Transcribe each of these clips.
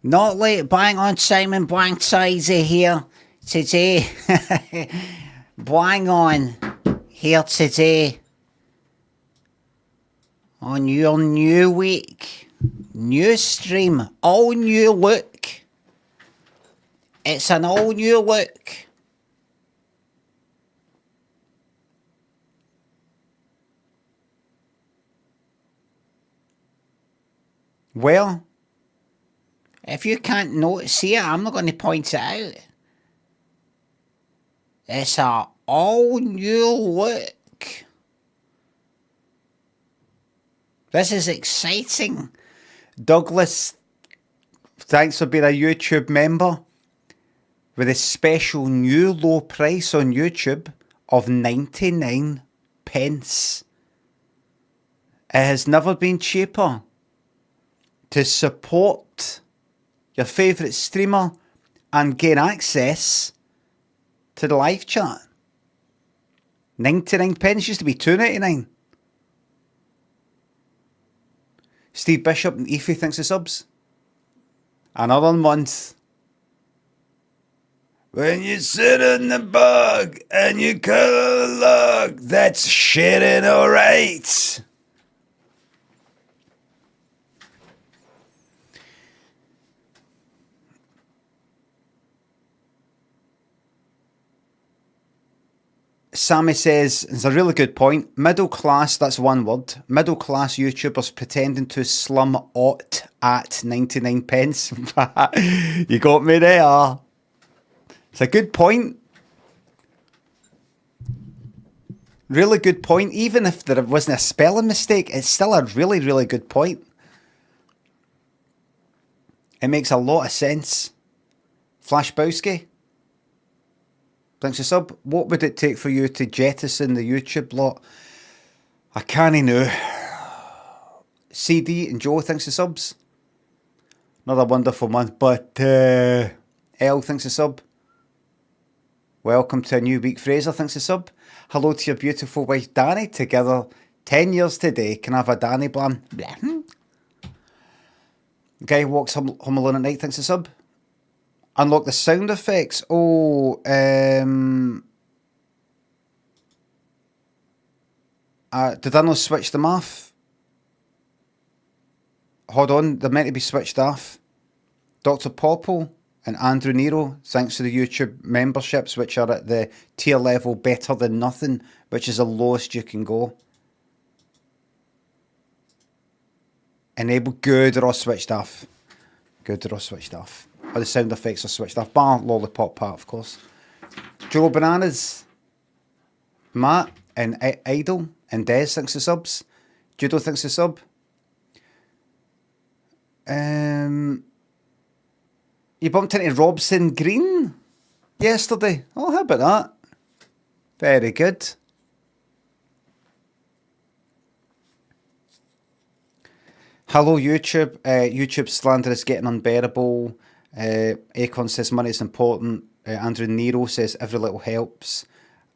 Not late, bang on Simon Blanksizer here today. Bang on here today on your new week. New stream, all new look. It's an all new look. Well, if you can't see it, I'm not going to point it out. It's a all new look. This is exciting. Douglas, thanks for being a YouTube member with a special new low price on YouTube of 99 pence. It has never been cheaper to support your favourite streamer and gain access to the live chat. 99 pence used to be £2.99. Steve Bishop and Efi thinks of subs. Another month. When you sit in the bog and you cuddle a log, that's shitting alright. Sammy says, it's a really good point. Middle class, that's one word. Middle class YouTubers pretending to slum ought at 99 pence. You got me there. It's a good point. Really good point. Even if there wasn't a spelling mistake, it's still a really, really good point. It makes a lot of sense. Flashbowski. Thanks for sub. What would it take for you to jettison the YouTube lot? I can't know. CD and Joe, thanks for subs. Another wonderful month, but L, thanks for sub. Welcome to a new week. Fraser, thanks for sub. Hello to your beautiful wife Danny. Together 10 years today. Can I have a Danny blam? Guy who walks home alone at night, thanks for sub. Unlock the sound effects. Oh, did I not switch them off? Hold on, they're meant to be switched off. Dr. Popple and Andrew Nero, thanks to the YouTube memberships, which are at the tier level better than nothing, which is the lowest you can go. Enable, good, they're all switched off. Good, they're all switched off. Or the sound effects are switched off. Bar lollipop part, of course. Joe Bananas, Matt, and Idol, and Des, thanks for subs. Judo, thanks for sub. You bumped into Robson Green yesterday. Oh, how about that? Very good. Hello, YouTube. YouTube slander is getting unbearable. Akon says money is important. Andrew Nero says every little helps.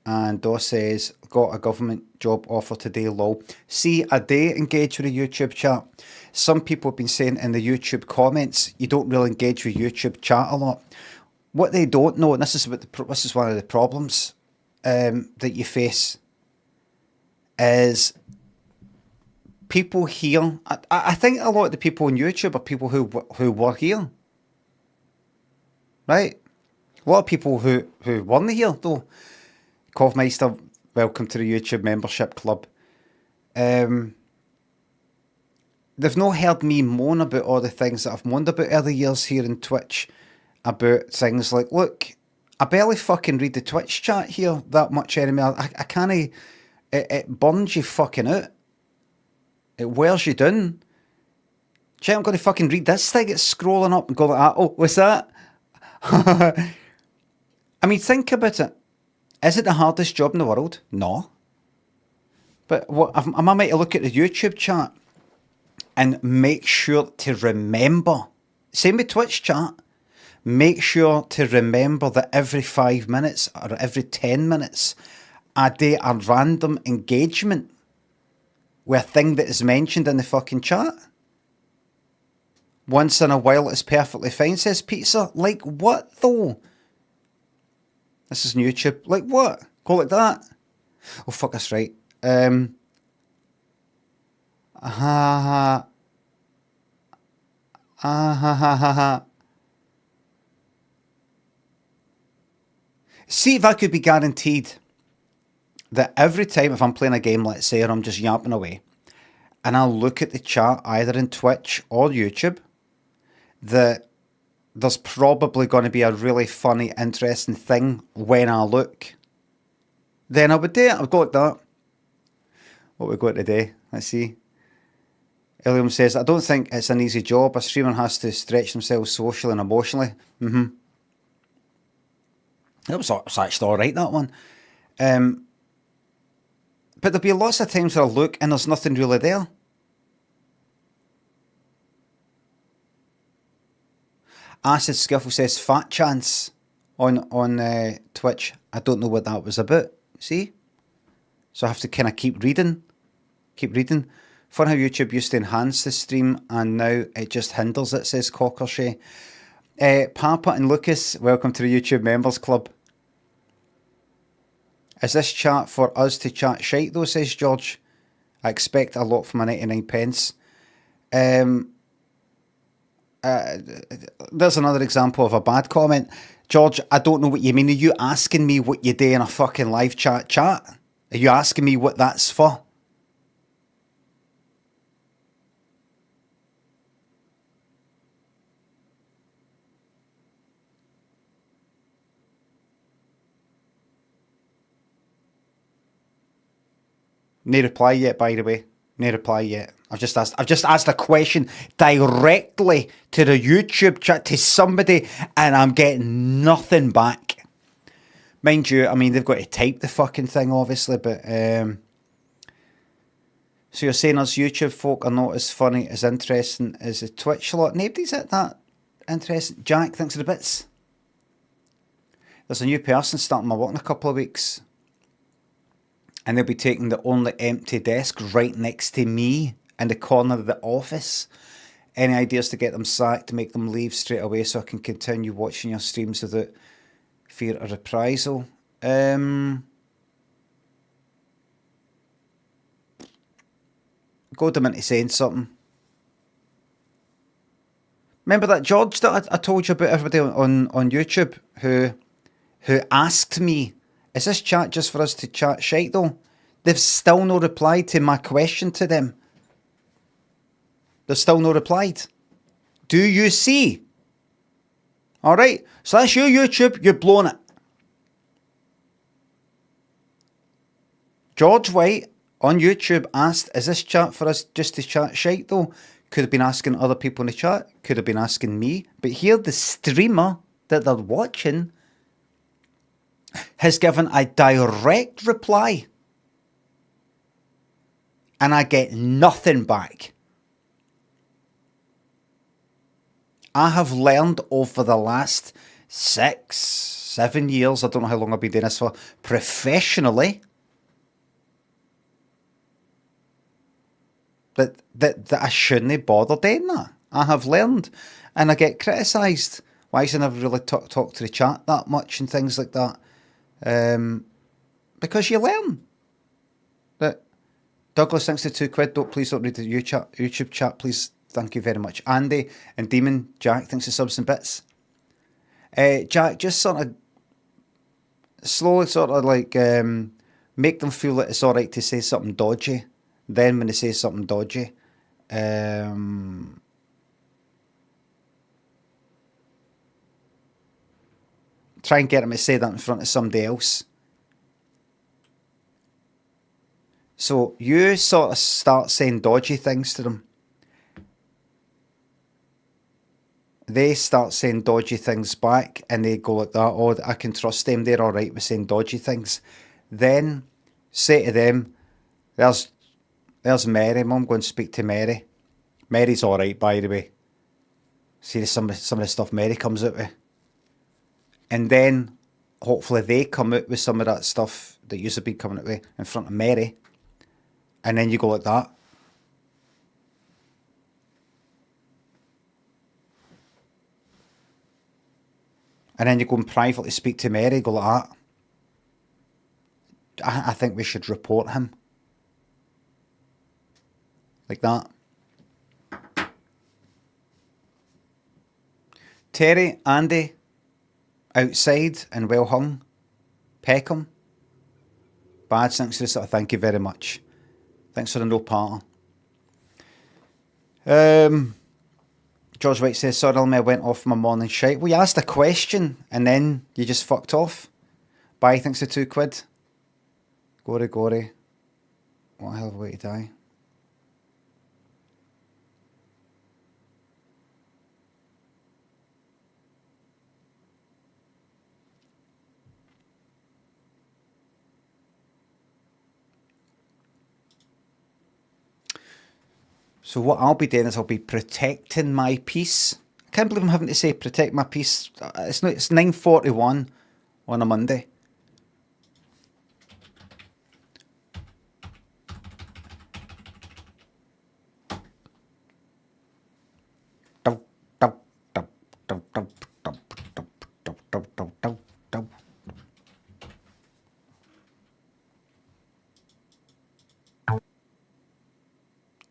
And Doss says, got a government job offer today, lol. See, I do engage with the YouTube chat. Some people have been saying in the YouTube comments, you don't really engage with YouTube chat a lot. What they don't know, and this is one of the problems that you face, is people here. I think a lot of the people on YouTube are people who were here. Right? A lot of people who weren't here, though. Kovmeister, welcome to the YouTube membership club. They've not heard me moan about all the things that I've moaned about earlier years here in Twitch, about things like, look, I barely fucking read the Twitch chat here that much anymore. I can't, it burns you fucking out. It wears you down. Shit, I'm going to fucking read this thing. It's scrolling up and go like that. Oh, what's that? I mean, think about it. Is it the hardest job in the world? No. But what am I meant to look at the YouTube chat and make sure to remember? Same with Twitch chat. Make sure to remember that every 5 minutes or every 10 minutes, I do a random engagement with a thing that is mentioned in the fucking chat. Once in a while it's perfectly fine, says Pizza. Like what though? This is on YouTube. Like what? Go like that? Oh fuck, that's right. Ha ha ha ha ha ha ha. See if I could be guaranteed that every time if I'm playing a game, let's say, or I'm just yapping away, and I'll look at the chat either in Twitch or YouTube, that there's probably going to be a really funny, interesting thing when I look. Then I would do it. I would go like that. What we got today? Let's see. Ilium says, I don't think it's an easy job. A streamer has to stretch themselves socially and emotionally. It was actually alright, that one. But there'll be lots of times where I look and there's nothing really there. Acid Skiffle says, fat chance on Twitch. I don't know what that was about. See? So I have to kind of keep reading. Fun how YouTube used to enhance the stream and now it just hinders it, says Cockershay. Papa and Lucas, welcome to the YouTube Members Club. Is this chat for us to chat shite though, says George. I expect a lot for my 99 pence. There's another example of a bad comment. George, I don't know what you mean. Are you asking me what you do in a fucking live chat? Are you asking me what that's for? No reply yet, by the way. No reply yet. I've just asked a question directly to the YouTube chat to somebody and I'm getting nothing back. Mind you, I mean, they've got to type the fucking thing, obviously, but... So you're saying us YouTube folk are not as funny, as interesting as the Twitch lot? Nobody's at that interesting. Jack, thanks for the bits. There's a new person starting my work in a couple of weeks. And they'll be taking the only empty desk right next to me in the corner of the office. Any ideas to get them sacked, to make them leave straight away so I can continue watching your streams without fear of reprisal? Goad them into saying something. Remember that George that I told you about, everybody on YouTube who asked me, is this chat just for us to chat shite though? They've still no replied to my question to them. They've still no replied. Do you see? Alright, so that's you, YouTube, you've blown it. George White on YouTube asked, is this chat for us just to chat shite though? Could have been asking other people in the chat, could have been asking me, but here the streamer that they're watching has given a direct reply and I get nothing back. I have learned over the last 6, 7 years, I don't know how long I've been doing this for, professionally, that I shouldn't bother doing that. I have learned, and I get criticised. Why should I never really talk to the chat that much and things like that? Because you learn. That Douglas thanks for £2. Please don't read the YouTube chat, please. Thank you very much. Andy and Demon Jack thanks for subs and bits. Jack, just sort of slowly like make them feel that it's alright to say something dodgy. Then when they say something dodgy, try and get them to say that in front of somebody else. So you sort of start saying dodgy things to them. They start saying dodgy things back and they go like that, oh, I can trust them, they're alright with saying dodgy things. Then say to them, there's Mary, Mum, go and speak to Mary. Mary's alright, by the way. See some of the stuff Mary comes out with. And then hopefully they come out with some of that stuff that used to be coming out with in front of Mary. And then you go like that. and then you go and privately speak to Mary, go like that. I think we should report him. Like that. Terry, Andy, outside and well hung. Peckham. Badge, thanks for this. Thank you very much. Thanks for the no parter. George White says, sorry, I went off my morning shite. Well, you asked a question and then you just fucked off. Bye, thanks for £2. Gory, gory. What a hell of a way to die. So what I'll be doing is I'll be protecting my peace. I can't believe I'm having to say protect my peace. It's 9:41 on a Monday.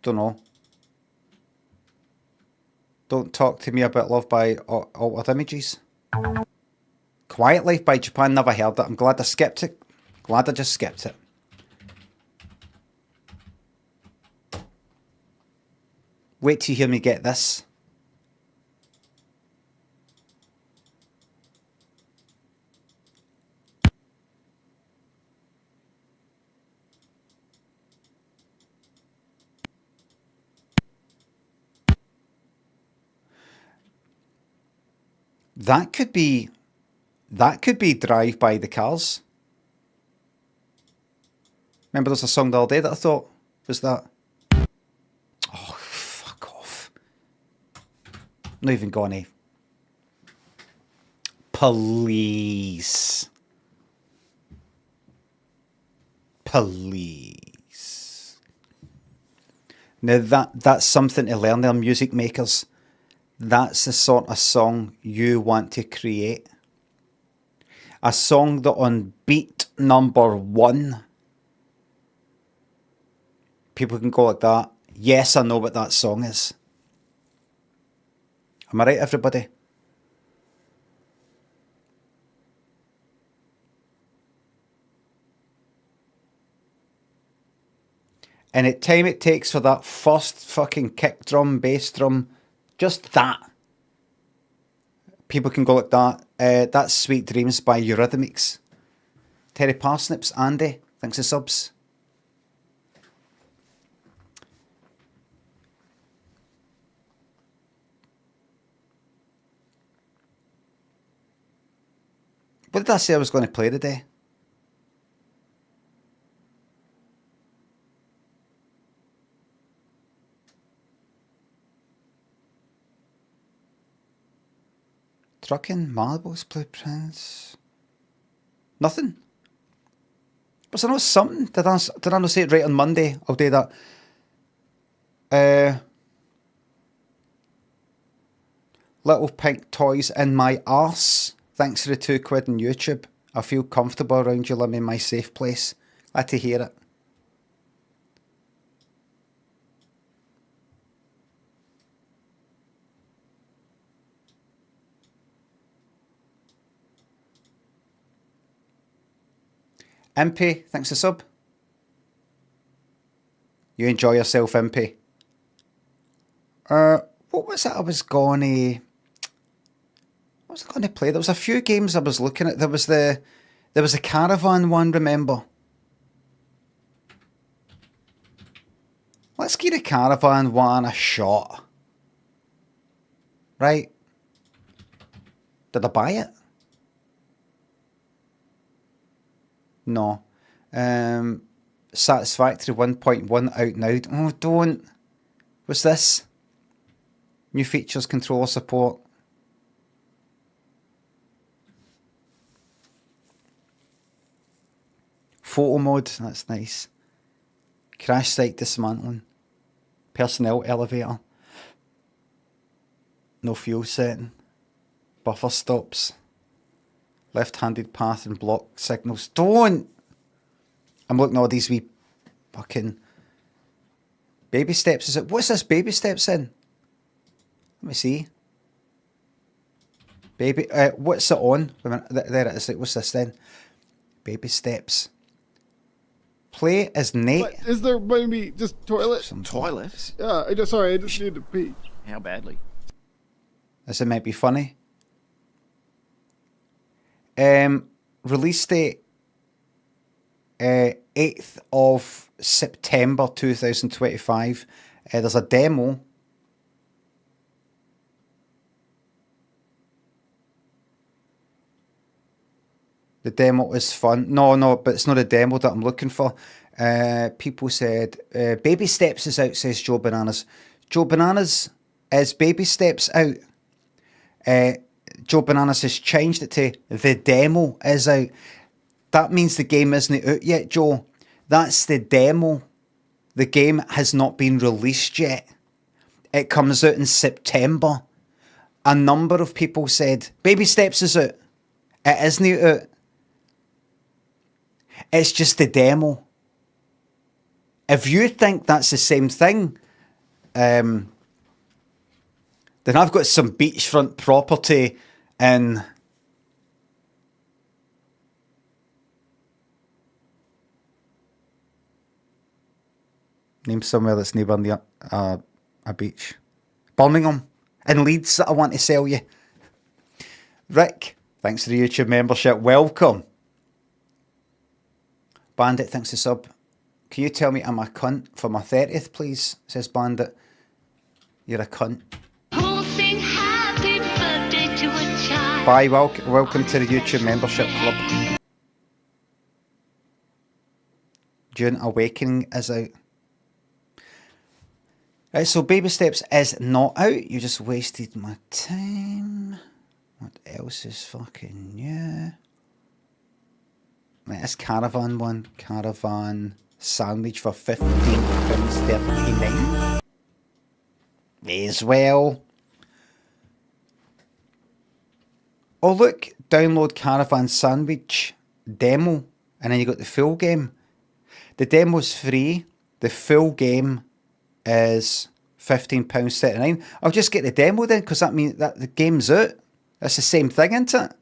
Don't know. Don't Talk to Me About Love by Altered Images. Quiet Life by Japan, never heard it. I'm glad I skipped it. Glad I just skipped it. Wait till you hear me get this. That could be Drive by the Cars. Remember there's a song the other day that I thought was that. Oh, fuck off. Not even gonna. Police. Now that's something to learn there, music makers. That's the sort of song you want to create. A song that on beat number 1, people can go like that. Yes, I know what that song is. Am I right, everybody? And at time it takes for that first fucking kick drum, bass drum, just that. People can go like that. That's Sweet Dreams by Eurythmics. Terry Parsnips, Andy, thanks for subs. What did I say I was going to play today? Trucking, Malibu's Blueprints. Nothing. Was there not something? Did I not say it right on Monday? I'll do that. Little Pink Toys in My Arse. Thanks for the £2 on YouTube. I feel comfortable around you, I'm in my safe place. Glad to hear it. Impy, thanks for sub. You enjoy yourself, Impy. What was it I was going to... What was I going to play? There was a few games I was looking at. There was a Caravan one, remember? Let's give the Caravan one a shot. Right? Did I buy it? No. Satisfactory 1.1 out now. Oh, don't. What's this? New features, controller support. Photo mode, that's nice. Crash site dismantling. Personnel elevator. No fuel setting. Buffer stops. Left-handed path and block signals. Don't! I'm looking at all these wee fucking baby steps. Is it? What's this baby steps in? Let me see. Baby, what's it on? Wait a minute, there it is. What's this then? Baby steps. Play as Nate. But is there maybe just toilet? Some toilets? Yeah, I just need to pee. How badly? This it might be funny. Release date 8th of September 2025. There's a demo. The demo is fun. No, but it's not a demo that I'm looking for. People said, Baby Steps is out, says Joe Bananas. Joe Bananas, is Baby Steps out? Joe Bananas has changed it to the demo is out. That means the game isn't out yet, Joe. That's the demo. The game has not been released yet. It comes out in September. A number of people said, Baby Steps is out. It isn't out. It's just the demo. If you think that's the same thing, then I've got some beachfront property in name somewhere that's near a beach. Birmingham and Leeds that I want to sell you. Rick, thanks for the YouTube membership. Welcome. Bandit, thanks for sub. Can you tell me I'm a cunt for my 30th, please? Says Bandit. You're a cunt. Sing happy birthday to a child. Bye, welcome to the YouTube membership club. June Awakening is out. Right, so Baby Steps is not out. You just wasted my time. What else is fucking new? Right, this Caravan one. Caravan SandWitch for £15.39. As well. Oh look, download Caravan SandWitch demo and then you got the full game. The demo's free. The full game is £15.39. I'll just get the demo then, because that means that the game's out. That's the same thing, isn't it?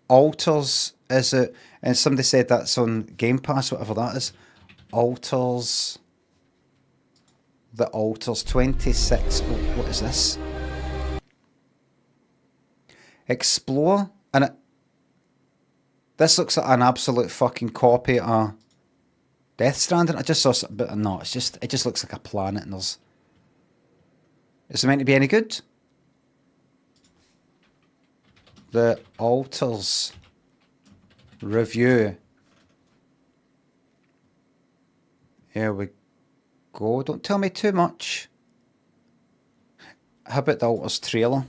Alters is it? And somebody said that's on Game Pass, whatever that is. Alters. The Alters 26. Oh, what is this? Explore. And this looks like an absolute fucking copy of Death Stranding. I just saw something, but no, it just looks like a planet and there's... Is it meant to be any good? The Alters review. Here we go. Don't tell me too much. How about the Alters trailer?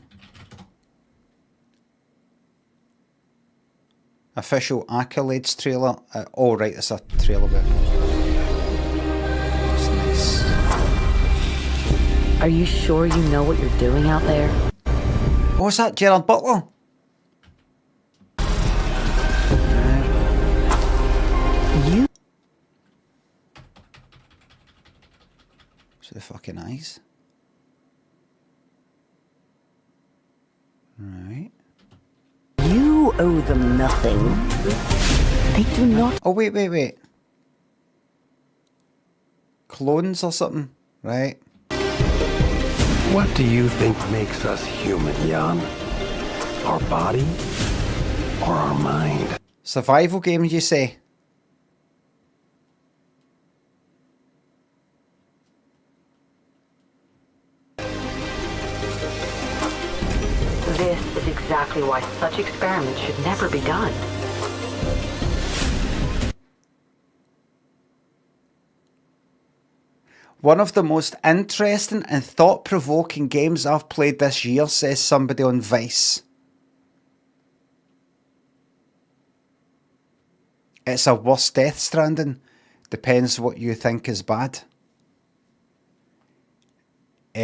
Official accolades trailer. Oh right, it's a trailer bit. Just nice. Are you sure you know what you're doing out there? Oh, is that Gerard Butler? You... So the fucking eyes. Right. You owe them nothing. They do not... Oh, wait. Clones or something, right? What do you think makes us human, Jan? Our body or our mind? Survival games, you say? This is exactly why such experiments should never be done. One of the most interesting and thought-provoking games I've played this year, says somebody on Vice. It's a worse Death Stranding. Depends what you think is bad. Who's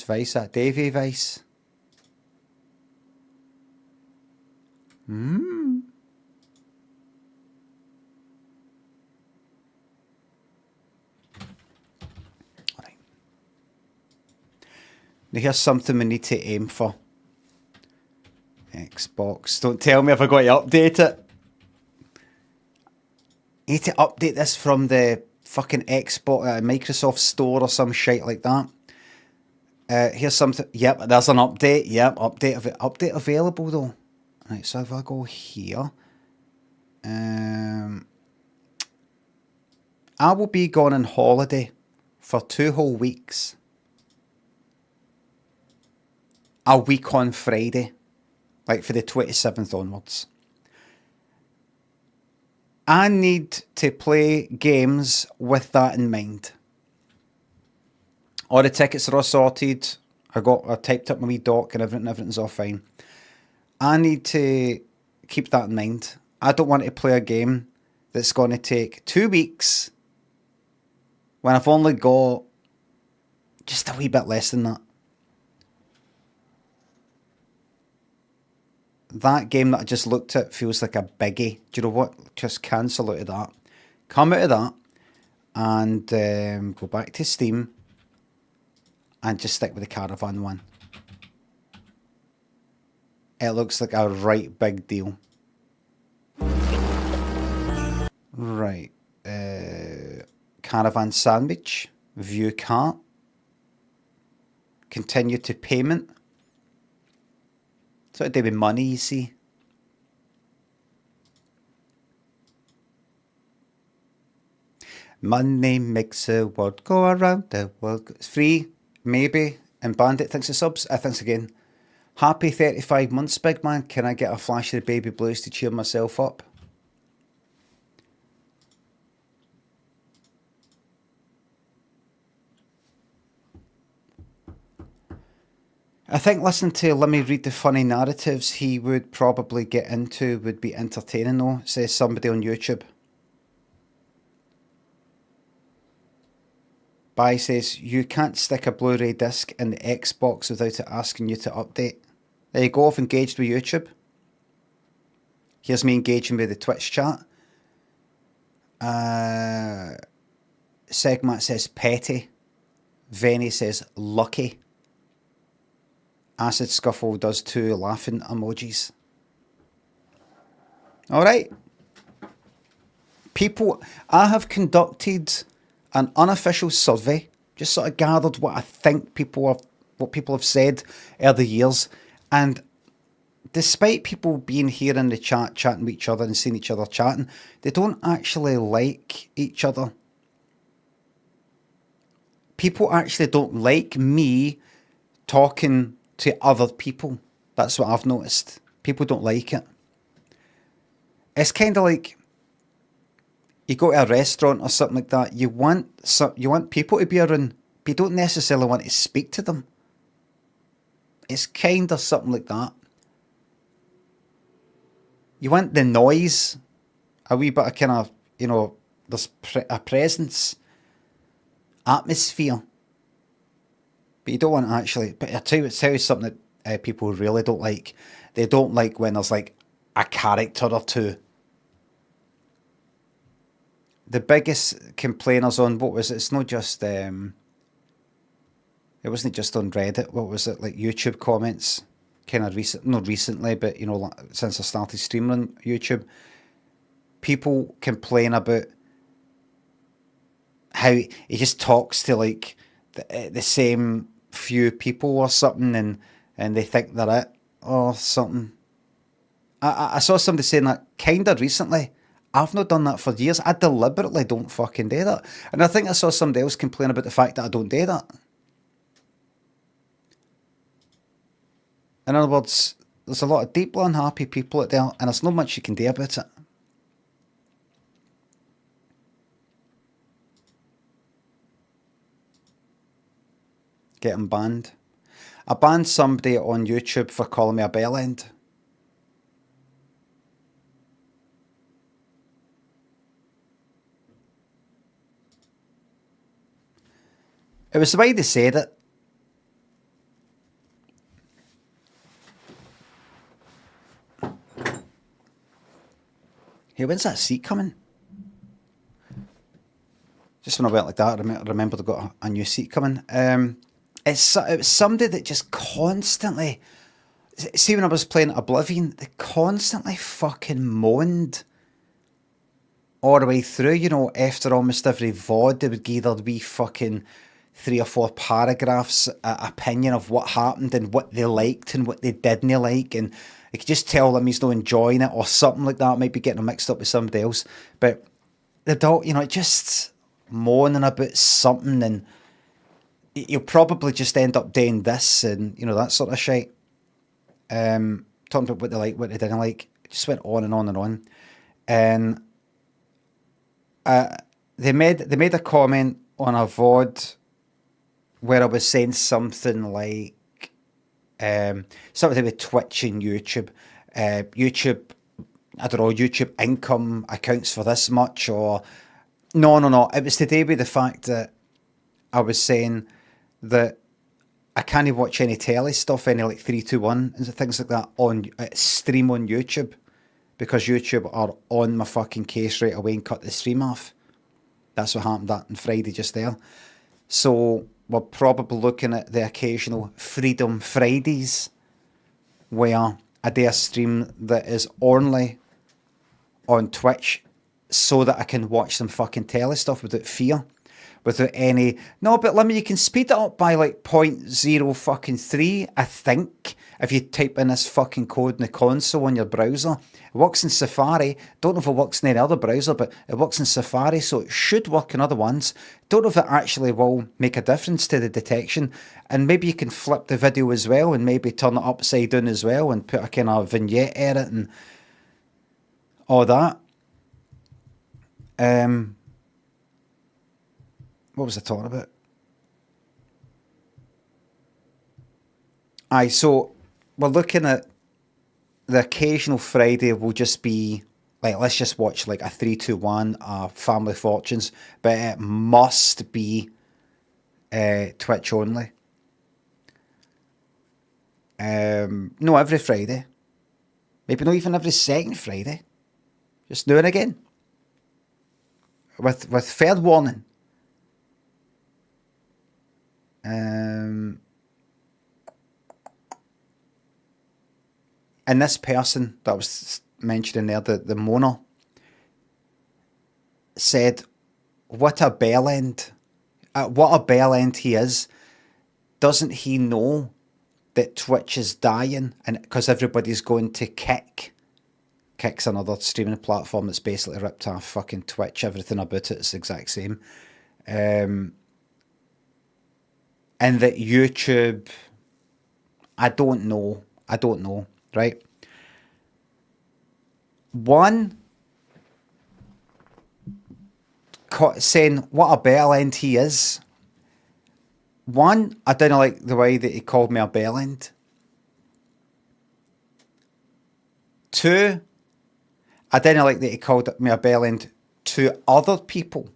Vice? That Davey Vice. Right. Now here's something we need to aim for. Xbox. Don't tell me if I got to update it. I need to update this from the fucking Xbox Microsoft Store or some shit like that. Here's something. Yep, there's an update. Yep, update available though. Right, so if I go here, I will be gone on holiday for 2 whole weeks. A week on Friday, like for the 27th onwards. I need to play games with that in mind. All the tickets are all sorted. I typed up my wee doc and everything's all fine. I need to keep that in mind. I don't want to play a game that's going to take 2 weeks when I've only got just a wee bit less than that. That game that I just looked at feels like a biggie. Do you know what? Just cancel out of that. Come out of that and go back to Steam and just stick with the Caravan one. It looks like a right big deal. Right. Caravan SandWitch. View cart. Continue to payment. So it'd be money, you see. Money makes the world go around the world. It's free, maybe. And Bandit thinks it's subs. Thanks again. Happy 35 months, big man. Can I get a flash of the baby blues to cheer myself up? I think listening to Lemmy read the funny narratives he would probably get into would be entertaining though, says somebody on YouTube. Bai says, you can't stick a Blu-ray disc in the Xbox without it asking you to update. There you go, I've engaged with YouTube. Here's me engaging with the Twitch chat. Segmat says petty. Venny says lucky. Acid Scuffle does 2 laughing emojis. Alright. People, I have conducted an unofficial survey, just sort of gathered what I think what people have said over the years, and despite people being here in the chat, chatting with each other and seeing each other chatting, they don't actually like each other. People actually don't like me talking to other people. That's what I've noticed. People don't like it. It's kind of like you go to a restaurant or something like that. You want people to be around, but you don't necessarily want to speak to them. It's kind of something like that. You want the noise, a wee bit of kind of, there's a presence, atmosphere. But you don't want to actually. But I'll tell you something that people really don't like. They don't like when there's like a character or two. The biggest complainers on what was it? It's not just. It wasn't just on Reddit. What was it, like YouTube comments? Kind of not recently, but since I started streaming on YouTube, people complain about how he just talks to like the same few people or something, and they think they're it or something. I saw somebody saying that kind of recently. I've not done that for years. I deliberately don't fucking do that. And I think I saw somebody else complain about the fact that I don't do that. In other words, there's a lot of deeply unhappy people out there, and there's not much you can do about it. Getting banned. I banned somebody on YouTube for calling me a bell end. It was the way they said it. Hey, when's that seat coming? Just when I went like that, I remembered I got a new seat coming. It was somebody that just constantly... See, when I was playing Oblivion, they constantly fucking moaned all the way through, you know, after almost every VOD, they would give their wee fucking 3 or 4 paragraphs, opinion of what happened and what they liked and what they didn't like, and you could just tell them he's not enjoying it or something like that, maybe getting mixed up with somebody else. But the dog, you know, just moaning about something, and you'll probably just end up doing this and, you know, that sort of shit. Talking about what they like, what they didn't like. It just went on and on and on. And they made a comment on a VOD where I was saying something like something to do with Twitch and YouTube. YouTube, I don't know, YouTube income accounts for this much, or no. It was to do with the fact that I was saying that I can't watch any telly stuff, any like 321 and things like that on stream on YouTube, because YouTube are on my fucking case right away and cut the stream off. That's what happened that on Friday just there. So we're probably looking at the occasional Freedom Fridays where I do a stream that is only on Twitch so that I can watch some fucking telly stuff without fear. Without any... No, but let me... You can speed it up by like 0.0 I think, if you type in this fucking code in the console on your browser. It works in Safari. Don't know if it works in any other browser, but it works in Safari, so it should work in other ones. Don't know if it actually will make a difference to the detection. And maybe you can flip the video as well and maybe turn it upside down as well and put a kind of vignette edit and all that. What was I talking about? Aye, so we're looking at the occasional Friday will just be like, let's just watch like a 321, Family Fortunes, but it must be Twitch only. No, every Friday. Maybe not even every second Friday. Just now and again. With fair warning. And this person that was mentioning there, the moaner, said, what a bell end. What a bell end he is. Doesn't he know that Twitch is dying? And because everybody's going to Kick. Kick's another streaming platform that's basically ripped off fucking Twitch. Everything about it is the exact same. And that YouTube, I don't know, right? One, saying what a bell end he is. One, I didn't like the way that he called me a bell end. Two, I didn't like that he called me a bell end to other people.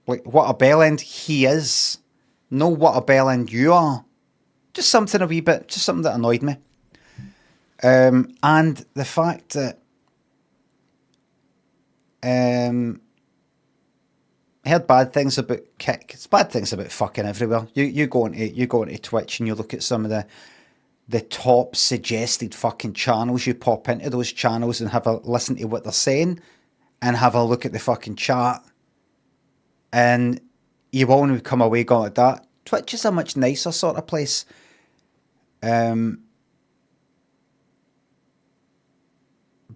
Like, what a bell end he is. No, what a bell end you are. Just something a wee bit, just something that annoyed me. And the fact that I heard bad things about Kick. It's bad things about fucking everywhere. You go into Twitch and you look at some of the top suggested fucking channels. You pop into those channels and have a listen to what they're saying and have a look at the fucking chat. And you won't come away going like that. Twitch is a much nicer sort of place. But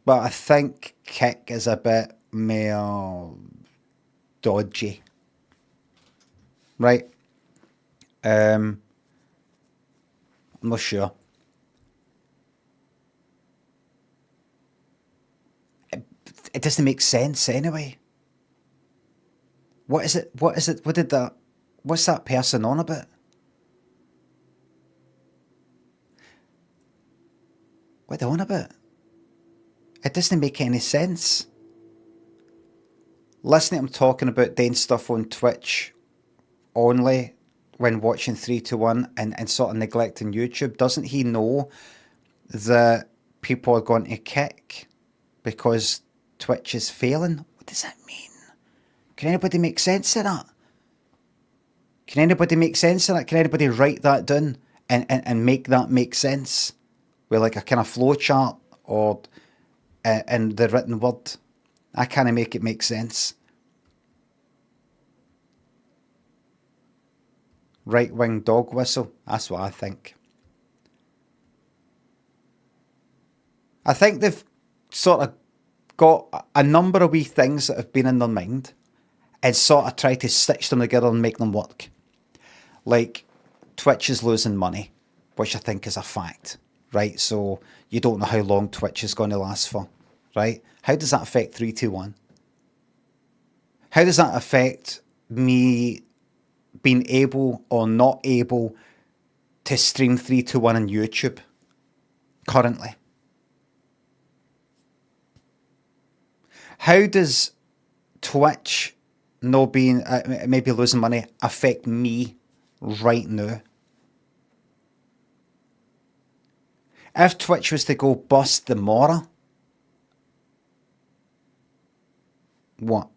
I think Kick is a bit more dodgy. Right? I'm not sure. It doesn't make sense anyway. What is it? What's that person on about? What are they on about? It doesn't make any sense. listening to him talking about doing stuff on Twitch only when watching 321 and sort of neglecting YouTube, doesn't he know that people are going to kick because Twitch is failing? What does that mean? Can anybody make sense of that? Can anybody make sense of that? Can anybody write that down and make that make sense with like a kind of flow chart or in the written word? I can't make it make sense. Right-wing dog whistle. That's what I think. I think they've sort of got a number of wee things that have been in their mind and sort of try to stitch them together and make them work. Like, Twitch is losing money, which I think is a fact, right? So you don't know how long Twitch is going to last for, right? How does that affect 321? How does that affect me being able or not able to stream 321 on YouTube currently? How does Twitch not being maybe losing money affect me right now? If Twitch was to go bust tomorrow, what?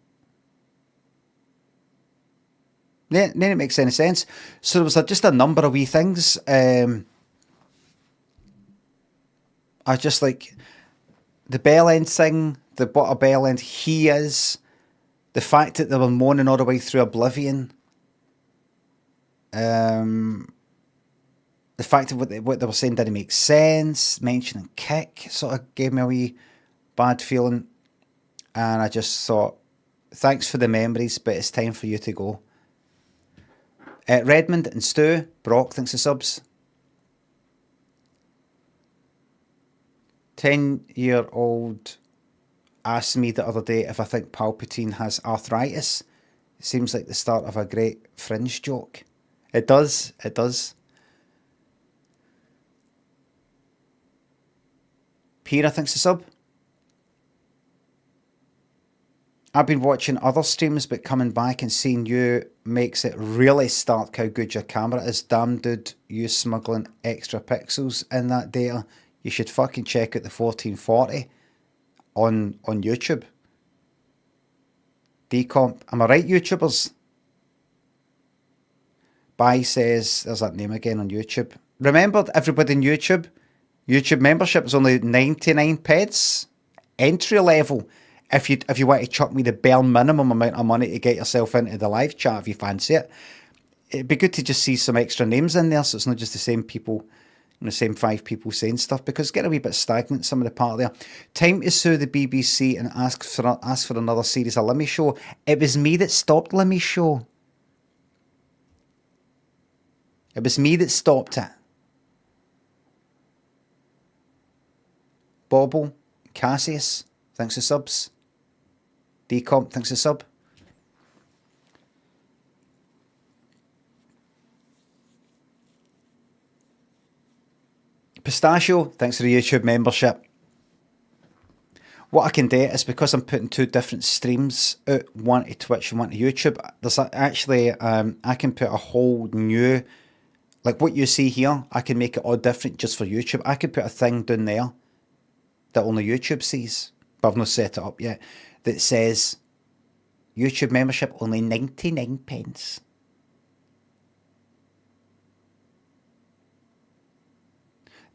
Then it makes any sense. So there was just a number of wee things. I just like the bell end thing, the butter bell end. He is the fact that they were moaning all the way through Oblivion. The fact of what they were saying didn't make sense. Mentioning kick sort of gave me a wee bad feeling, and I just thought, thanks for the memories, but it's time for you to go. Redmond and Stu, Brock, thanks for subs. 10-year-old asked me the other day if I think Palpatine has arthritis. It seems like the start of a great Fringe joke. It does, it does. Pira, thanks for sub. I've been watching other streams, but coming back and seeing you makes it really stark how good your camera is. Damn, dude, you smuggling extra pixels in that data. You should fucking check out the 1440 on YouTube. Decomp. Am I right, YouTubers? Bai says, there's that name again on YouTube. Remember, everybody in YouTube membership is only 99 pence. Entry level. If you want to chuck me the bare minimum amount of money to get yourself into the live chat if you fancy it, it'd be good to just see some extra names in there so it's not just the same people, the same 5 people saying stuff, because it's getting a wee bit stagnant, some of the part there. Time to sue the BBC and ask for another series of Limmy Show. It was me that stopped Limmy Show. It was me that stopped it. Bobble, Cassius, thanks for subs. Decomp, thanks for sub. Pistachio, thanks for the YouTube membership. What I can do is, because I'm putting 2 different streams out, one to Twitch and one to YouTube, there's actually, I can put a whole new, like what you see here, I can make it all different just for YouTube. I could put a thing down there that only YouTube sees, but I've not set it up yet, that says YouTube membership only 99 pence.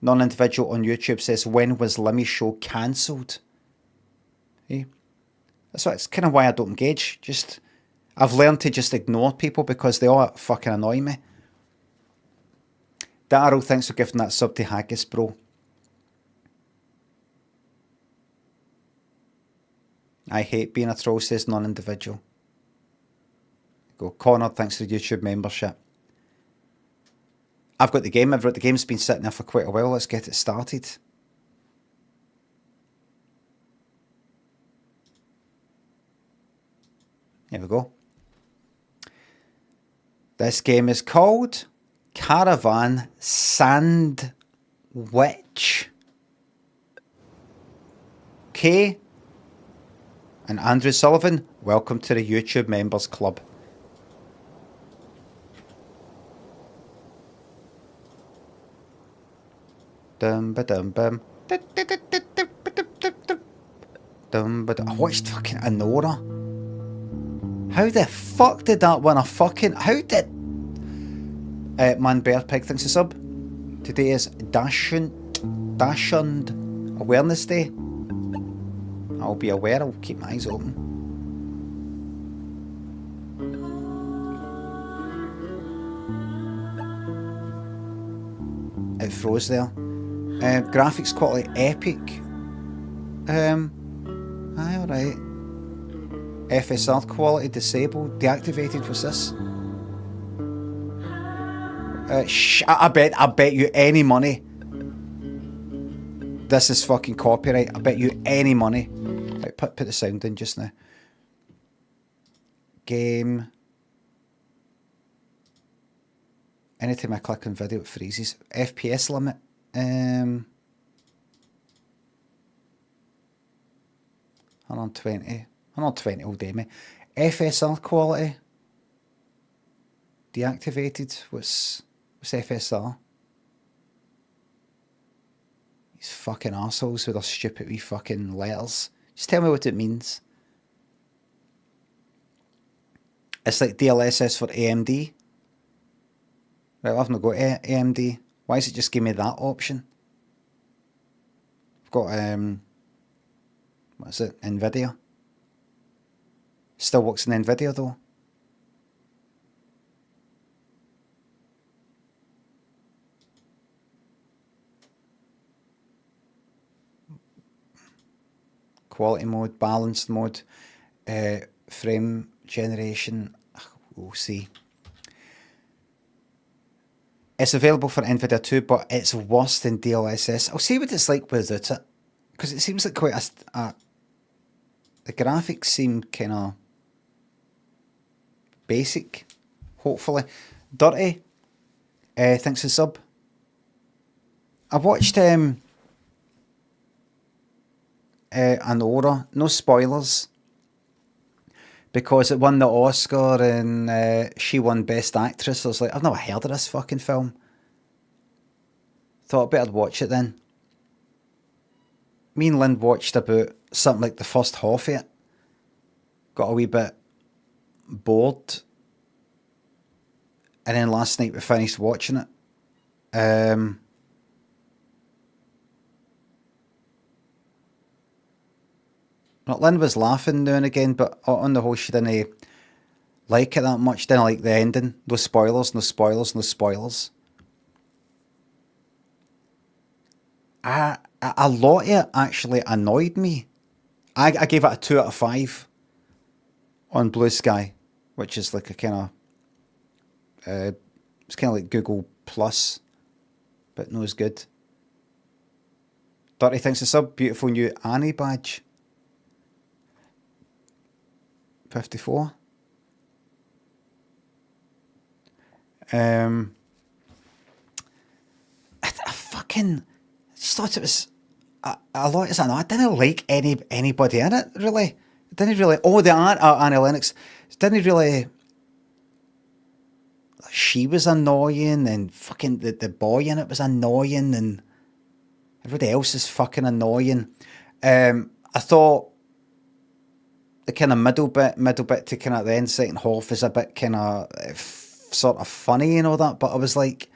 Non-individual on YouTube says, when was Limmy Show cancelled? Hey? That's kind of why I don't engage. I've learned to just ignore people because they all fucking annoy me. Darryl, thanks for gifting that sub to Haggis, bro. I hate being a troll, says non-individual. Go. Connor, thanks for the YouTube membership. I've got the game. The game's been sitting there for quite a while. Let's get it started. Here we go. This game is called Caravan SandWitch. Kay and Andrew Sullivan, Welcome to the YouTube Members Club. Dum ba dum bum. I watched fucking Anora. How the fuck did that win a fucking... How did... Man Bear Pig thinks a sub. Today is Dashund Awareness Day. I'll be aware, I'll keep my eyes open. It froze there. Graphics quality epic. Aye, alright. FSR quality disabled. Deactivated, what's this? I bet you any money this is fucking copyright. I bet you any money. Right, put the sound in just now. Game. Anytime I click on video it freezes. FPS limit. 120 will do me. FSR quality deactivated. What's FSR? These fucking arseholes with their stupid wee fucking letters. Just tell me what it means. It's like DLSS for AMD. Right, I've not got AMD. Why does it just give me that option? I've got what is it? Nvidia. Still works in Nvidia though. Quality mode, balanced mode, frame generation. We'll see. It's available for Nvidia too, but it's worse than DLSS. I'll see what it's like without it, because it seems like quite the graphics seem kind of basic. Hopefully, Dirty. Thanks for sub. I watched Anora. No spoilers, because it won the Oscar and she won Best Actress. I was like, I've never heard of this fucking film. Thought I'd better watch it then. Me and Lynn watched about something like the first half of it. Got a wee bit bored. And then last night we finished watching it. Lynn was laughing now and again, but on the whole she didn't like it that much. Didn't like the ending. No spoilers, no spoilers, no spoilers. A lot of it actually annoyed me. I gave it a 2 out of 5 on Blue Sky, which is like a kind of it's kind of like Google Plus, but not as good. Dirty thanks a sub. Beautiful new Annie badge. 54. I fucking just thought it was a lot. Is that I didn't like anybody in it really. I didn't really. Oh, the Annie Lennox didn't really. She was annoying, and fucking the boy in it was annoying, and everybody else is fucking annoying. I thought the kind of middle bit to kind of the end, second half is a bit kind of sort of funny and all that, but I was like,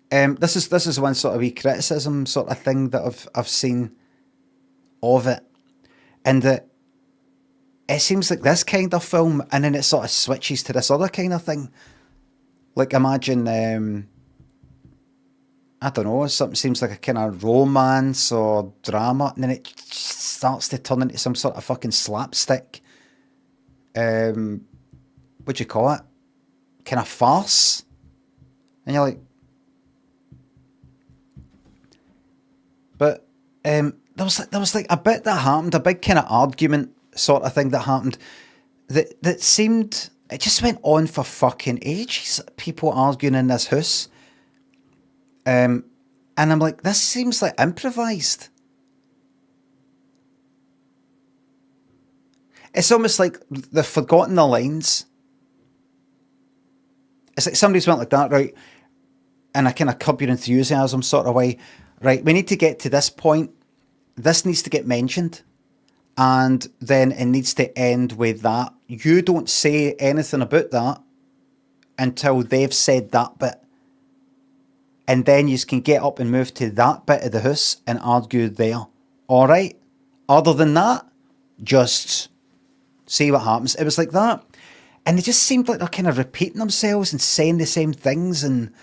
this is one sort of wee criticism sort of thing that I've seen of it, and that it seems like this kind of film, and then it sort of switches to this other kind of thing. Like imagine, I don't know, something seems like a kind of romance or drama, and then it starts to turn into some sort of fucking slapstick. What do you call it? Kind of farce. And you're like, but there was like a bit that happened, a big kind of argument sort of thing that happened that seemed, it just went on for fucking ages. People arguing in this house. And I'm like, this seems like improvised. It's almost like they've forgotten the lines. It's like somebody's went like that, right? And I kind of curb your enthusiasm sort of way. Right, we need to get to this point. This needs to get mentioned. And then it needs to end with that. You don't say anything about that until they've said that bit. And then you can get up and move to that bit of the house and argue there. All right? Other than that, just see what happens. It was like that. And they just seemed like they're kind of repeating themselves and saying the same things and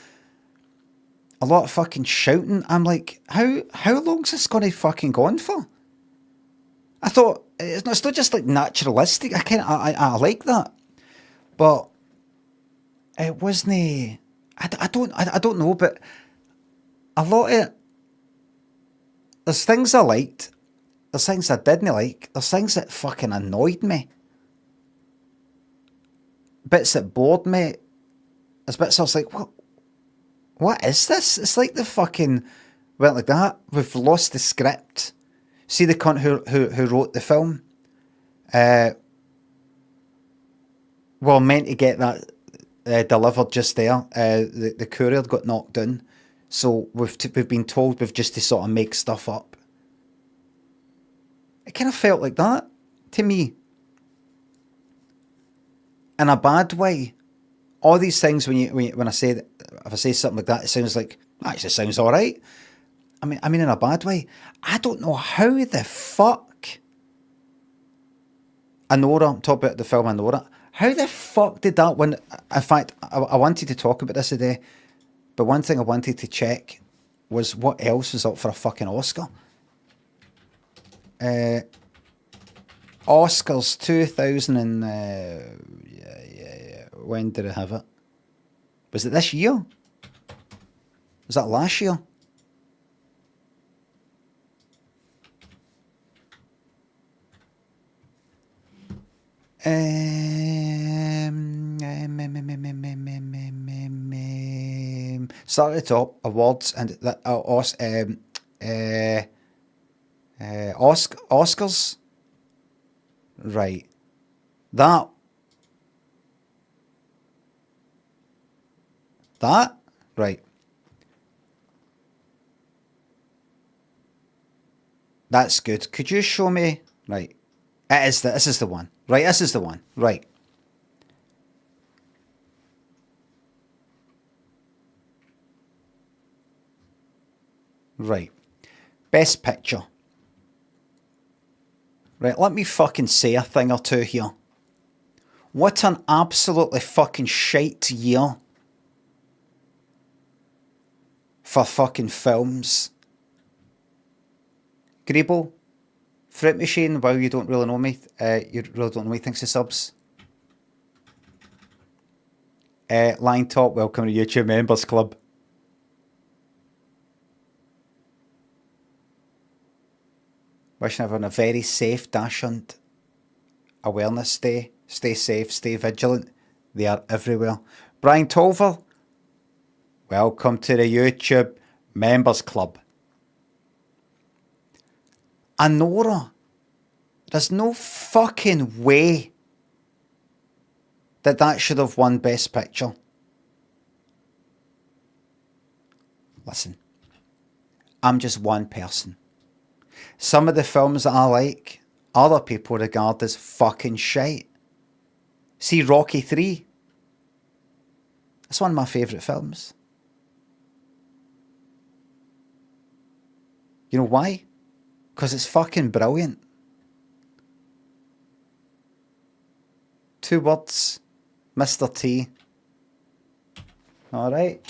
a lot of fucking shouting. I'm like, how long's this going to fucking go on for? I thought, it's not just like naturalistic. I like that. But it wasn't... I don't know, but a lot of it, there's things I liked, there's things I didn't like, there's things that fucking annoyed me, bits that bored me, there's bits I was like, what is this? It's like the fucking went like that. We've lost the script. See the cunt who wrote the film. Well, meant to get that delivered just there. The courier got knocked down, so we've been told we've just to sort of make stuff up. It kind of felt like that to me, in a bad way. All these things when I say that, if I say something like that, it sounds like actually sounds all right. I mean in a bad way. I don't know how the fuck Anora. I'm talking about the film Anora. How the fuck did that one... In fact, I wanted to talk about this today, but one thing I wanted to check was what else was up for a fucking Oscar. Oscars 2000 and... when did I have it? Was it this year? Was that last year? Start at the top. Awards and that Oscars. Right. That. Right. That's good. Could you show me? Right. This is the one. Right, this is the one. Right. Right. Best Picture. Right, let me fucking say a thing or two here. What an absolutely fucking shite year for fucking films. Grebo, Fruit Machine, wow, you don't really know me. You really don't know me, thanks to subs. Line Top, welcome to YouTube Members Club. Wishing everyone a very safe Dash Hunt Awareness Day. Stay safe, stay vigilant. They are everywhere. Brian Tolver, welcome to the YouTube Members Club. Anora, there's no fucking way that should have won Best Picture. Listen, I'm just one person. Some of the films that I like, other people regard as fucking shite. See Rocky 3. It's one of my favourite films. You know why? Because it's fucking brilliant. 2 words. Mr. T. Alright.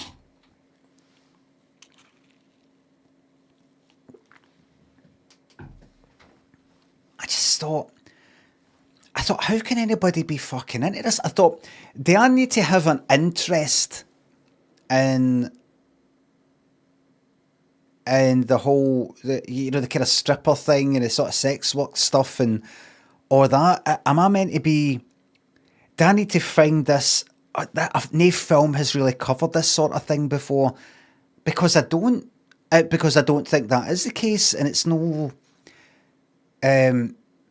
I thought, how can anybody be fucking into this? I thought, do I need to have an interest in the whole, the kind of stripper thing and the sort of sex work stuff and all that? Am I meant to be, do I need to find this, no film has really covered this sort of thing before? Because I don't think that is the case, and it's no,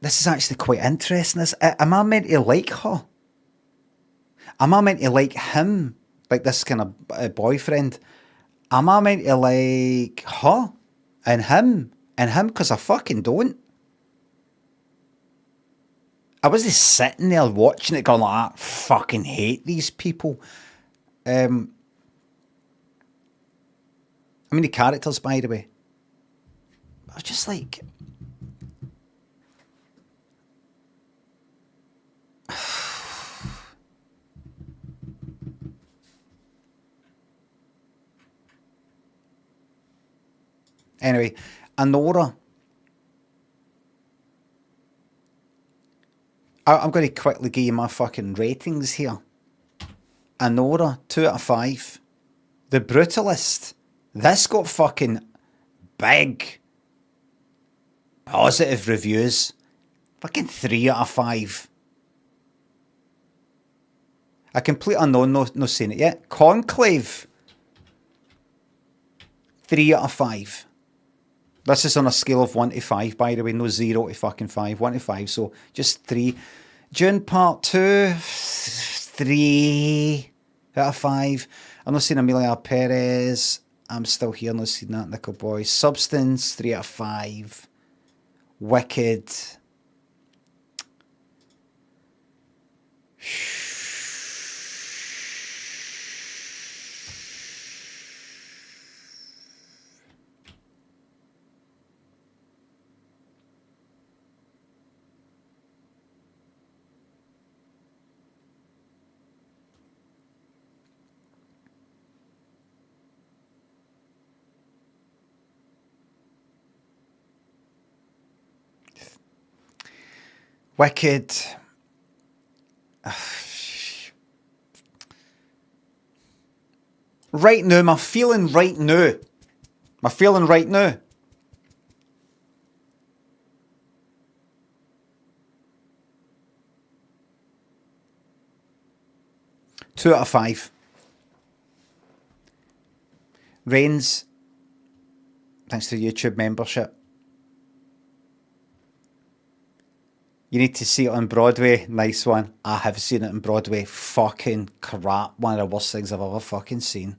this is actually quite interesting. Am I meant to like her? Am I meant to like him? Like this kind of boyfriend? Am I meant to like her? And him? And him? Because I fucking don't. I was just sitting there watching it going like, I fucking hate these people. I mean the characters, by the way. I was just like... Anyway, Anora. I'm going to quickly give you my fucking ratings here. Anora, 2 out of 5. The Brutalist. This got fucking big positive reviews. Fucking 3 out of 5. A Complete Unknown, no seen it yet. Conclave. 3 out of 5. This is on a scale of 1 to 5, by the way. No 0 to fucking 5. 1 to 5, so just 3. Dune Part 2. 3 out of 5. I'm not seeing Amelia Perez. I'm still here. Not seeing that. Nickel Boy. Substance. 3 out of 5. Wicked. Wicked. Right now, my feeling right now. My feeling right now. Two out of 5. Reigns, thanks to YouTube membership. You need to see it on Broadway. Nice one. I have seen it on Broadway. Fucking crap. One of the worst things I've ever fucking seen.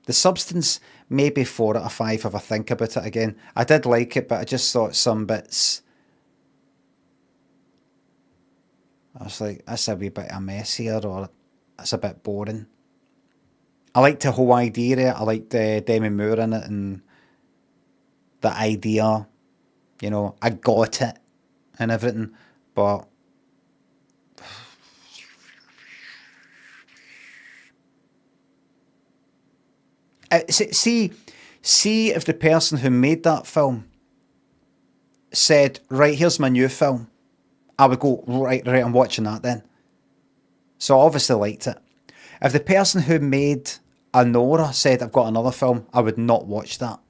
The Substance, maybe 4 out of 5 if I think about it again. I did like it, but I just thought some bits... I was like, that's a wee bit of mess here, or that's a bit boring. I liked the whole idea. I liked Demi Moore in it, and the idea, you know, I got it and everything, but see if the person who made that film said, right, here's my new film, I would go, right, I'm watching that then. So I obviously liked it. If the person who made Anora said, I've got another film, I would not watch that.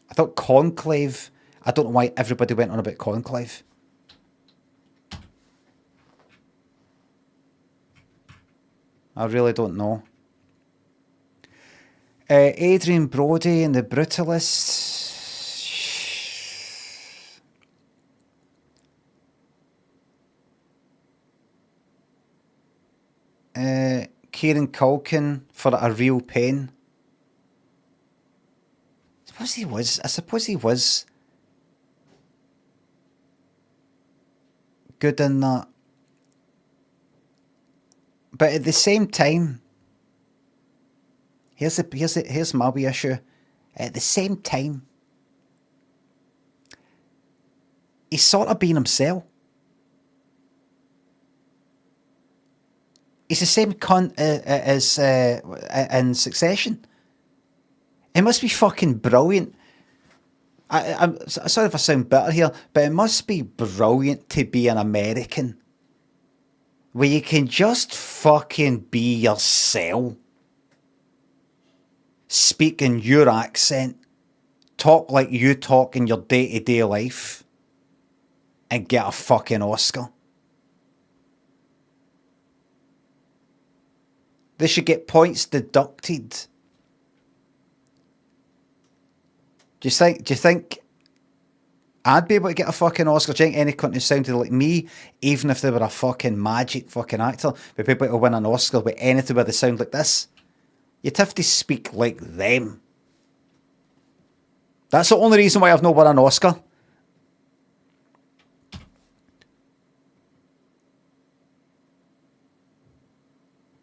I thought Conclave, I don't know why everybody went on about Conclave. I really don't know. Adrian Brody and the Brutalist. Kieran Culkin for A Real Pain. I suppose he was good in that. But at the same time, here's my wee issue. At the same time, he's sort of being himself. He's the same cunt as in Succession. It must be fucking brilliant. I'm sorry if I sound bitter here, but it must be brilliant to be an American where you can just fucking be yourself. Speak in your accent. Talk like you talk in your day-to-day life. And get a fucking Oscar. They should get points deducted Do you think I'd be able to get a fucking Oscar? Do you think any country sounded like me, even if they were a fucking magic fucking actor, would be able to win an Oscar with anything where they sound like this? You'd have to speak like them. That's the only reason why I've not won an Oscar.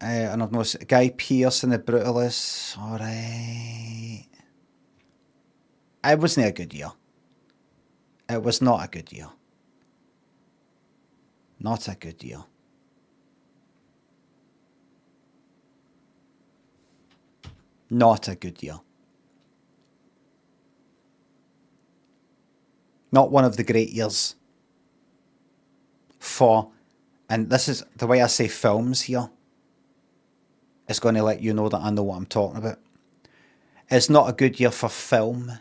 And I've noticed Guy Pearce in The Brutalist. Alright. It wasn't a good year. It was not a good year. Not a good year. Not a good year. Not one of the great years. For, and this is the way I say films here, it's going to let you know that I know what I'm talking about. It's not a good year for film.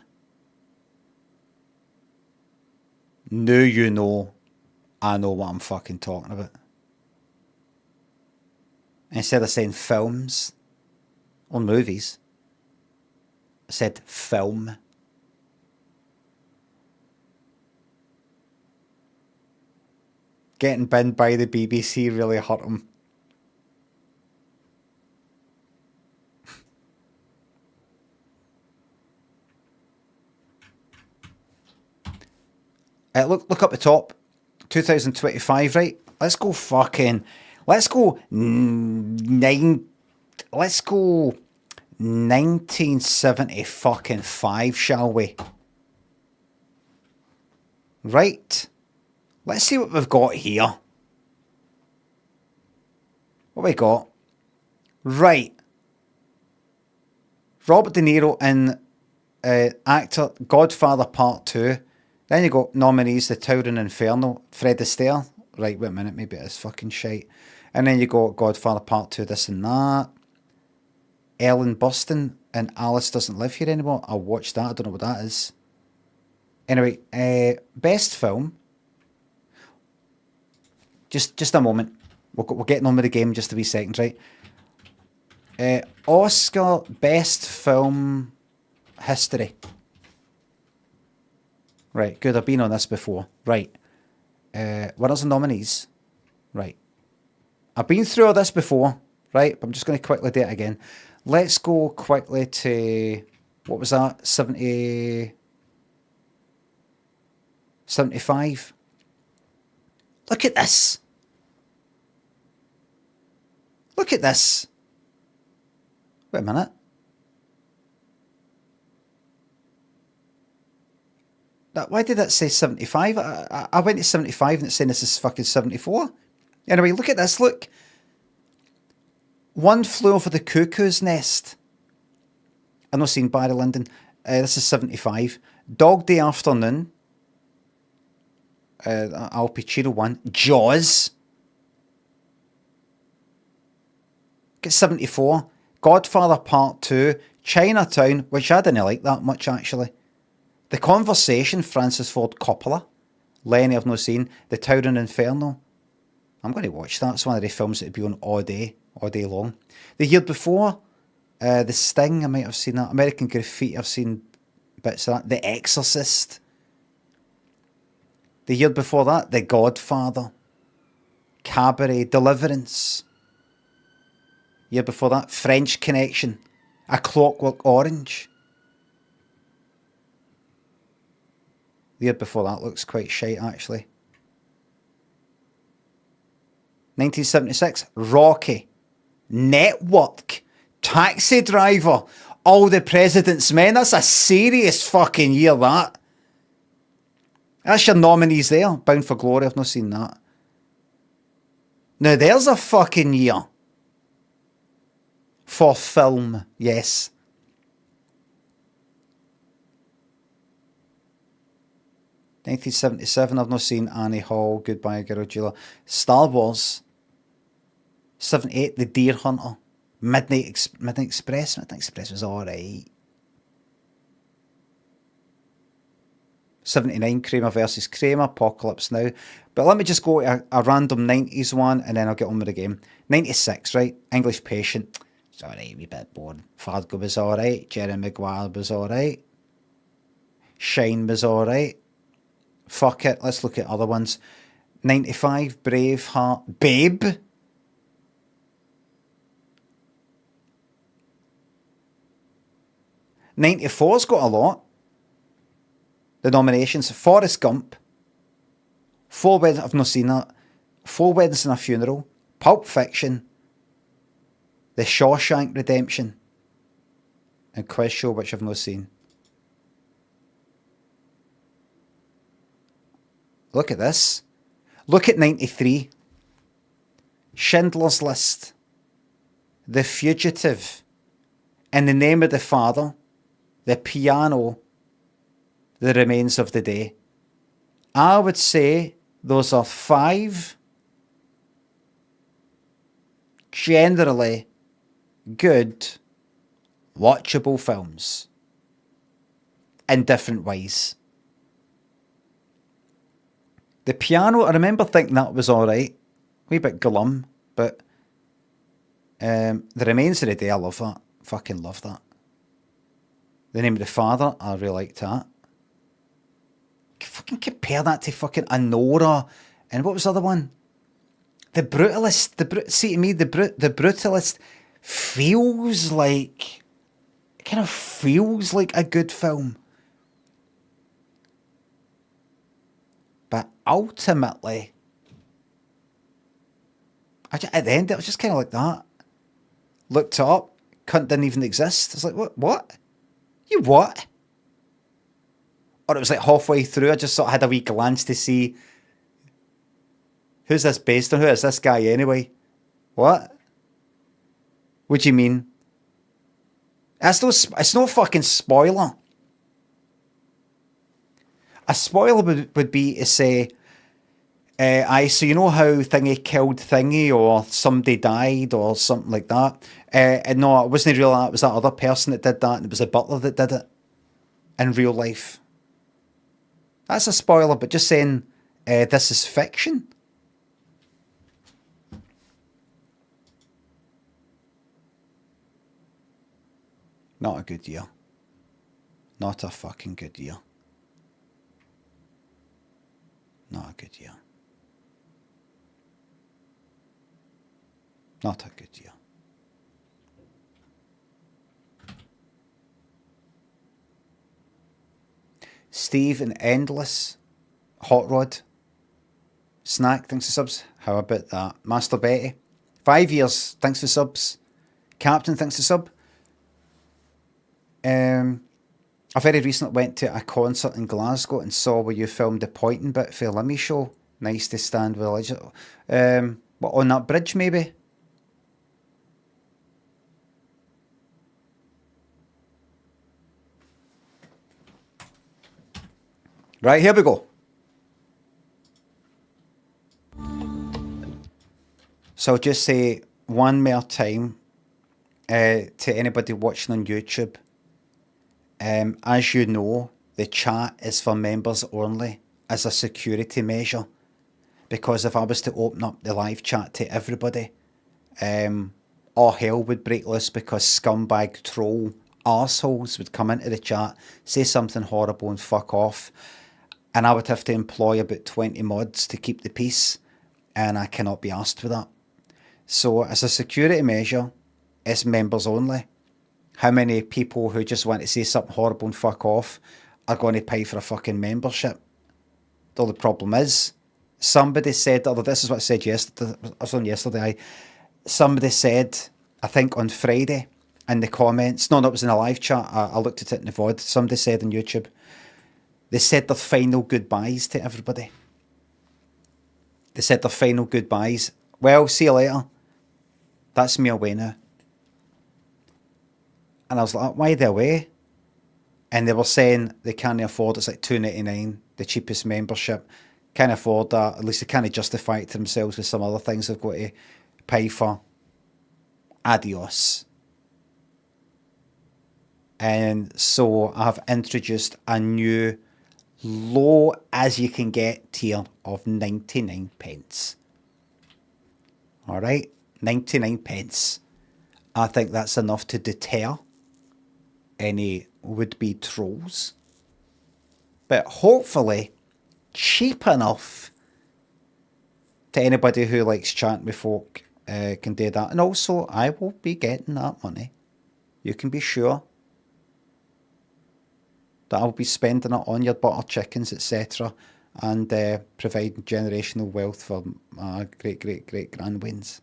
Now you know I know what I'm fucking talking about. Instead of saying films or movies, I said film. Getting binned by the BBC really hurt him. Look up the top. 2025, right? Let's go 1975, shall we? Right. Let's see what we've got here. What we got? Right. Robert De Niro in actor Godfather Part 2. Then you got nominees: The Towering Inferno, Fred Astaire. Right, wait a minute, maybe it is fucking shite. And then you got Godfather Part 2, this and that. Ellen Burstyn and Alice Doesn't Live Here Anymore. I'll watch that, I don't know what that is. Anyway, best film. Just a moment. We're getting on with the game just a wee second, right? Oscar Best Film History. Right, good. I've been on this before. Right. Winners and nominees. Right. I've been through all this before. Right, but I'm just going to quickly do it again. Let's go quickly to... What was that? 75. Look at this. Look at this. Wait a minute. Why did that say 75? I went to 75 and it's saying this is fucking 74. Anyway, look at this, look. One Flew Over the Cuckoo's Nest. I've not seen Barry Lyndon. This is 75. Dog Day Afternoon. Al Pacino one. Jaws. Get 74. Godfather Part 2. Chinatown, which I didn't like that much actually. The Conversation, Francis Ford Coppola. Lenny, I've not seen. The Towering Inferno. I'm going to watch that. It's one of the films that would be on all day long. The year before, The Sting, I might have seen that. American Graffiti, I've seen bits of that. The Exorcist. The year before that, The Godfather. Cabaret, Deliverance. Year before that, French Connection. A Clockwork Orange. The year before that looks quite shite, actually. 1976, Rocky. Network. Taxi Driver. All the President's Men. That's a serious fucking year, that. That's your nominees there. Bound for Glory, I've not seen that. Now, there's a fucking year. For film, yes. 1977, I've not seen Annie Hall, Goodbye Girl Jewel. Star Wars. 78, The Deer Hunter. Midnight Express. Midnight Express was alright. 79, Kramer versus Kramer, Apocalypse Now. But let me just go to a random 90s one and then I'll get on with the game. 96, right? English Patient. It's alright, a wee bit boring. Fargo was alright. Jerry Maguire was alright. Shine was alright. Fuck it, let's look at other ones. 95, Braveheart, Babe. '94's got a lot. The nominations: Forrest Gump, Four Weddings, I've not seen that. 4 Weddings and a Funeral, Pulp Fiction, The Shawshank Redemption, and Quiz Show, which I've not seen. Look at this. Look at 93. Schindler's List, The Fugitive, In the Name of the Father, The Piano, The Remains of the Day. I would say those are 5 generally good, watchable films in different ways. The Piano, I remember thinking that was alright. A wee bit glum, but The Remains of the Day, I love that. Fucking love that. The Name of the Father, I really liked that. Fucking compare that to fucking Anora, and what was the other one? The Brutalist. See, to me, the Brutalist feels like, it kind of feels like a good film, but ultimately, at the end, it was just kind of like that. Looked up, cunt didn't even exist. I was like, what? You what? Or it was like halfway through, I just sort of had a wee glance to see, who's this based on? Who is this guy anyway? What? What do you mean? It's no fucking spoiler. A spoiler would be to say, so you know how Thingy killed Thingy, or somebody died, or something like that? And no, it wasn't real. It was that other person that did that, and it was a butler that did it in real life. That's a spoiler, but just saying this is fiction. Not a good year. Not a fucking good year. Not a good year. Not a good year. Steve and Endless. Hot Rod. Snack, thanks for subs. How about that? Master Betty. 5 years, thanks for subs. Captain, thanks for sub. I very recently went to a concert in Glasgow and saw where you filmed the pointing bit for Limmy Show. Nice to stand with a legend. What, on that bridge maybe? Right, here we go. So I'll just say one more time to anybody watching on YouTube. As you know, the chat is for members only as a security measure. Because if I was to open up the live chat to everybody, all hell would break loose, because scumbag troll arseholes would come into the chat, say something horrible and fuck off. And I would have to employ about 20 mods to keep the peace. And I cannot be asked for that. So as a security measure, it's members only. How many people who just want to say something horrible and fuck off are going to pay for a fucking membership? The only problem is, somebody said, although this is what I said yesterday, I was on yesterday, somebody said, I think on Friday, in the comments, no, it was in a live chat, I looked at it in the VOD, somebody said on YouTube, they said their final goodbyes to everybody. They said their final goodbyes. Well, see you later. That's me away now. And I was like, why are they away? And they were saying they can't afford, it's like $2.99, the cheapest membership. Can't afford that. At least they can't justify it to themselves with some other things they've got to pay for. Adios. And so I've introduced a new low as you can get tier of 99 pence. Alright? 99 pence. I think that's enough to deter any would-be trolls. but hopefully cheap enough to anybody who likes chatting with folk can do that. And also, I will be getting that money. You can be sure that I'll be spending it on your butter chickens, etc., and providing generational wealth for my great-great-great-grandwins.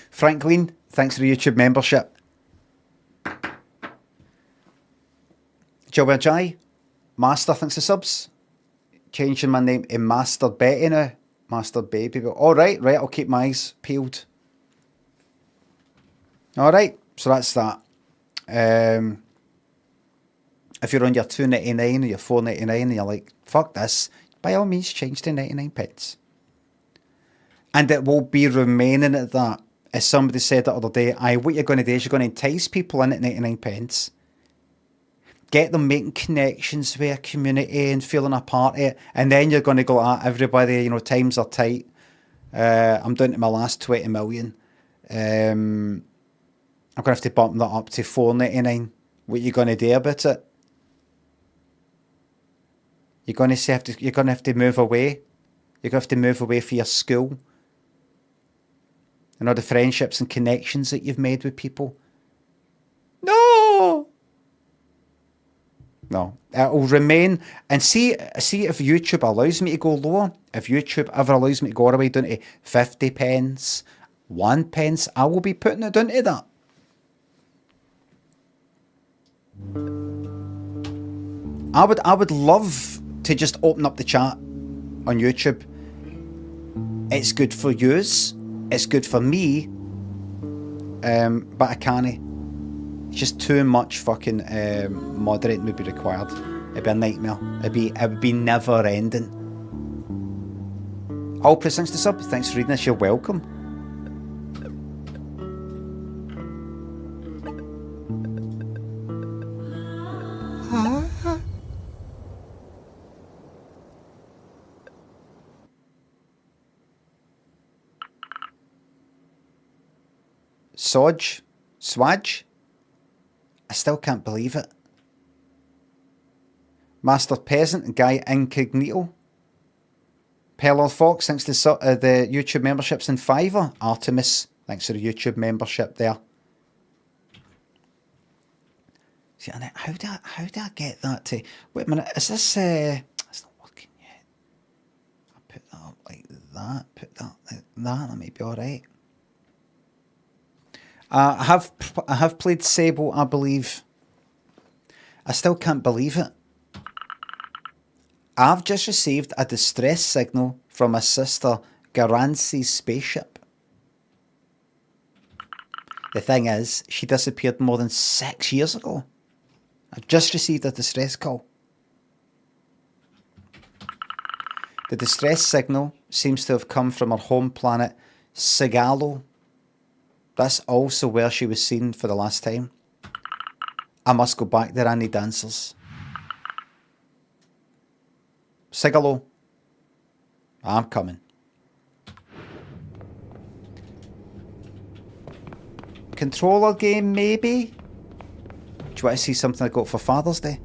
Franklin, thanks for the YouTube membership. Jai, Master, thanks for subs. Changing my name to Master Betty now. Master Baby. Alright, right, I'll keep my eyes peeled. Alright, so that's that. If you're on your $2.99 or your $4.99 and you're like, fuck this, by all means change to 99 pence. And it will be remaining at that. As somebody said the other day, what you're going to do is you're going to entice people in at 99 pence. Get them making connections with a community and feeling a part of it. And then you're going to go, everybody, you know, times are tight. I'm down to my last 20 million. I'm going to have to bump that up to $4.99. What are you going to do about it? You're going to have to move away. You're going to have to move away for your school. And all the friendships and connections that you've made with people. No! No, it will remain. And see if YouTube allows me to go lower. If YouTube ever allows me to go all the way down to 50 pence, 1 pence, I will be putting it down to that. I would love to just open up the chat on YouTube. It's good for yous. It's good for me. But I can't. It's just too much fucking moderating would be required. It'd be a nightmare. It would be never ending. All press thanks to sub. Thanks for reading this. You're welcome. Swaj? I still can't believe it. Master Peasant and Guy Incognito. Pelor Fox, thanks to the YouTube memberships in Fiverr. Artemis, thanks for the YouTube membership there. See, how do I get that to... Wait a minute, is this... it's not working yet. I'll put that up like that, put that like that, that might be alright. I have played Sable, I believe. I still can't believe it. I've just received a distress signal from my sister Garancy's spaceship. The thing is, she disappeared more than 6 years ago. I've just received a distress call. The distress signal seems to have come from her home planet, Sigalo. That's also where she was seen for the last time. I must go back there, I need answers. Sigalo, I'm coming. Controller game, maybe? Do you want to see something I got for Father's Day?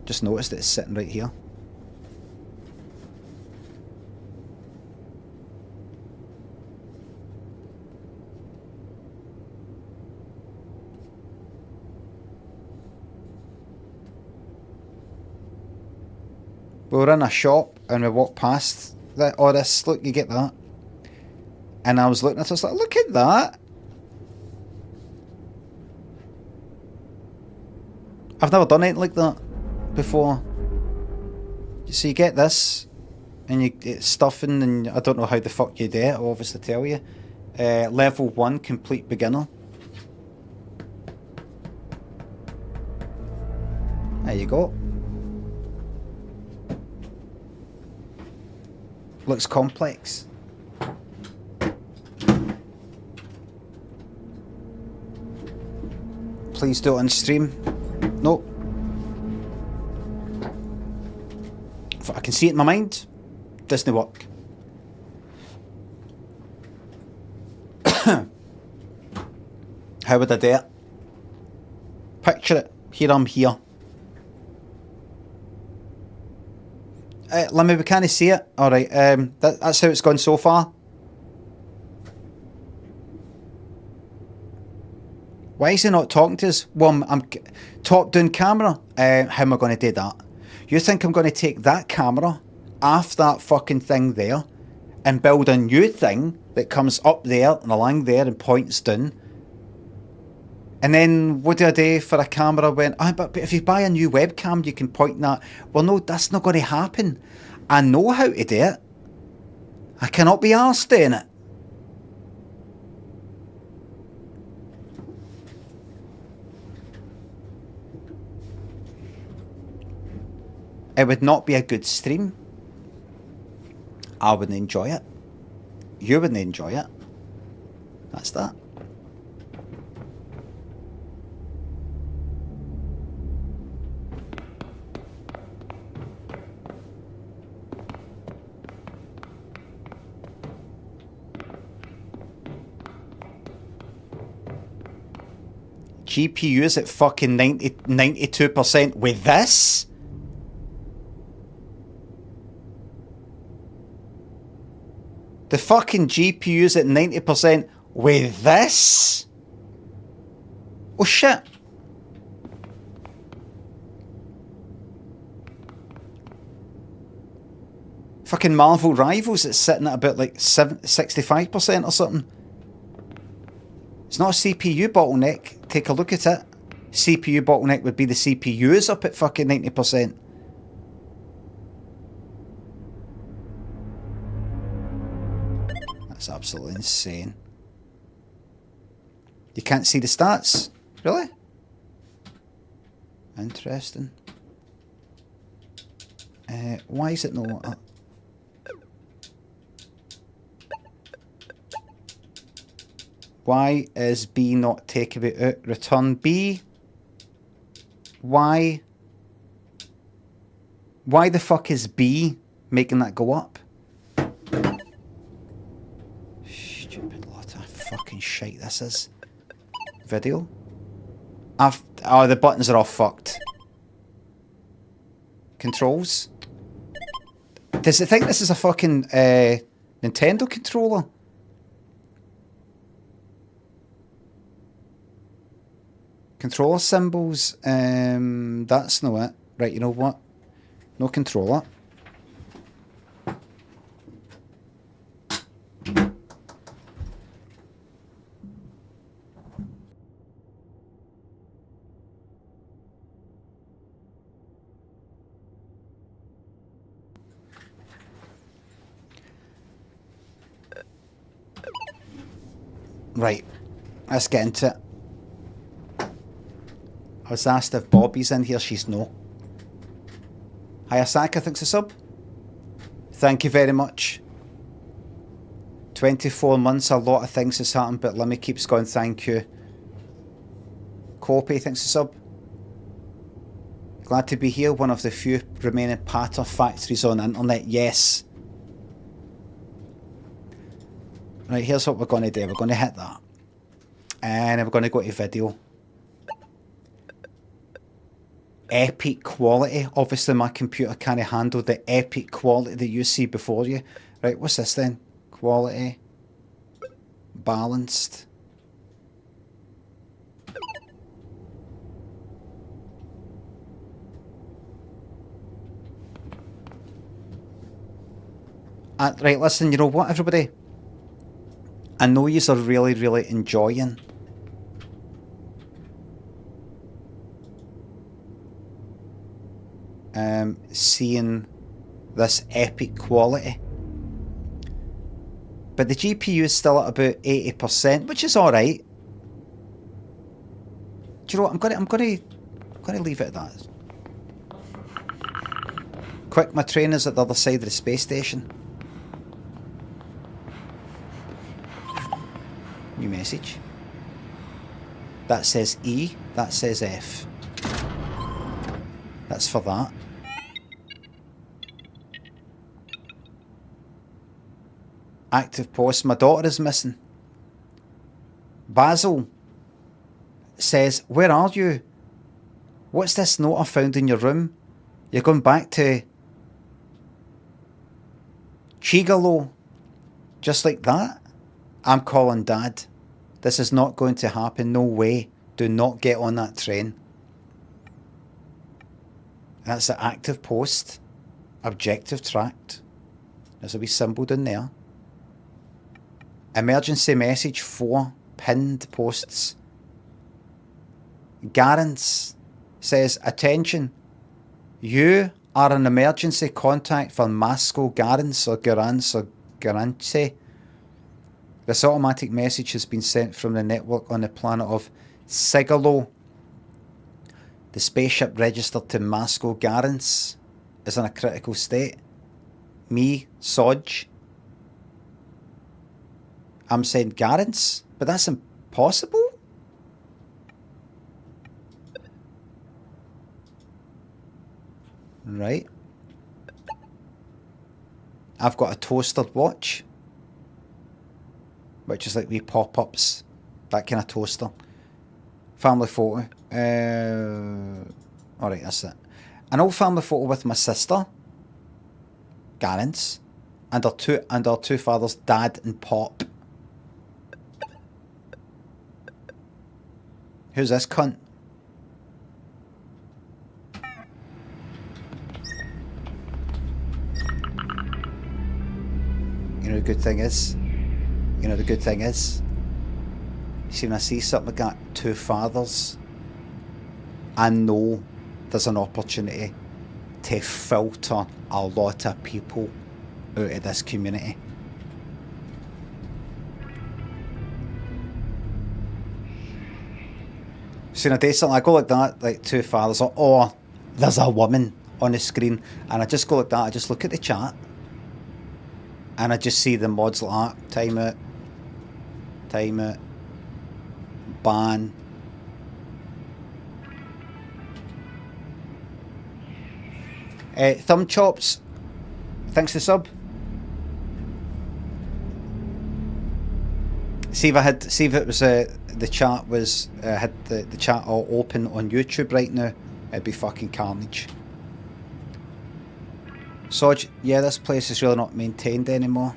Just noticed that it's sitting right here. We were in a shop and we walked past all this. Look, you get that. And I was looking at it, I was like, look at that. I've never done anything like that before. So you get this, and you get stuffing, and I don't know how the fuck you do it, I'll obviously tell you. Level 1, complete beginner. There you go. Looks complex. Please do it on stream. Nope. If I can see it in my mind, doesn't work. How would I do it? Picture it. Here I'm here. Limmy, we can't see it. Alright, that's how it's gone so far. Why is he not talking to us? Well, I'm top down camera. How am I going to do that? You think I'm going to take that camera off that fucking thing there and build a new thing that comes up there and along there and points down? And then what do I do for a camera when... but if you buy a new webcam, you can point that... Well, no, that's not going to happen. I know how to do it. I cannot be arsed doing it. It would not be a good stream. I wouldn't enjoy it. You wouldn't enjoy it. That's that. GPU's at fucking 92% with this? The fucking GPU's at 90% with this? Oh shit. Fucking Marvel Rivals, it's sitting at about like 65% or something. It's not a CPU bottleneck. Take a look at it. CPU bottleneck would be the CPU's up at fucking 90%. That's absolutely insane. You can't see the stats? Really? Interesting. Why is it no... Why is B not takeaway out? Return B. Why? Why the fuck is B making that go up? Stupid lot of fucking shite this is. Video. Oh, the buttons are all fucked. Controls. Does it think this is a fucking Nintendo controller? Controller symbols, that's not it. Right, you know what? No controller. Right, let's get into it. I was asked if Bobby's in here, she's no. Hi Asaka, thanks a sub. Thank you very much. 24 months, a lot of things has happened, but let me keep going, thank you. Copy, thanks a sub. Glad to be here, one of the few remaining patter factories on the internet, yes. Right, here's what we're going to do. We're going to hit that. And we're going to go to video. Epic quality. Obviously my computer can't handle the epic quality that you see before you. Right, what's this then? Quality. Balanced. Right, listen, you know what everybody? I know you are really, really enjoying seeing this epic quality, but the GPU is still at about 80%, which is all right. Do you know what? I'm gonna leave it at that. Quick, my trainer's at the other side of the space station. New message. That says E. That says F. That's for that. Active post. My daughter is missing. Basil. says, "Where are you? What's this note I found in your room? You're going back to Chigalo, just like that? I'm calling Dad. This is not going to happen. No way. Do not get on that train." That's the active post. Objective tracked. There's a wee symbol down there. Emergency message 4. Pinned posts. Garance says, "Attention. You are an emergency contact for Masco Garance or Garance. This automatic message has been sent from the network on the planet of Sigalo. The spaceship registered to Masco Garance is in a critical state. Me, Sodge. I'm saying Garance, but that's impossible." Right. I've got a toastered watch, which is like wee pop-ups, that kind of toaster. Family photo. Alright, that's it. An old family photo with my sister, Garance, and our two fathers, Dad and Pop. Who's this cunt? You know the good thing is? See, when I see something like that, two fathers, I know there's an opportunity to filter a lot of people out of this community. See, when I do something, I go like that, like two fathers, or there's a woman on the screen, and I just go like that, I just look at the chat, and I just see the mods like that. Time it, ban. Thumb Chops, thanks for the sub. See if it was the chat was had the chat all open on YouTube right now, it'd be fucking carnage. Sodge, yeah, this place is really not maintained anymore.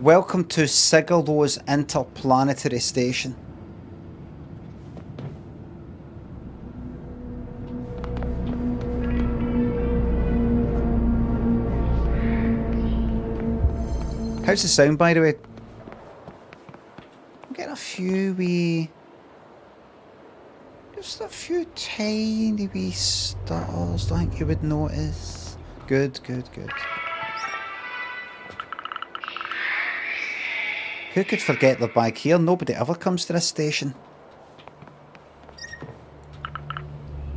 Welcome to Sigalo's interplanetary station. How's the sound, by the way? I'm getting a few wee... just a few tiny wee stutters, like you would notice. Good. Who could forget their bag here? Nobody ever comes to this station.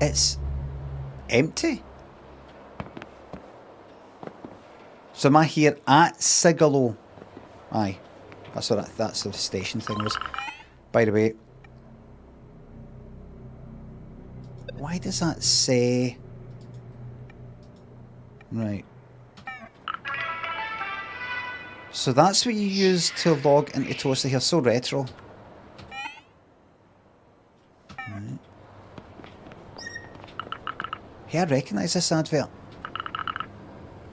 It's empty. So am I here at Sigalo? Aye. That's the station thing was. By the way, why does that say... Right. So that's what you use to log into Toaster here. So retro. Right. Hey, I recognise this advert.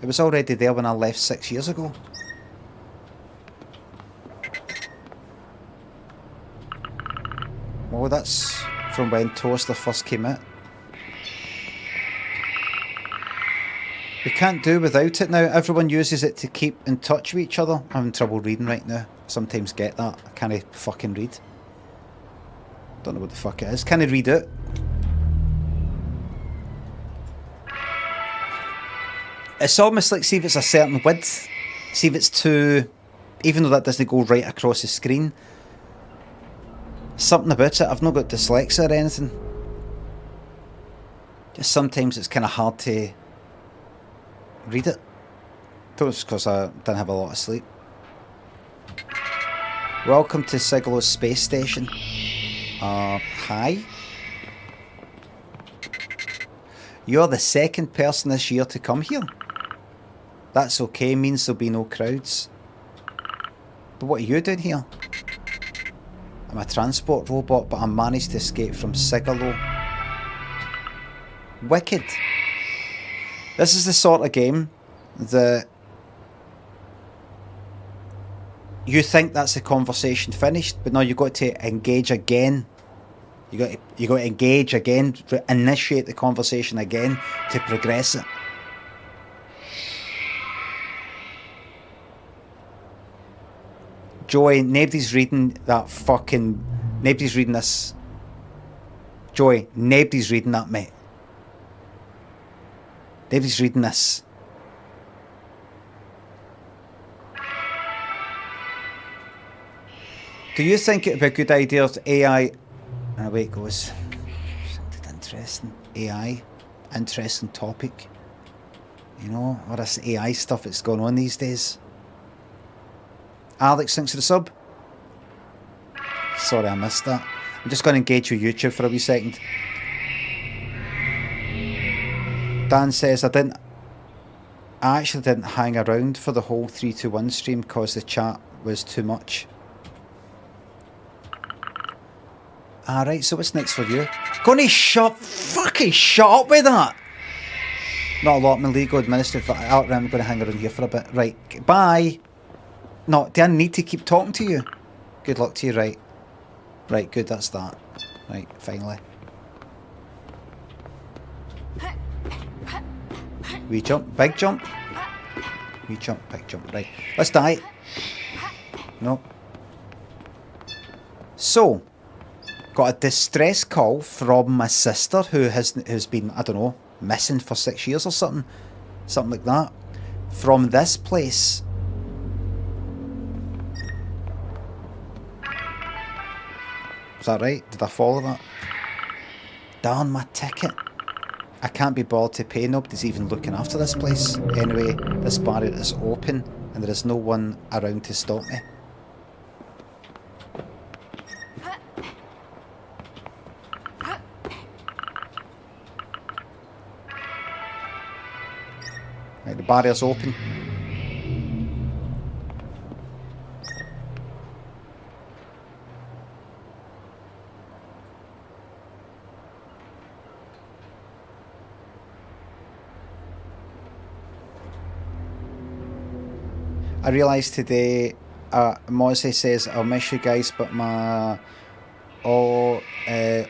It was already there when I left 6 years ago. Well, that's from when Toaster first came out. We can't do without it now. Everyone uses it to keep in touch with each other. I'm having trouble reading right now. Sometimes get that. I can't fucking read. Don't know what the fuck it is. Can I read it? It's almost like, see if it's a certain width. See if it's too... Even though that doesn't go right across the screen. Something about it. I've not got dyslexia or anything. Just sometimes it's kind of hard to read it. I thought it was because I didn't have a lot of sleep. Welcome to Sigalo's space station. Hi. You're the second person this year to come here. That's okay, means there'll be no crowds. But what are you doing here? I'm a transport robot, but I managed to escape from Sigalo. Wicked. This is the sort of game that you think that's the conversation finished, but no, you've got to engage again. You got to engage again, initiate the conversation again to progress it. Joey, nobody's reading that fucking... Nobody's reading this. Joey, nobody's reading that, mate. Nobody's reading this. Do you think it would be a good idea to AI... And away it goes. Something interesting. AI. Interesting topic. You know, all this AI stuff that's going on these days. Alex, thanks for the sub. Sorry I missed that. I'm just going to engage with YouTube for a wee second. Dan says, I actually didn't hang around for the whole 321 stream because the chat was too much. Alright, so what's next for you? Gonna fucking shut up with that! Not a lot, my legal administrative. I'm going to hang around here for a bit. Right, bye! No, do I need to keep talking to you? Good luck to you, right. Right, good, that's that. Right, finally. Wee jump, big jump. Wee jump, big jump, right. Let's die. No. So, got a distress call from my sister who's been, I don't know, missing for 6 years or something. Something like that. From this place. Is that right? Did I follow that? Darn my ticket. I can't be bothered to pay. Nobody's even looking after this place. Anyway, this barrier is open and there is no one around to stop me. Right, the barrier's open. I realised today, Mozzie says, I'll miss you guys, but my ADHD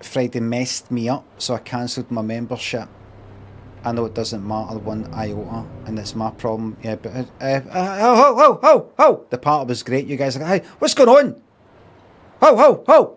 Friday messed me up, so I cancelled my membership. I know it doesn't matter one iota, and it's my problem. Yeah, but ho! The party was great. You guys are like, hey, what's going on? Ho! Ho!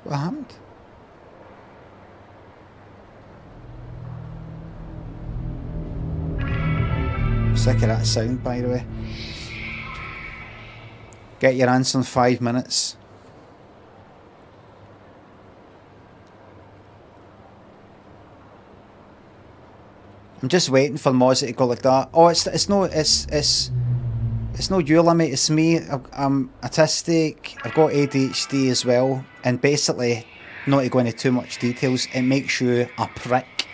What happened? Sick of that sound, by the way. Get your answer in 5 minutes. I'm just waiting for Mozzie to go like that. Oh, it's no you, Limit, it's me. I'm autistic, I've got ADHD as well, and basically, not to go into too much details, it makes you a prick,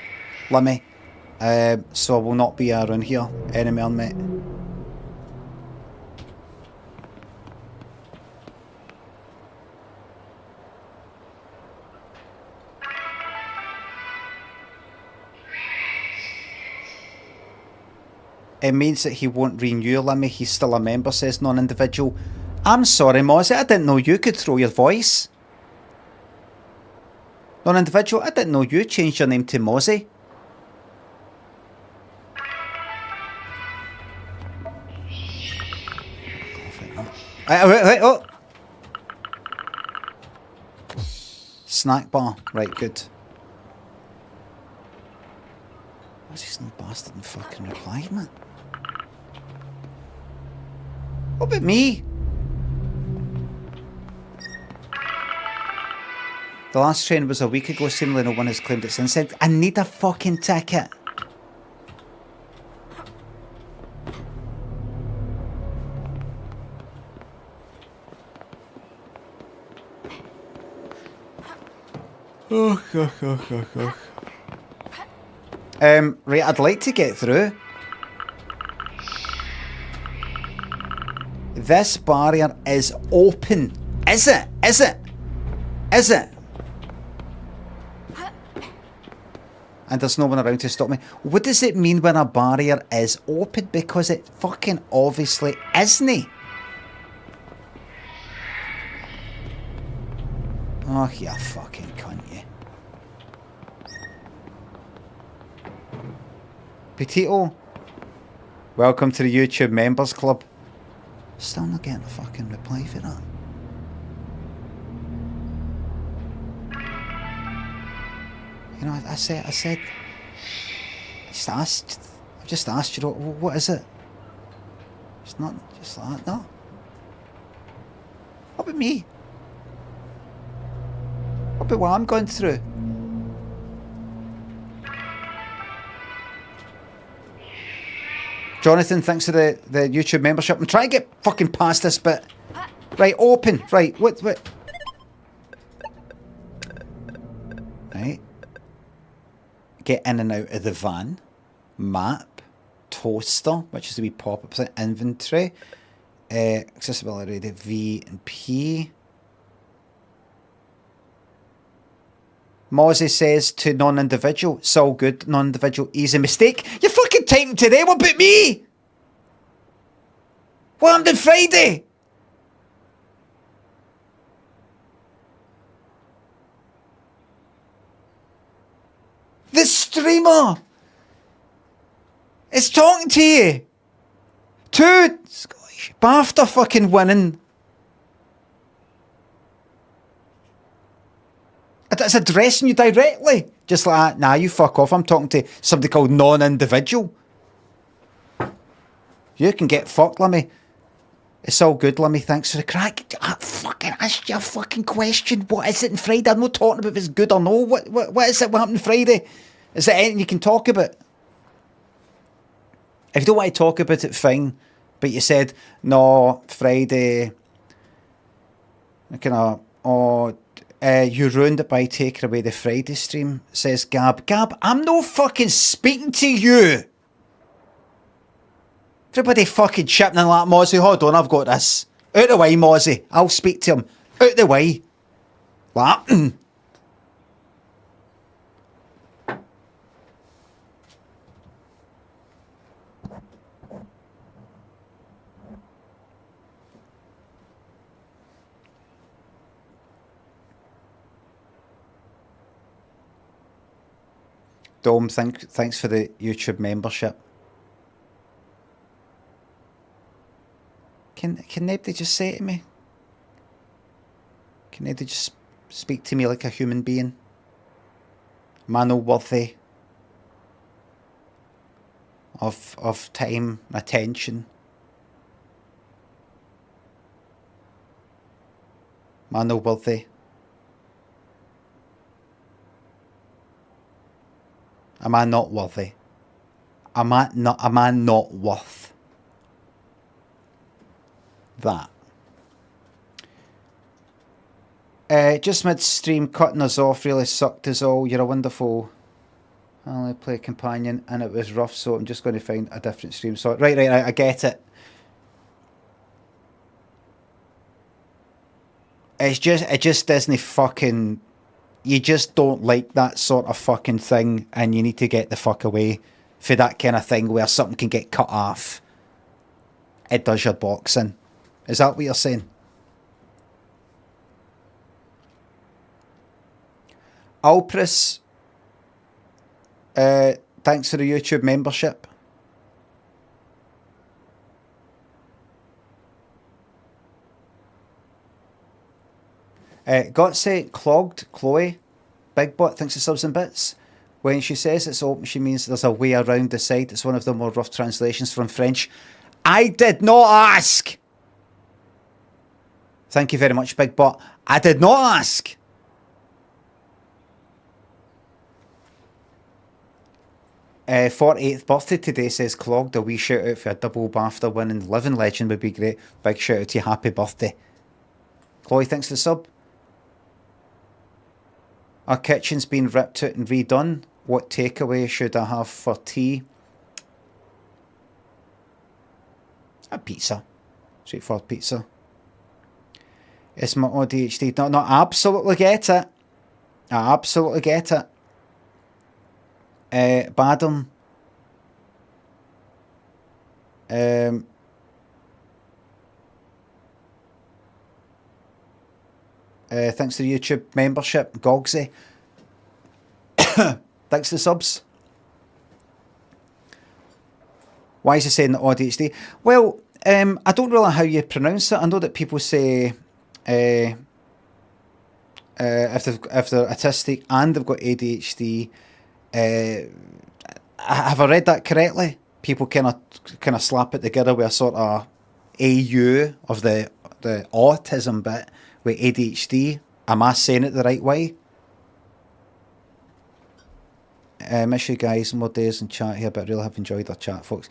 Limit. So I will not be around here anymore, mate. It means that he won't renew, Limmy. He's still a member, says non-individual. I'm sorry, Mozzie, I didn't know you could throw your voice. Non-individual, I didn't know you changed your name to Mozzie. Wait, oh! Snack bar, right, good. Mosey's no bastard and fucking replied, man. What about me? The last train was a week ago. Seemingly no one has claimed it since. I need a fucking ticket. Right, I'd like to get through. This barrier is open. Is it? Is it? Is it? And there's no one around to stop me. What does it mean when a barrier is open? Because it fucking obviously isn't. Oh, you fucking cunt, you. Petito, welcome to the YouTube Members Club. Still not getting a fucking reply for that. You know, I just asked you, what is it? It's not just like that, no. What about me? What about what I'm going through? Jonathan, thanks for the YouTube membership. I'm trying to get fucking past this bit. Right, open. Right, what? Right. Get in and out of the van. Map. Toaster, which is the wee pop-up thing. Inventory. Accessibility, the V and P. Mozzie says to non-individual, it's all good, non-individual, easy mistake. You fucking typing today, what about me? What happened on Friday? The streamer is talking to you. Two Scottish BAFTA fucking winning. It's addressing you directly. Just like, nah, you fuck off. I'm talking to somebody called non-individual. You can get fucked, Lemmy. It's all good, Lemmy. Thanks for the crack. I fucking asked you a fucking question. What is it on Friday? I'm not talking about if it's good or no. What is it? What happened on Friday? Is there anything you can talk about? If you don't want to talk about it, fine. But you said, no, Friday. You ruined it by taking away the Friday stream, says Gab. Gab, I'm no fucking speaking to you. Everybody fucking chipping in like, Mozzie, hold on, I've got this. Out the way, Mozzie. I'll speak to him. Out the way. Like, Dome, thanks for the YouTube membership. Can nobody just say to me? Can nobody just speak to me like a human being? Am I no worthy of time and attention? Am I no worthy? Am I not worthy? Am I not worth that? Just mid-stream, cutting us off really sucked us all. You're a wonderful... I only play companion and it was rough, so I'm just going to find a different stream. So right, I get it. It just doesn't fucking... You just don't like that sort of fucking thing, and you need to get the fuck away for that kind of thing where something can get cut off. It does your boxing. Is that what you're saying? Alpris, thanks for the YouTube membership. Got say clogged Chloe, Big Bot, thanks for subs and bits. When she says it's open, she means there's a way around the site. It's one of the more rough translations from French. I did not ask! Thank you very much, Big Bot. I did not ask! 48th birthday today, says Clogged. A wee shout out for a double BAFTA winning living legend would be great. Big shout out to you. Happy birthday. Chloe, thanks for the sub. Our kitchen's been ripped out and redone. What takeaway should I have for tea? A pizza. Straightforward pizza. It's my ADHD. No, I absolutely get it. I absolutely get it. Badam. Thanks to the YouTube membership, Gogsy. Thanks to the subs. Why is he saying the ADHD? Well, I don't really know how you pronounce it. I know that people say if they're autistic and they've got ADHD. Have I read that correctly? People kind of slap it together with a sort of AU of the autism bit with ADHD. Am I saying it the right way? Miss you guys, more days in chat here, but I really have enjoyed our chat, folks.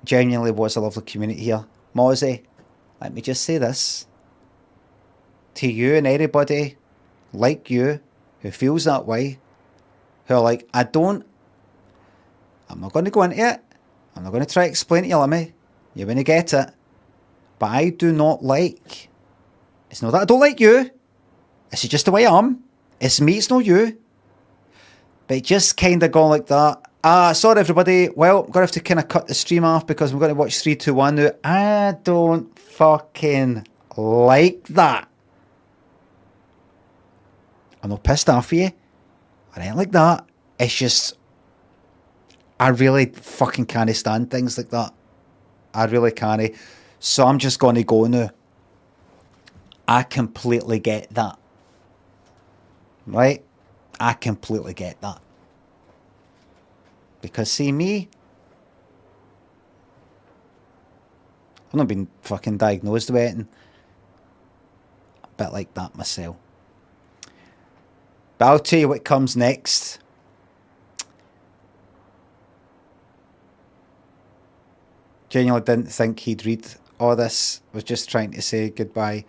Genuinely was a lovely community here. Mozzie, let me just say this to you and anybody like you who feels that way, who are like, I'm not going to go into it. I'm not going to try to explain it to you, Lemmy. You're going to get it. But I do not like. It's not that I don't like you. It's just the way I am. It's me, it's not you. But it just kind of gone like that. Sorry everybody. Well, I'm going to have to kind of cut the stream off because we're going to watch 3-2-1 now. I don't fucking like that. I'm not pissed off at you. I ain't like that. It's just, I really fucking can't stand things like that. I really can't. So I'm just going to go now. I completely get that. Right? I completely get that. Because see me, I've not been fucking diagnosed with anything. A bit like that myself. But I'll tell you what comes next. Genuinely didn't think he'd read all this. Was just trying to say goodbye.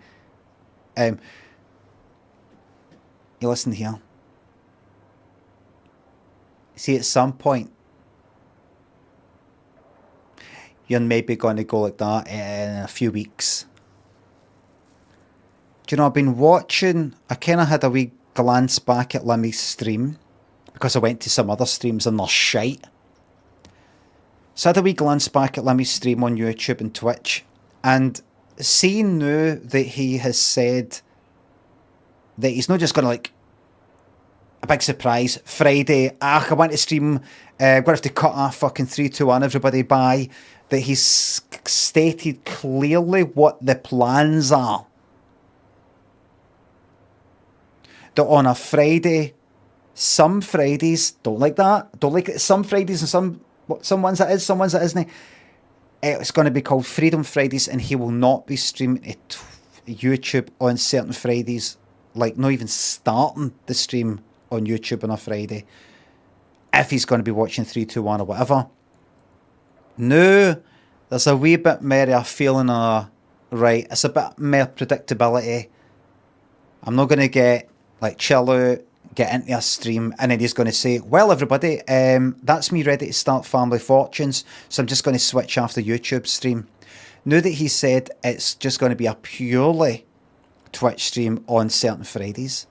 You listen here. See, at some point, you're maybe going to go like that in a few weeks. Do you know, I've been watching, I kind of had a wee glance back at Limmy's stream because I went to some other streams and they're shite. So I had a wee glance back at Limmy's stream on YouTube and Twitch, and seeing now that he has said that he's not just going to like a big surprise Friday, I want to stream, I'm going to have to cut off fucking 3-2-1 everybody, bye, that he's stated clearly what the plans are. That on a Friday, some Fridays, don't like that, don't like it, some Fridays and some ones it is, some ones it isn't. It's going to be called Freedom Fridays, and he will not be streaming to YouTube on certain Fridays, like not even starting the stream on YouTube on a Friday, if he's going to be watching 3-2-1 or whatever. No, there's a wee bit more of a feeling of, right, it's a bit more predictability. I'm not going to get, like, chill out, get into a stream, and then he's going to say, well, everybody, that's me ready to start Family Fortunes, so I'm just going to switch off the YouTube stream. Now that he said it's just going to be a purely Twitch stream on certain Fridays,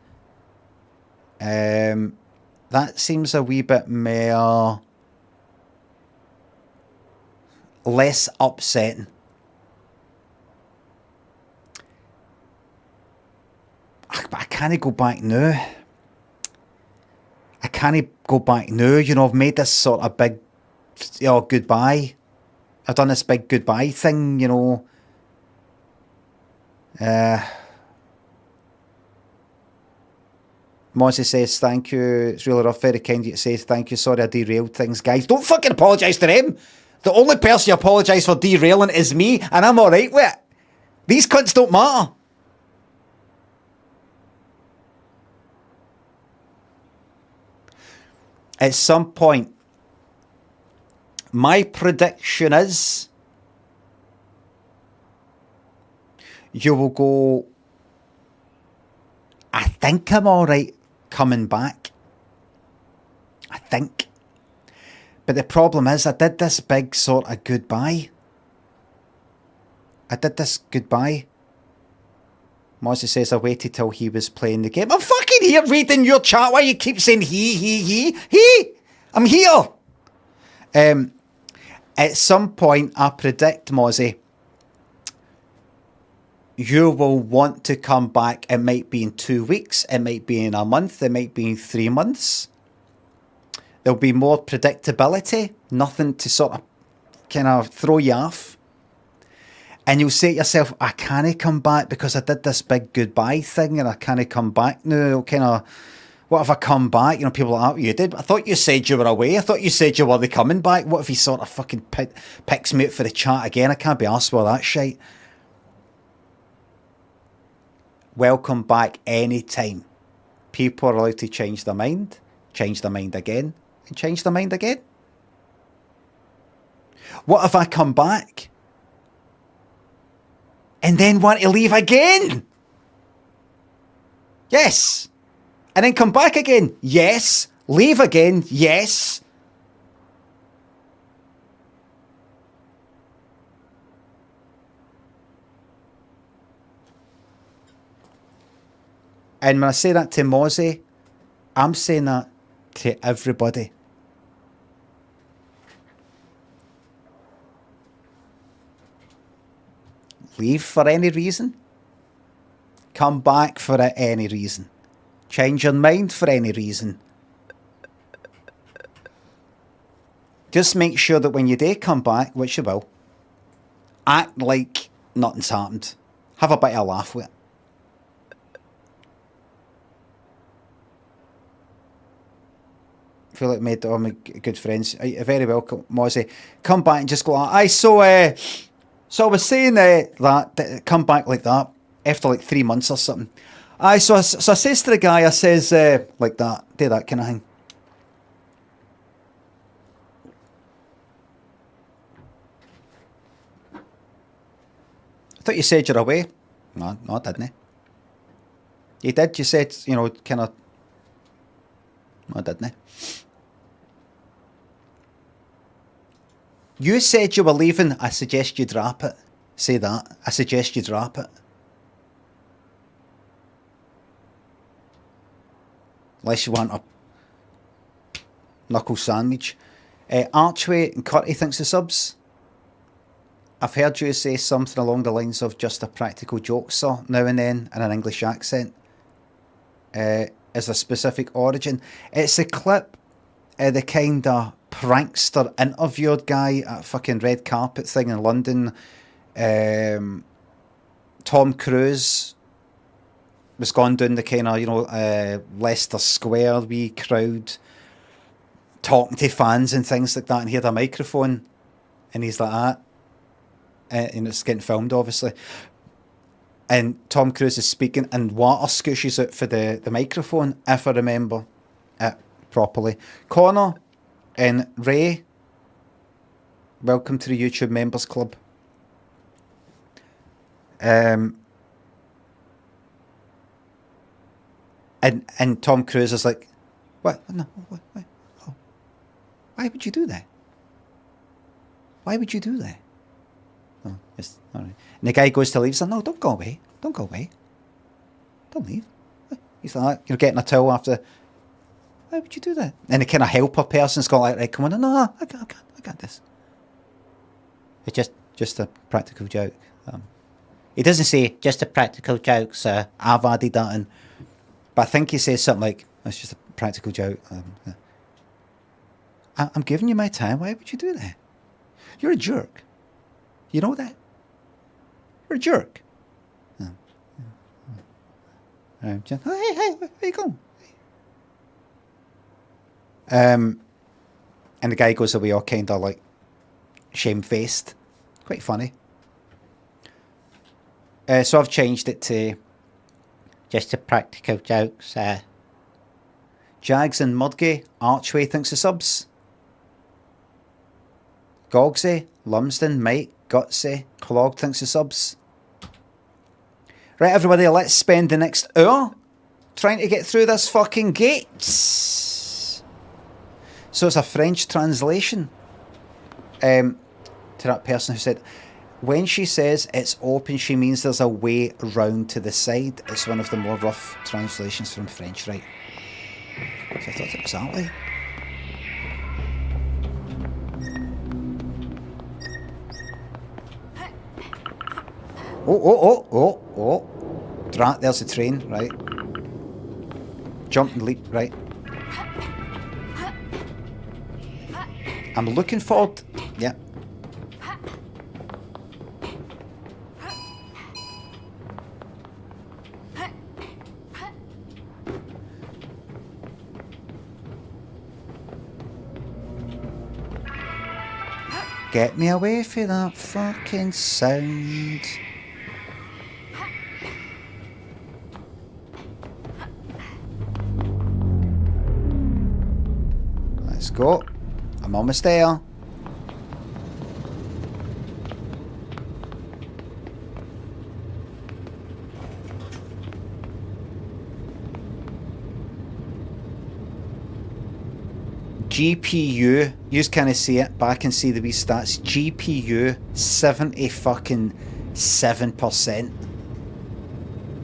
that seems a wee bit more less upsetting. But I can't go back now. I can't go back now. You know, I've made this sort of big, you know, goodbye. I've done this big goodbye thing, you know. Mozzie says, thank you. It's really rough. Very kind of you to say thank you. Sorry I derailed things, guys. Don't fucking apologise to them. The only person you apologise for derailing is me, and I'm alright with it. These cunts don't matter. At some point, my prediction is you will go, I think I'm alright coming back. I think. But the problem is I did this big sort of goodbye. I did this goodbye. Mozzie says I waited till he was playing the game. I'm fucking here reading your chat. Why you keep saying he? I'm here. At some point, I predict, Mozzie, you will want to come back. It might be in 2 weeks. It might be in a month. It might be in 3 months. There'll be more predictability. Nothing to sort of kind of throw you off. And you'll say to yourself, I can't come back because I did this big goodbye thing and I can't come back now. Kind of, what if I come back? You know, people are like, oh, you did? I thought you said you were away. I thought you said you were coming back. What if he sort of fucking picks me up for the chat again? I can't be arsed with that shit. Welcome back anytime. People are allowed to change their mind again, and change their mind again. What if I come back and then want to leave again? Yes. And then come back again? Yes. Leave again? Yes. And when I say that to Mozzie, I'm saying that to everybody. Leave for any reason. Come back for any reason. Change your mind for any reason. Just make sure that when you do come back, which you will, act like nothing's happened. Have a bit of a laugh with it. Feel like made all my good friends. You're very welcome, Mozzie. Come back and just go, aye, so I was saying that come back like that after like 3 months or something. Aye, so I says to the guy, I says like that, do that kind of thing. I thought you said you're away. No, I didn't. You did. You said, you know, kind of. No, I didn't. You said you were leaving. I suggest you drop it. Say that. I suggest you drop it. Unless you want a knuckle sandwich. Archway and Curty thinks the subs. I've heard you say something along the lines of just a practical joke, sir, now and then in an English accent. Is a specific origin. It's a clip the kind of prankster interviewed guy at a fucking red carpet thing in London. Tom Cruise was gone down the kind of, you know, Leicester Square wee crowd talking to fans and things like that, and he had a microphone and he's like that, and it's getting filmed obviously, and Tom Cruise is speaking and water scooshes out for the microphone, if I remember it properly. Connor and Ray, welcome to the YouTube Members Club. And Tom Cruise is like, what? No, what? Oh. Why would you do that? Why would you do that? Oh, yes, all right. And the guy goes to leave. He's like, no, don't go away. Don't go away. Don't leave. He's like, you're getting a towel after. Why would you do that? And the kind of helper person's got like, right, come on, no, I got this. It's just a practical joke. He doesn't say just a practical joke, sir. I've added that in. But I think he says something like, it's just a practical joke. I'm giving you my time. Why would you do that? You're a jerk. You know that? You're a jerk. Hey, where you going? And the guy goes away all kind of like shamefaced. Quite funny. So I've changed it to just a practical jokes. Jags and Mudgay, Archway thinks the subs. Gogsy, Lumsden, Mike, Gutsy, Clog thinks the subs. Right, everybody, let's spend the next hour trying to get through this fucking gate. So it's a French translation. To that person who said, when she says it's open, she means there's a way round to the side. It's one of the more rough translations from French, right? So I thought it was that way. Oh. Drat, there's the train, right? Jump and leap, right? I'm looking forward. Yeah. Get me away from that fucking sound. Let's go. I'm almost there. GPU, you just can't see it, but I can see the wee stats. GPU 77%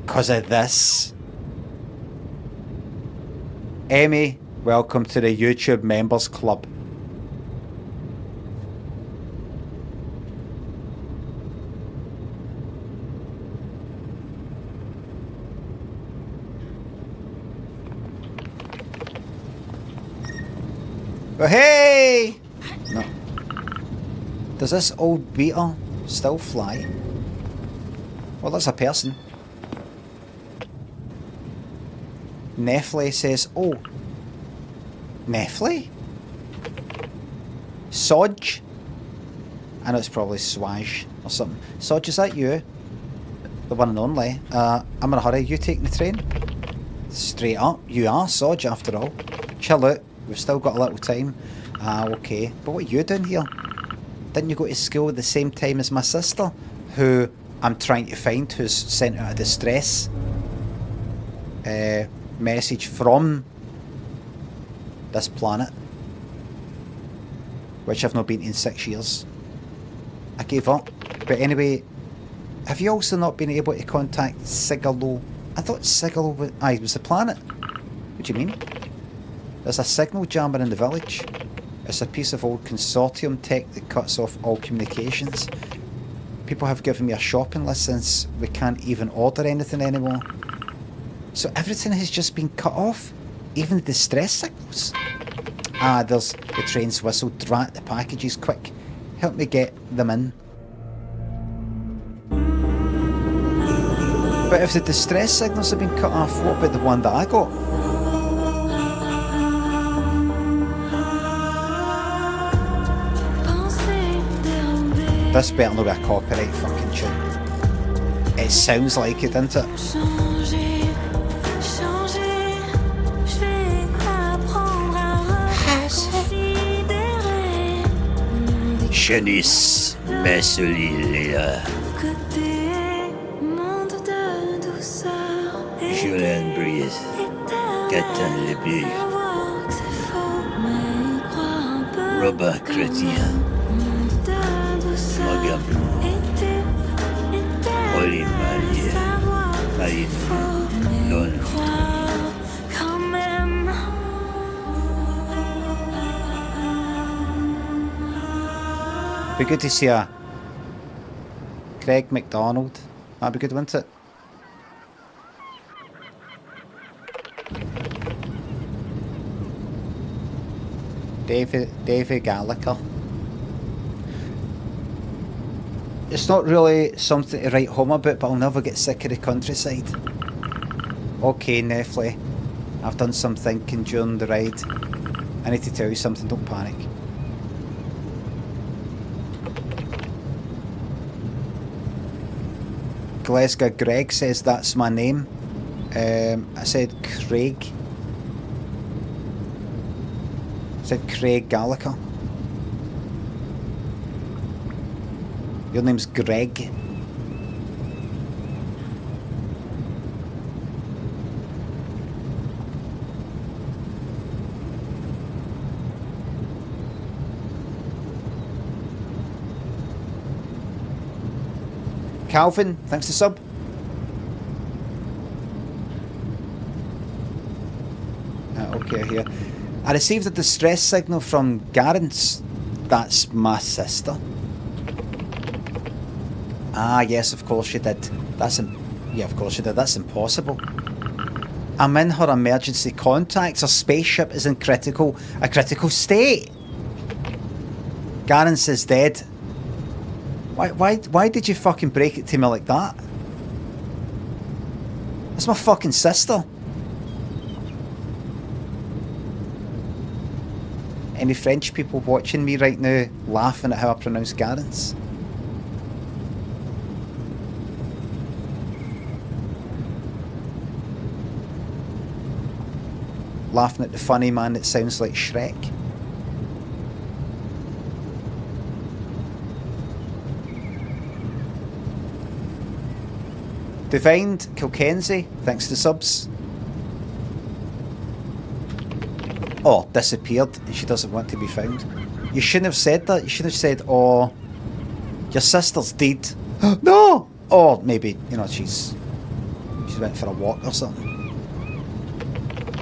because of this. Emmy, welcome to the YouTube Members Club. Oh, hey! No. Does this old beater still fly? Well, that's a person. Nefle says, oh. Nefle? Sodge? I know it's probably Swaj or something. Sodge, is that you? The one and only. I'm in a hurry. You taking the train? Straight up. You are Sodge after all. Chill out. We've still got a little time. Okay. But what are you doing here? Didn't you go to school at the same time as my sister? Who I'm trying to find, who's sent out a distress message from this planet, which I've not been in 6 years. I gave up. But anyway, have you also not been able to contact Sigalo? I thought Sigalo was the planet. What do you mean? There's a signal jammer in the village. It's a piece of old consortium tech that cuts off all communications. People have given me a shopping list since we can't even order anything anymore. So everything has just been cut off, even the distress signals. There's the train's whistle. Drat the packages, quick. Help me get them in. But if the distress signals have been cut off, what about the one that I got? This better not be a copyright fucking tune. It sounds like it, doesn't it? Jeunesse, mais celui-là. Julien Brise, Gaëtan Lebure, Robert Chrétien, Morgan Blue, Pauline Marie, Marine Lone. Be good to see a Craig McDonald. That'd be good, wouldn't it? David Gallagher. It's not really something to write home about, but I'll never get sick of the countryside. Okay, Nefle. I've done some thinking during the ride. I need to tell you something, don't panic. Glasgow Greg says that's my name. I said Craig. I said Craig Gallagher. Your name's Greg. Calvin, thanks to sub. Okay, here. I received a distress signal from Garance. That's my sister. Ah, yes, of course you did. Yeah, of course you did. That's impossible. I'm in her emergency contacts. Her spaceship is in a critical state. Garance is dead. Why did you fucking break it to me like that? That's my fucking sister. Any French people watching me right now laughing at how I pronounce Garance? Laughing at the funny man that sounds like Shrek? Divined Kilkenzie, thanks to subs. Oh, disappeared and she doesn't want to be found. You shouldn't have said that. You should have said, oh, your sister's dead. No! Or maybe, you know, she's went for a walk or something.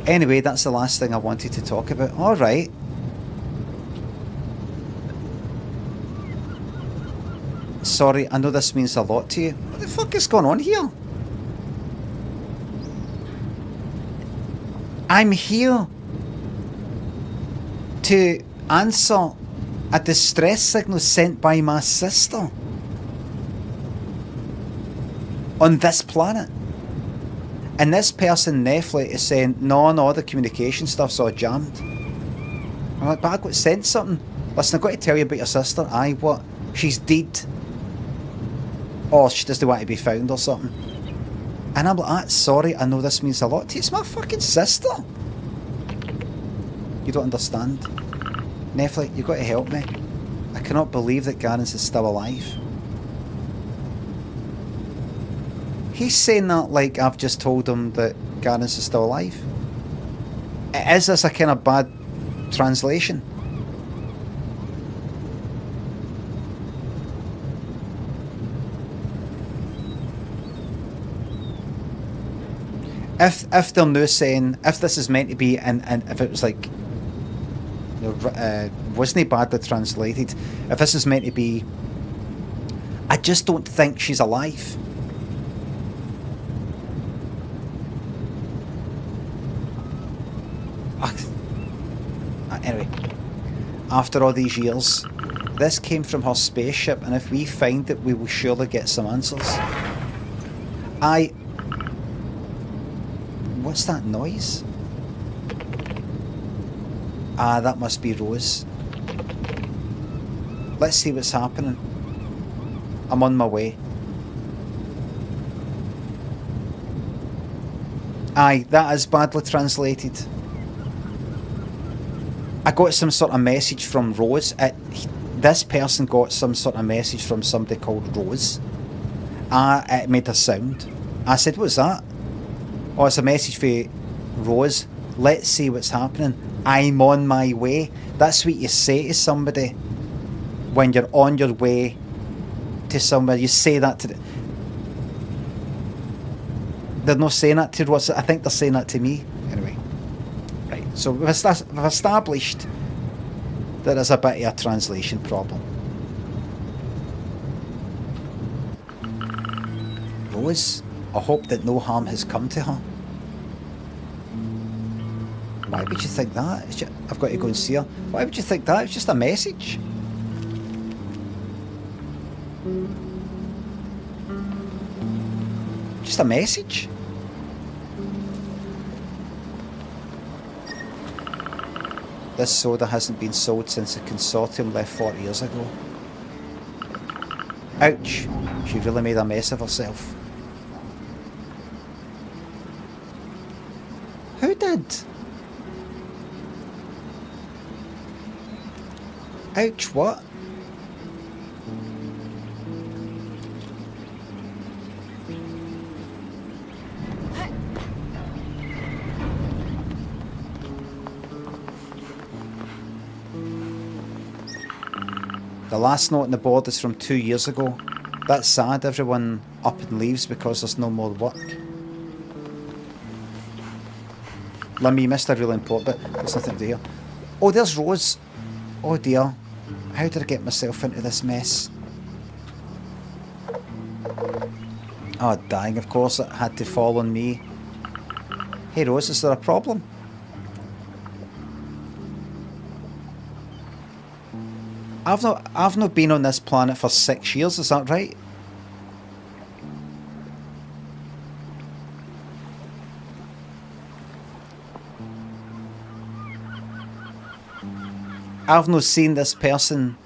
Anyway, that's the last thing I wanted to talk about. Alright. Sorry, I know this means a lot to you. What the fuck is going on here? I'm here to answer a distress signal sent by my sister on this planet. And this person, Nefli, is saying, no, the communication stuff's all jammed. I'm like, but I got sent something. Listen, I've got to tell you about your sister. Aye, what? She's dead. Or she doesn't want to be found or something. And I'm like, sorry, I know this means a lot to you. It's my fucking sister. You don't understand. Nefli, you've got to help me. I cannot believe that Garance is still alive. He's saying that like I've just told him that Garance is still alive. Is this a kind of bad translation? If they're now saying, if this is meant to be, and if it was like, you know, wasn't badly translated, if this is meant to be, I just don't think she's alive. Anyway, after all these years, this came from her spaceship, and if we find it, we will surely get some answers. What's that noise? Ah, that must be Rose. Let's see what's happening. I'm on my way. Aye, that is badly translated. I got some sort of message from Rose. This person got some sort of message from somebody called Rose. It made a sound. I said, what's that? Oh, it's a message for Rose. Let's see what's happening. I'm on my way. That's what you say to somebody when you're on your way to somewhere. You say that to they're not saying that to Rose. I think they're saying that to me. Anyway. Right, so we've established that there's a bit of a translation problem. Rose, I hope that no harm has come to her. Why would you think that? I've got to go and see her. Why would you think that? It's just a message. Just a message. This soda hasn't been sold since the consortium left 40 years ago. Ouch. She really made a mess of herself. Who did? Ouch, what? The last note on the board is from 2 years ago. That's sad, everyone up and leaves because there's no more work. Lemmy, you missed a really important bit. There's nothing to do here. Oh, there's Rose. Oh dear. How did I get myself into this mess? Oh, dang, of course it had to fall on me. Hey Rose, is there a problem? I've not been on this planet for 6 years, is that right? I've not seen this person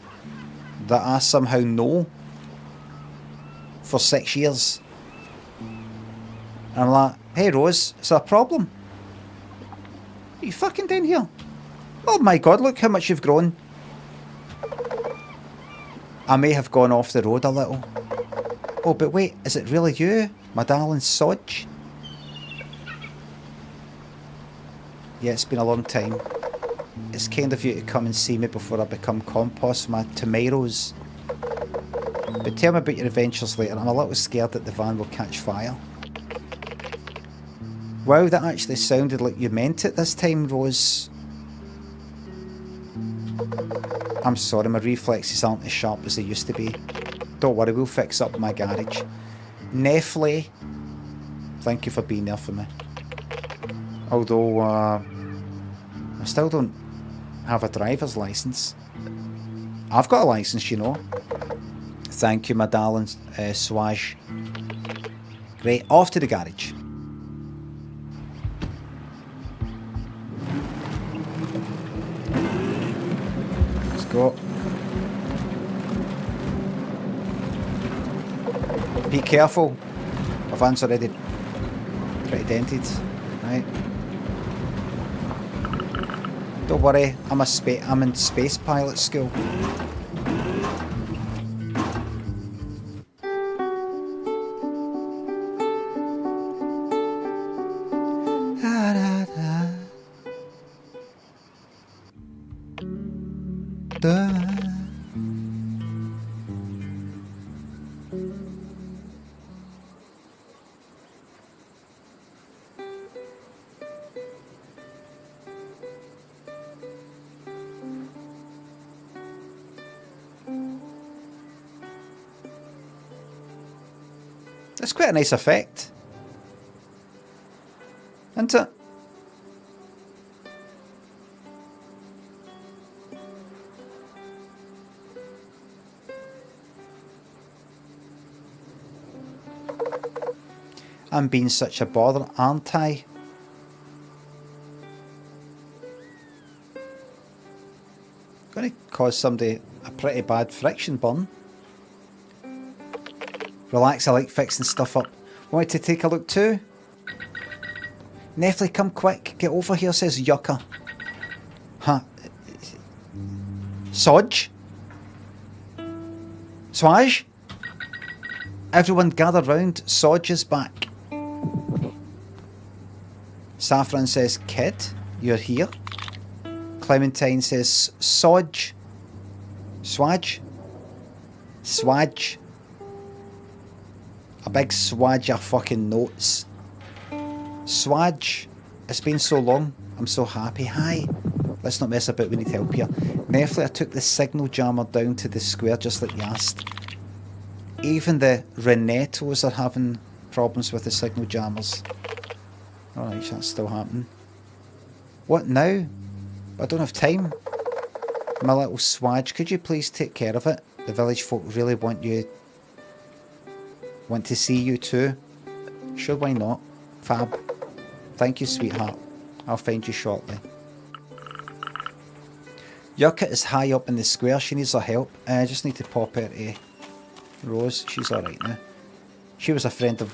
that I somehow know for 6 years. And I'm like, hey Rose, is there a problem? Are you fucking down here? Oh my god, look how much you've grown. I may have gone off the road a little. Oh, but wait, is it really you, my darling Sodge? Yeah, it's been a long time. It's kind of you to come and see me before I become compost for my tomatoes. But tell me about your adventures later. I'm a little scared that the van will catch fire. Wow, that actually sounded like you meant it this time, Rose. I'm sorry, my reflexes aren't as sharp as they used to be. Don't worry, we'll fix up my garage. Neffley, thank you for being there for me. Although, I still don't have a driver's license. I've got a license, you know. Thank you, my darling Swaj. Great, off to the garage. Go. Be careful. My van's already pretty dented. Right. Don't worry, I'm in space pilot school. That's quite a nice effect, isn't it? I'm being such a bother, aren't I? Going to cause somebody a pretty bad friction burn. Relax, I like fixing stuff up. Want to take a look too? Neffley, come quick. Get over here, says Yucca. Huh. Sodge? Swaj? Everyone gather round. Sodge is back. Saffron says, Kid, you're here. Clementine says, Sodge. Swaj? Swaj. A big swaj of fucking notes. Swaj, it's been so long. I'm so happy. Hi. Let's not mess about, we need help here. Neffley, I took the signal jammer down to the square just like you asked. Even the Renetos are having problems with the signal jammers. Alright, that's still happening. What now? I don't have time. My little swaj, could you please take care of it? The village folk really want to see you too. Sure, why not? Fab. Thank you, sweetheart. I'll find you shortly. Yucca is high up in the square. She needs our help. I just need to pop her to Rose. She's alright now. She was a friend of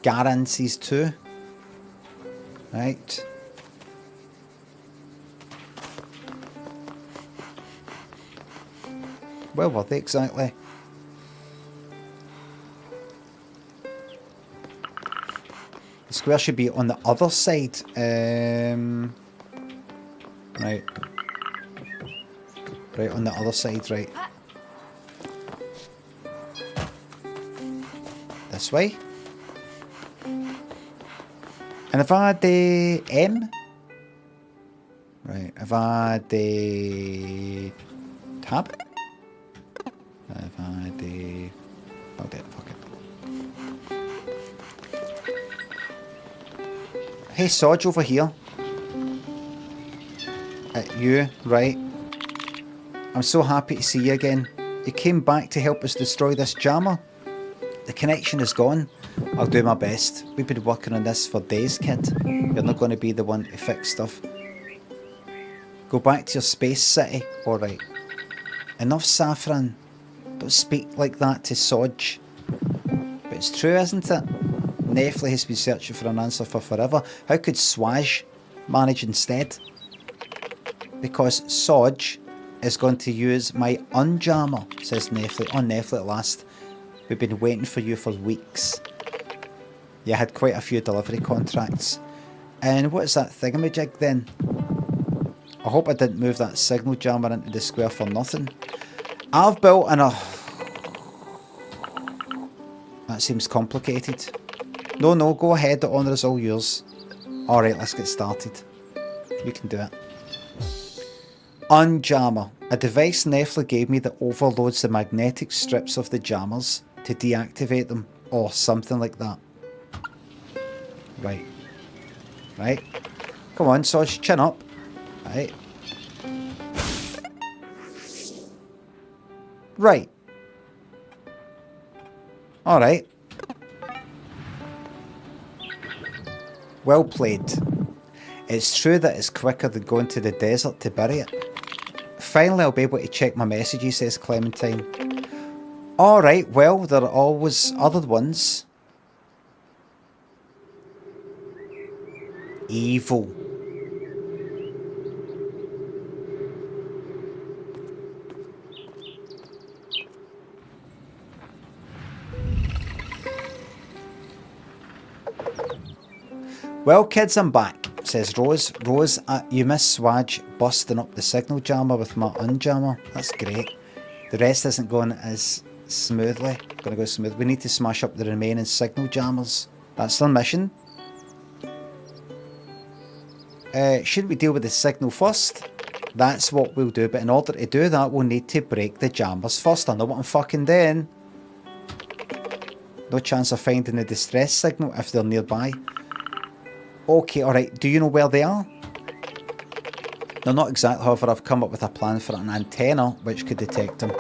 Garancy's too. Right. Where were they exactly? The square should be on the other side. Right. Right, on the other side, right. This way. And if I had the M? Right, if I had the tab? If I had the... Oh, dead, fuck it. Hey, Sodge over here. You, right. I'm so happy to see you again. You came back to help us destroy this jammer. The connection is gone. I'll do my best. We've been working on this for days, kid. You're not going to be the one to fix stuff. Go back to your space city. Alright. Enough, Saffron. Don't speak like that to Sodge. But it's true, isn't it? Nefli has been searching for an answer for forever. How could Swaj manage instead? Because Sodge is going to use my unjammer, says Nefli. Oh, Nefli at last. We've been waiting for you for weeks. You had quite a few delivery contracts. And what is that thingamajig then? I hope I didn't move that signal jammer into the square for nothing. I've built an... That seems complicated. No, go ahead. The honour is all yours. Alright, let's get started. You can do it. Unjammer. A device Nefli gave me that overloads the magnetic strips of the jammers to deactivate them. Or something like that. Right. Right. Come on, Sodge, chin up. Right. Right. Alright. Well played. It's true that it's quicker than going to the desert to bury it. Finally, I'll be able to check my messages, says Clementine. Alright, well, there are always other ones. Evil. Well, kids, I'm back, says Rose. Rose, you miss Swaj busting up the signal jammer with my unjammer. That's great. The rest isn't going as smoothly. Going to go smooth. We need to smash up the remaining signal jammers. That's the mission. Shouldn't we deal with the signal first? That's what we'll do, but in order to do that, we'll need to break the jammers first. I know what I'm fucking doing. No chance of finding the distress signal if they're nearby. Okay, alright, do you know where they are? They're not exactly, however, I've come up with a plan for an antenna which could detect them.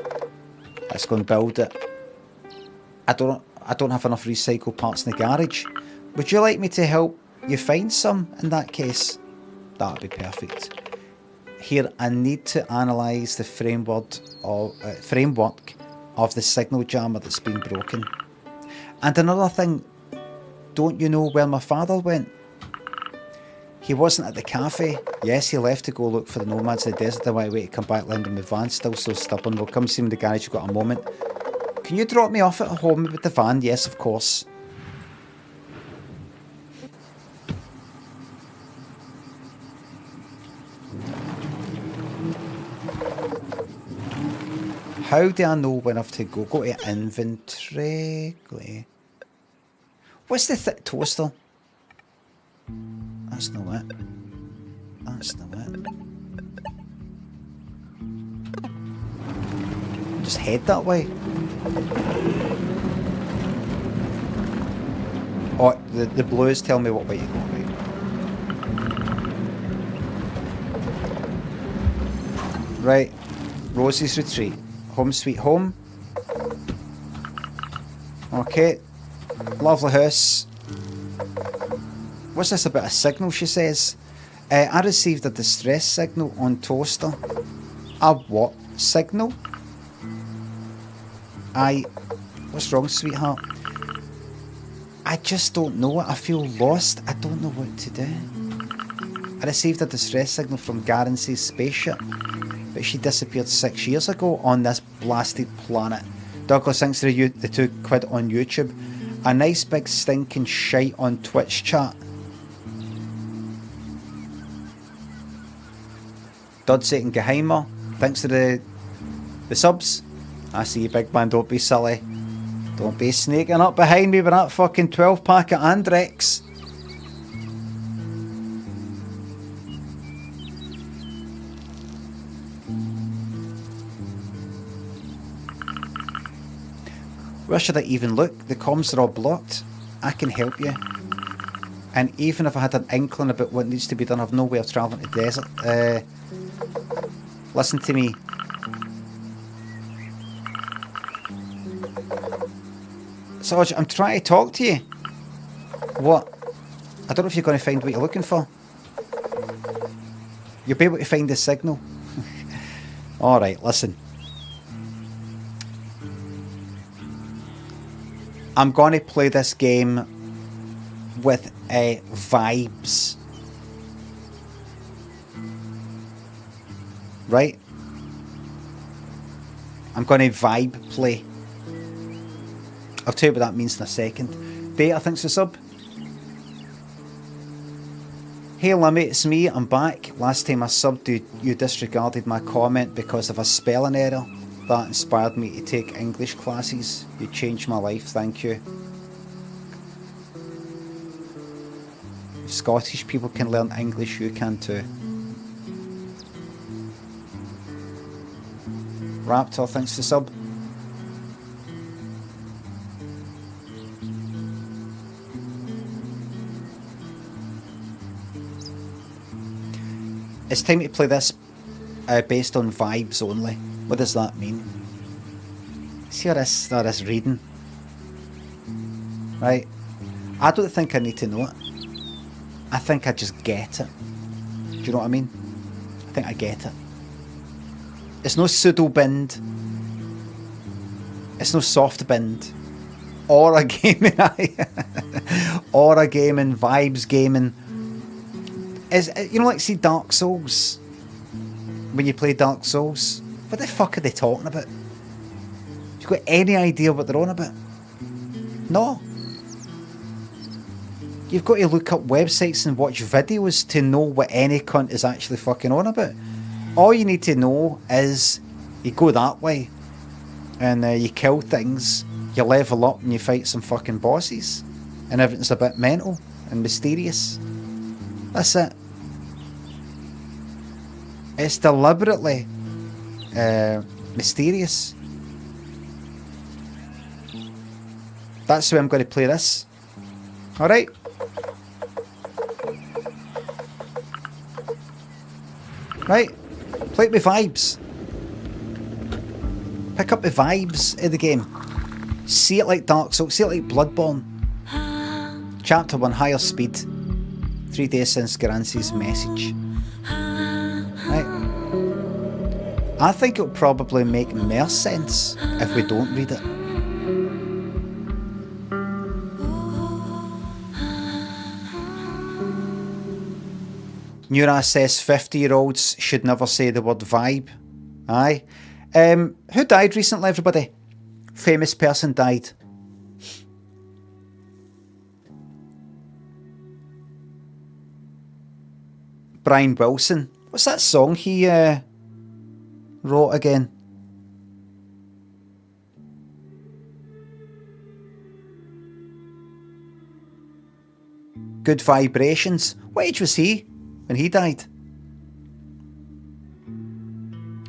Let's go and build it. I don't have enough recycled parts in the garage. Would you like me to help you find some in that case? That'd be perfect. Here, I need to analyse the framework of the signal jammer that's been broken. And another thing, don't you know where my father went? He wasn't at the cafe. Yes, he left to go look for the nomads in the desert. Then wait to come back, land in my van. Still so stubborn. We'll come see him in the garage. You've got a moment. Can you drop me off at home with the van? Yes, of course. How do I know when I have to go? Go to inventory. What's the toaster? That's not it. That's not it. Just head that way. Oh, the blues tell me what way you go, right? Right. Rosie's Retreat. Home sweet home. Okay. Lovely house. What's this about a signal, she says? I received a distress signal on Toaster. A what signal? What's wrong, sweetheart? I just don't know. I feel lost. I don't know what to do. I received a distress signal from Garance's spaceship, but she disappeared 6 years ago on this blasted planet. Douglas, thanks to the £2 on YouTube. A nice big stinking shite on Twitch chat. Dod Satan Geheimer, thanks to the subs. I see you, big man, don't be silly. Don't be sneaking up behind me with that fucking 12-pack of Andrex. Where should I even look? The comms are all blocked. I can help you. And even if I had an inkling about what needs to be done, I've no way of travelling to the desert. Listen to me. Sarge, I'm trying to talk to you. What? I don't know if you're going to find what you're looking for. You'll be able to find the signal. Alright, listen. I'm going to play this game with vibes. Right? I'm going to vibe play. I'll tell you what that means in a second. Data, thanks for sub. Hey Limmy, it's me, I'm back. Last time I subbed, you disregarded my comment because of a spelling error. That inspired me to take English classes. You changed my life, thank you. If Scottish people can learn English, you can too. Raptor, thanks for sub. It's time to play this based on vibes only. What does that mean? See how this reading? Right? I don't think I need to know it. I think I just get it. Do you know what I mean? I think I get it. It's no pseudo bind. It's no soft bind. Or a gaming or a gaming, vibes gaming. Is, you know, like, see Dark Souls? When you play Dark Souls? What the fuck are they talking about? You got any idea what they're on about? No. You've got to look up websites and watch videos to know what any cunt is actually fucking on about. All you need to know is you go that way and you kill things, you level up and you fight some fucking bosses and everything's a bit mental and mysterious. That's it. It's deliberately mysterious. That's the way I'm going to play this. Alright? Right? Play it with vibes. Pick up the vibes of the game. See it like Dark Souls. See it like Bloodborne. Chapter 1, higher speed. 3 days since Garance's message. Right? I think it'll probably make more sense if we don't read it. Nura says 50-year-olds should never say the word vibe. Aye. Who died recently, everybody? Famous person died. Brian Wilson. What's that song he wrote again? Good Vibrations. What age was he when he died?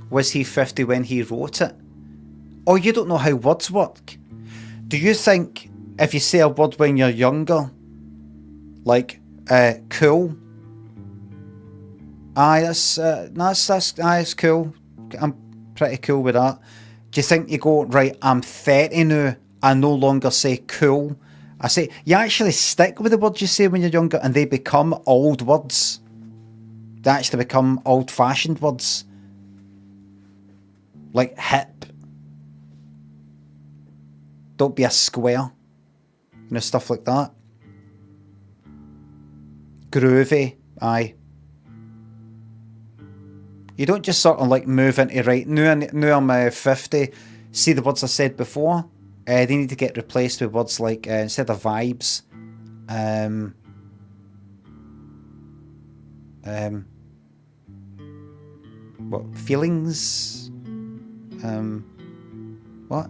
Was he 50 when he wrote it? Oh, you don't know how words work. Do you think if you say a word when you're younger, like cool? Aye, that's cool. I'm pretty cool with that. Do you think you go, right, I'm 30 now, I no longer say cool. I say, you actually stick with the words you say when you're younger and they become old words. They actually become old-fashioned words. Like hip. Don't be a square. You know, stuff like that. Groovy. Aye. You don't just sort of like move into right. Now I'm 50. See the words I said before? They need to get replaced with words like, instead of vibes, what? Feelings? What?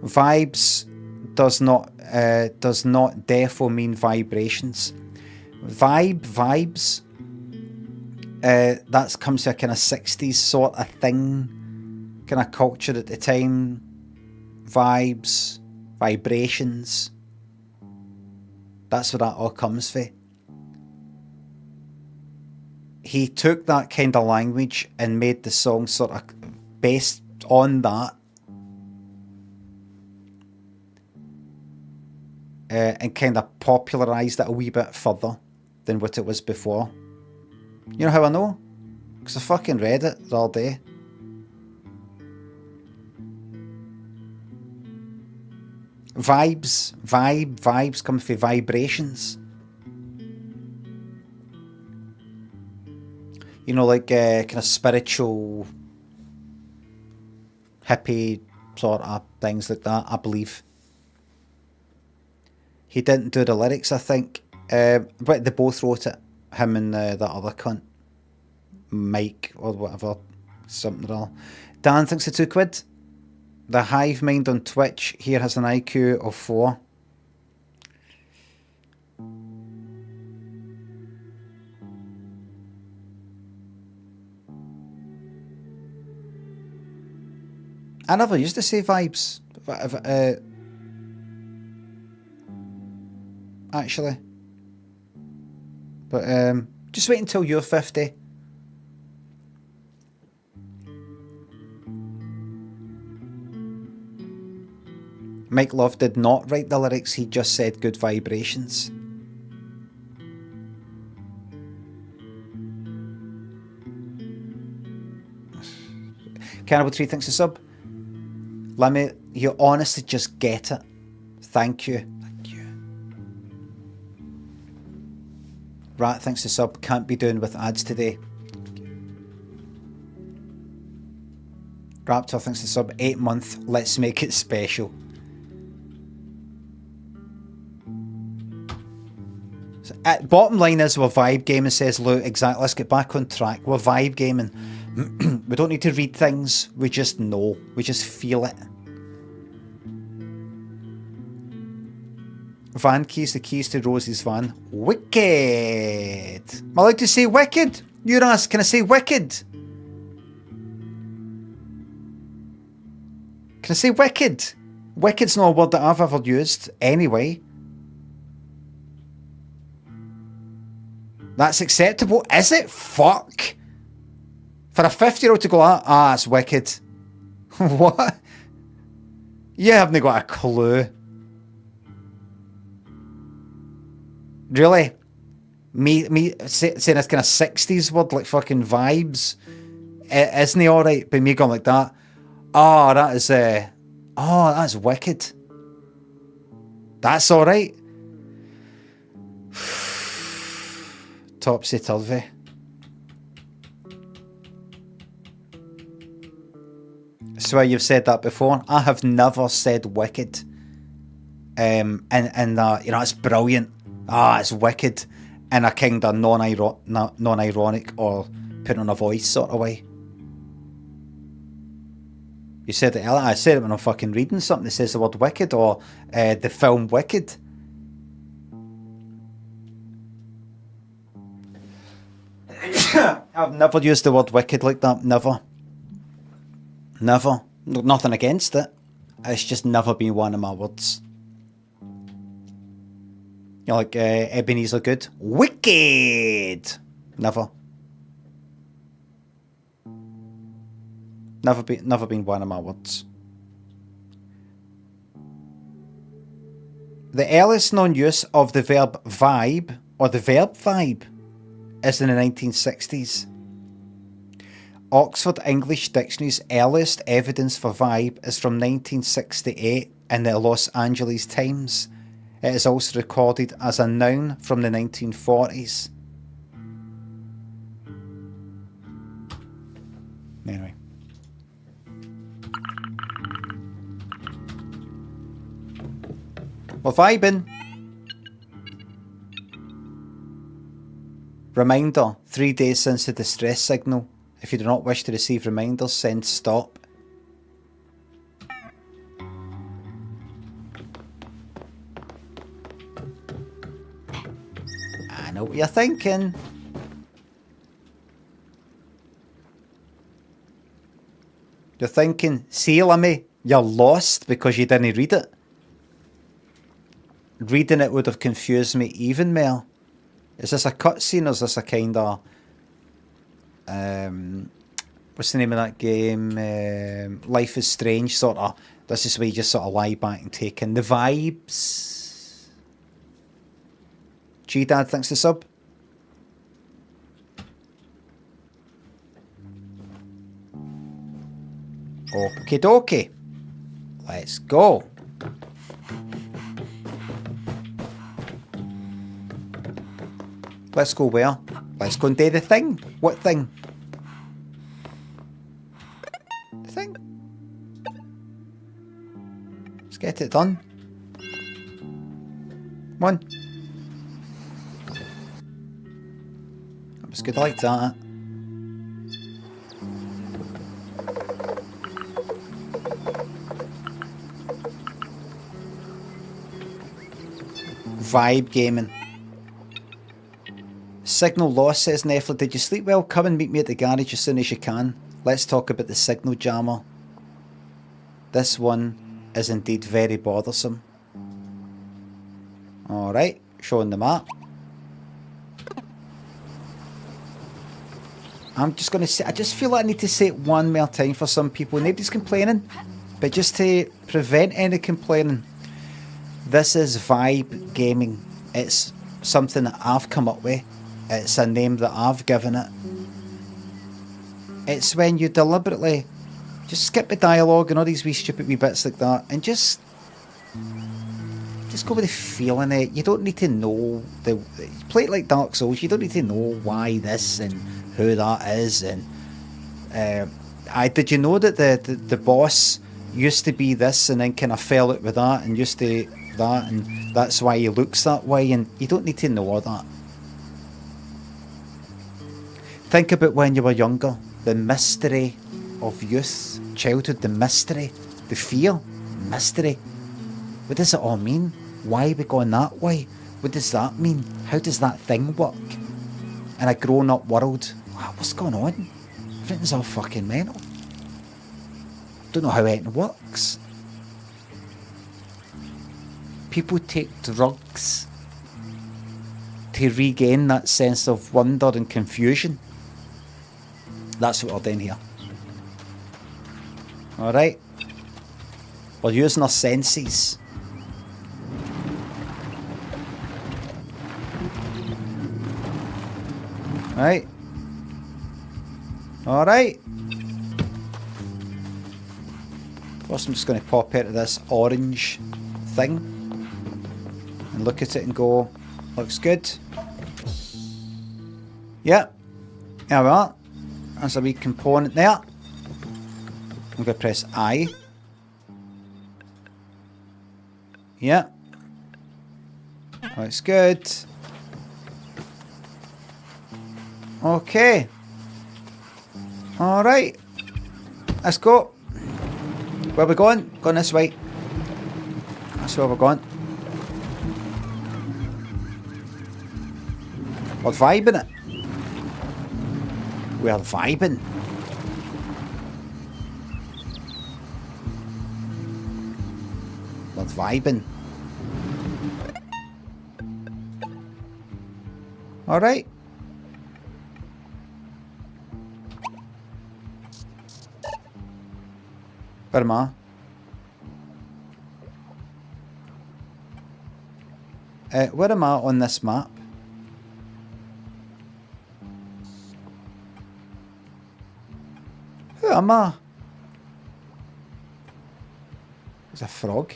Vibes does not therefore mean vibrations. Vibes. That comes to a kind of 60s sort of thing, kind of culture at the time. Vibes, vibrations. That's where that all comes from. He took that kind of language and made the song sort of based on that. And kind of popularised it a wee bit further than what it was before. You know how I know? Because I fucking read it all day. Vibes come from vibrations. You know, like kind of spiritual, hippie sort of things like that, I believe. He didn't do the lyrics, I think, but they both wrote it. Him and that other cunt, Mike or whatever, something or all. Dan thinks it's £2. The hive mind on Twitch here has an IQ of 4. I never used to say vibes. Actually. But just wait until you're 50. Mike Love did not write the lyrics, he just said good vibrations. Cannibal Tree thinks a sub. Let me, you honestly just get it. Thank you. Thank you. Rat thinks the sub. Can't be doing with ads today. Raptor thinks the sub. 8 month. Let's make it special. So, bottom line is we're vibe gaming, says Lou. Exactly. Let's get back on track. We're vibe gaming. We don't need to read things. We just know. We just feel it. Van keys, the keys to Rosie's van. Wicked. Am I allowed to say wicked? You're asked, can I say wicked? Can I say wicked? Wicked's not a word that I've ever used anyway. That's acceptable, is it? Fuck. For a 50-year-old to go, it's wicked. What? You haven't got a clue. Really? Me saying this kind of 60s word, like fucking vibes. Isn't he alright? But me going like that. That's wicked. That's alright. Topsy-turvy. I swear you've said that before. I have never said wicked. And it's brilliant. It's wicked. In a kind of non-ironic or put on a voice sort of way. You said it earlier. I said it when I'm fucking reading something that says the word wicked, or the film Wicked. I've never used the word wicked like that. Never. Never. Nothing against it. It's just never been one of my words. You're like Ebenezer Good. Wicked. Never. Never been one of my words. The earliest known use of the verb vibe or the verb vibe is in the 1960s. Oxford English Dictionary's earliest evidence for vibe is from 1968 in the Los Angeles Times. It is also recorded as a noun from the 1940s. Anyway. We're vibing. Reminder, 3 days since the distress signal. If you do not wish to receive reminders, send stop. I know what you're thinking. You're thinking, see, Lemmy, you're lost because you didn't read it. Reading it would have confused me even more. Is this a cutscene or is this a kind of... what's the name of that game? Life is Strange, sort of. This is where you just sort of lie back and take in the vibes. G-Dad, thanks to sub. Okie dokie. Let's go. Let's go where? Let's go and do the thing. What thing? The thing. Let's get it done. Come on. That was good like that. Vibe gaming. Signal loss, says Neffler. Did you sleep well? Come and meet me at the garage as soon as you can. Let's talk about the signal jammer. This one is indeed very bothersome. Alright, showing the map. I'm just going to say, I just feel like I need to say it one more time for some people. Nobody's complaining, but just to prevent any complaining, this is vibe gaming. It's something that I've come up with. It's a name that I've given it. It's when you deliberately just skip the dialogue and all these wee stupid wee bits like that and just go with the feeling of it. You don't need to know play it like Dark Souls. You don't need to know why this and who that is. And did you know that the boss used to be this and then kind of fell out with that and used to that, and that's why he looks that way, and you don't need to know all that. Think about when you were younger, the mystery of youth, childhood, the mystery, the fear, mystery. What does it all mean? Why are we going that way? What does that mean? How does that thing work? In a grown-up world, what's going on? Everything's all fucking mental. Don't know how anything works. People take drugs to regain that sense of wonder and confusion. That's what we're doing here. Alright? We're using our senses. Right? Alright. First I'm just going to pop out of this orange thing and look at it and go, looks good. Yep. There we are. There's a wee component there. I'm going to press I. Yep. Looks good. Okay. Alright. Let's go. Where are we going? Going this way. That's where we're going. We're vibing it. We're vibing. We're vibing. Alright. Where am I? Where am I on this map? am I? There's a frog.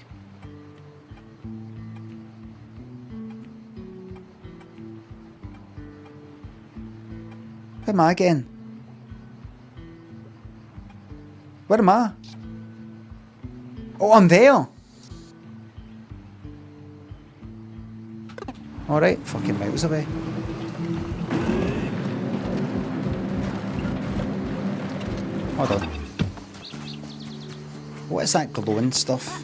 Where am I again? Where am I? Oh, I'm there. Alright, fucking miles away. Hold on. What is that glowing stuff?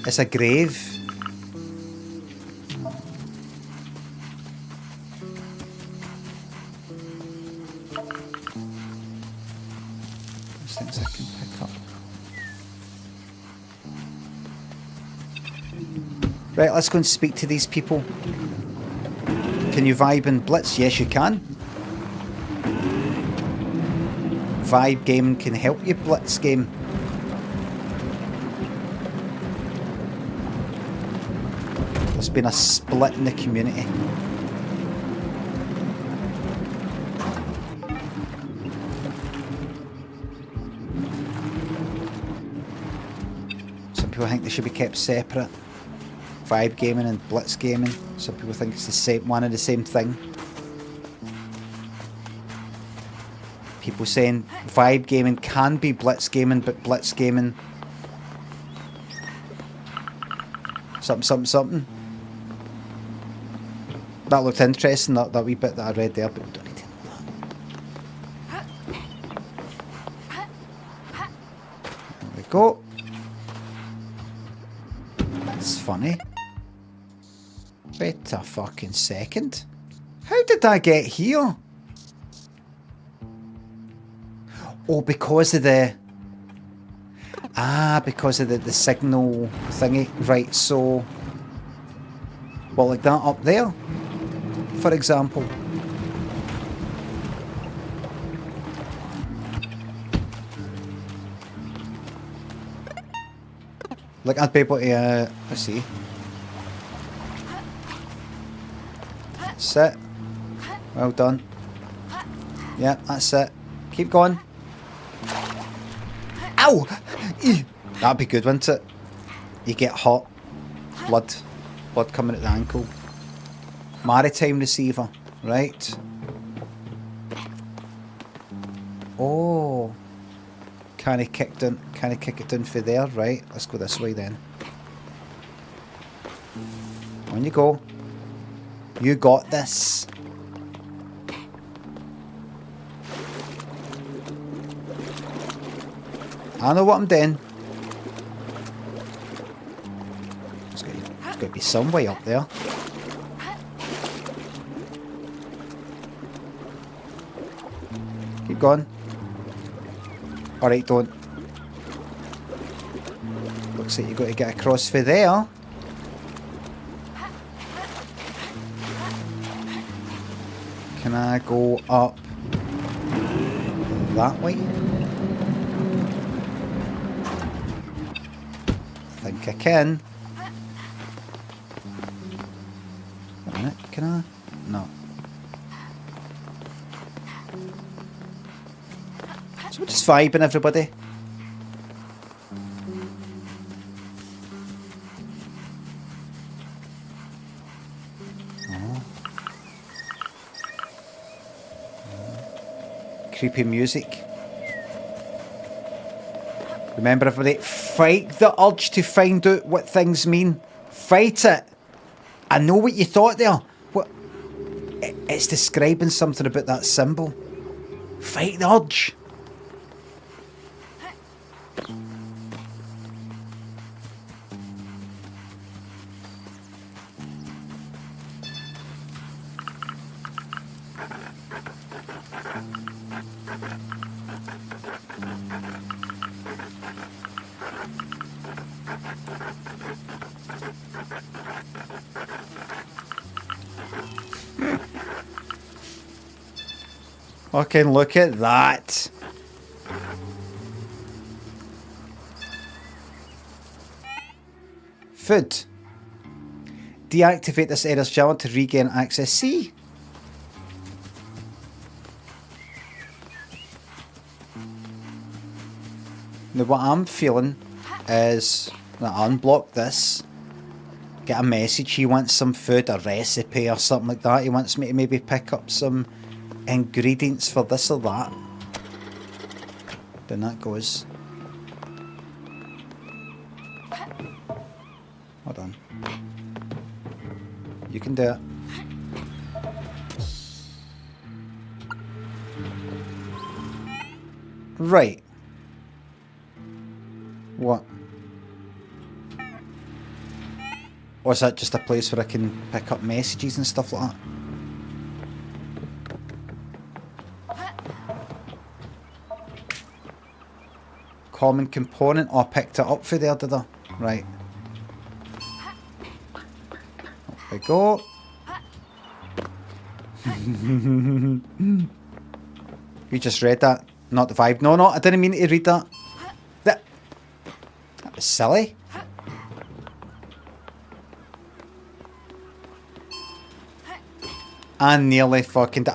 It's a grave. There's things I can pick up. Right, let's go and speak to these people. Can you vibe and blitz? Yes, you can. Vibe gaming can help you blitz game. There's been a split in the community. Some people think they should be kept separate. Vibe gaming and blitz gaming. Some people think it's the same one and the same thing. People saying vibe gaming can be blitz gaming, but blitz gaming something. That looked interesting, that wee bit that I read there, but we don't need to know that. There we go. That's funny. Wait a fucking second. How did I get here? Oh, because of the... because of the signal thingy. Right, so... Well, like that up there, for example. Like, I'd be able to, let's see. That's it. Well done. Yeah, that's it. Keep going. Ow! Ew. That'd be good, wouldn't it? You get hot. Blood coming at the ankle. Maritime receiver. Right. Oh. Can I kick it down for there? Right. Let's go this way then. On you go. You got this. I know what I'm doing. There's got to be some way up there. Keep going. Alright, don't. Looks like you've got to get across for there. Can I go up that way? I think I can. Wait a minute, can I? No. So we're just vibing, everybody. Creepy music. Remember, everybody, fight the urge to find out what things mean. Fight it. I know what you thought there. What? It's describing something about that symbol. Fight the urge. Fucking look at that. Food. Deactivate this error's challenge to regain access. See? Now what I'm feeling is that I unblock this, get a message, he wants some food, a recipe or something like that. He wants me to maybe pick up some ingredients for this or that. Then that goes. Hold on. You can do it. Right. What? Or is that just a place where I can pick up messages and stuff like that? Common component. Oh, I picked it up for there, did I? Right. Up we go. You just read that. Not the vibe. No, I didn't mean to read that. That was silly. I nearly fucking...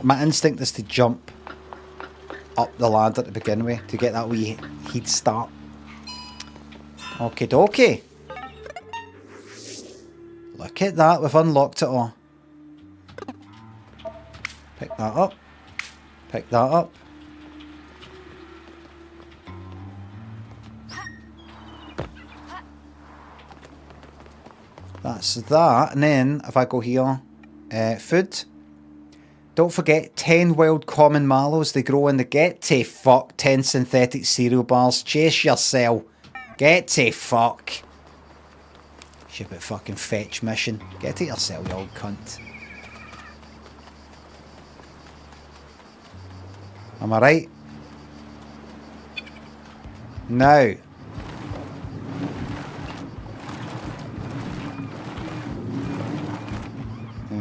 my instinct is to jump up the ladder to begin with, to get that wee heat start. Okie dokie. Look at that, we've unlocked it all. Pick that up. Pick that up. That's that. And then, if I go here, food. Don't forget, 10 wild common mallows. They grow in the get to fuck 10 synthetic cereal bars. Chase yourself. Get to fuck. Ship it fucking fetch mission. Get it yourself, you old cunt. Am I right? Now.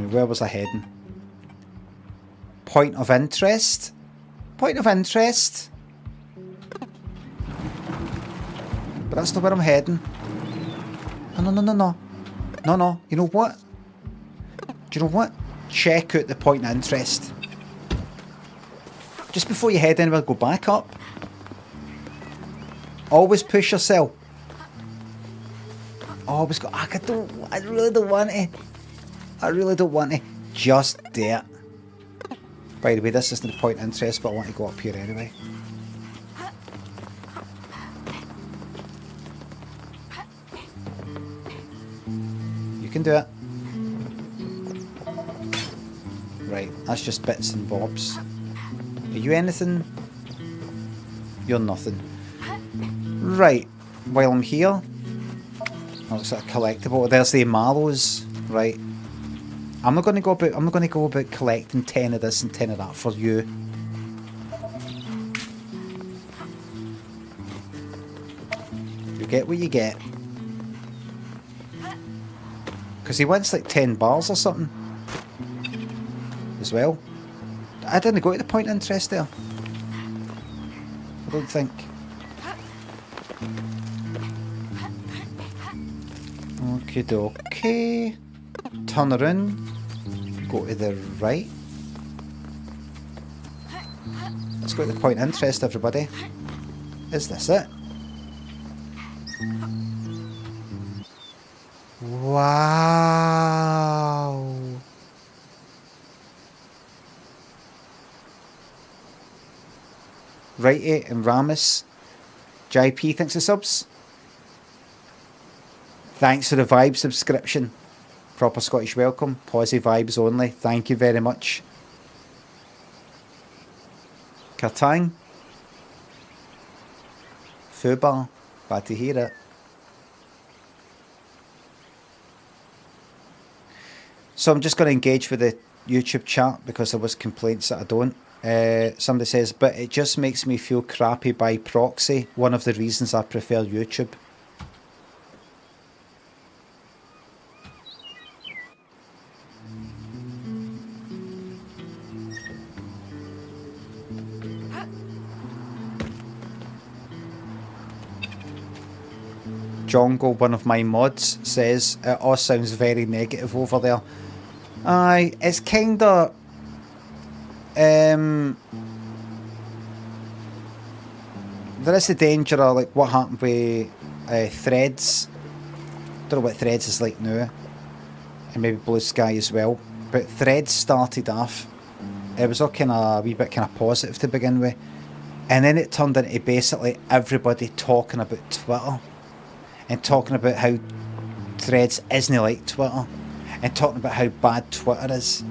Where was I heading? Point of interest? Point of interest? But that's not where I'm heading. No. You know what? Do you know what? Check out the point of interest. Just before you head anywhere, go back up. Always push yourself. Always go. I really don't want to. I really don't want to. Just do it. By the way, this isn't the point of interest, but I want to go up here anyway. You can do it. Right, that's just bits and bobs. Are you anything? You're nothing. Right, while I'm here, that looks like a collectible. There's the mallows. Right. I'm not going to go about collecting 10 of this and 10 of that for you. You get what you get. Because he wants like 10 bars or something. As well. I didn't go to the point of interest there. I don't think. Okie dokie. Turn around. Go to the right. Let's go to the point of interest, everybody. Is this it? Wow. Righty and Ramus. JP, thanks for subs. Thanks for the Vibe subscription. Proper Scottish welcome. Posy vibes only. Thank you very much. Katang. Fubar. Glad to hear it. So I'm just going to engage with the YouTube chat because there was complaints that I don't. Somebody says, but it just makes me feel crappy by proxy. One of the reasons I prefer YouTube. Jongo, one of my mods, says it all sounds very negative over there. Aye, it's kinda there is the danger of like what happened with Threads. Don't know what Threads is like now, and maybe Blue Sky as well. But Threads started off, it was all kind of a wee bit kind of positive to begin with, and then it turned into basically everybody talking about Twitter, and talking about how Threads isn't like Twitter, and talking about how bad Twitter is,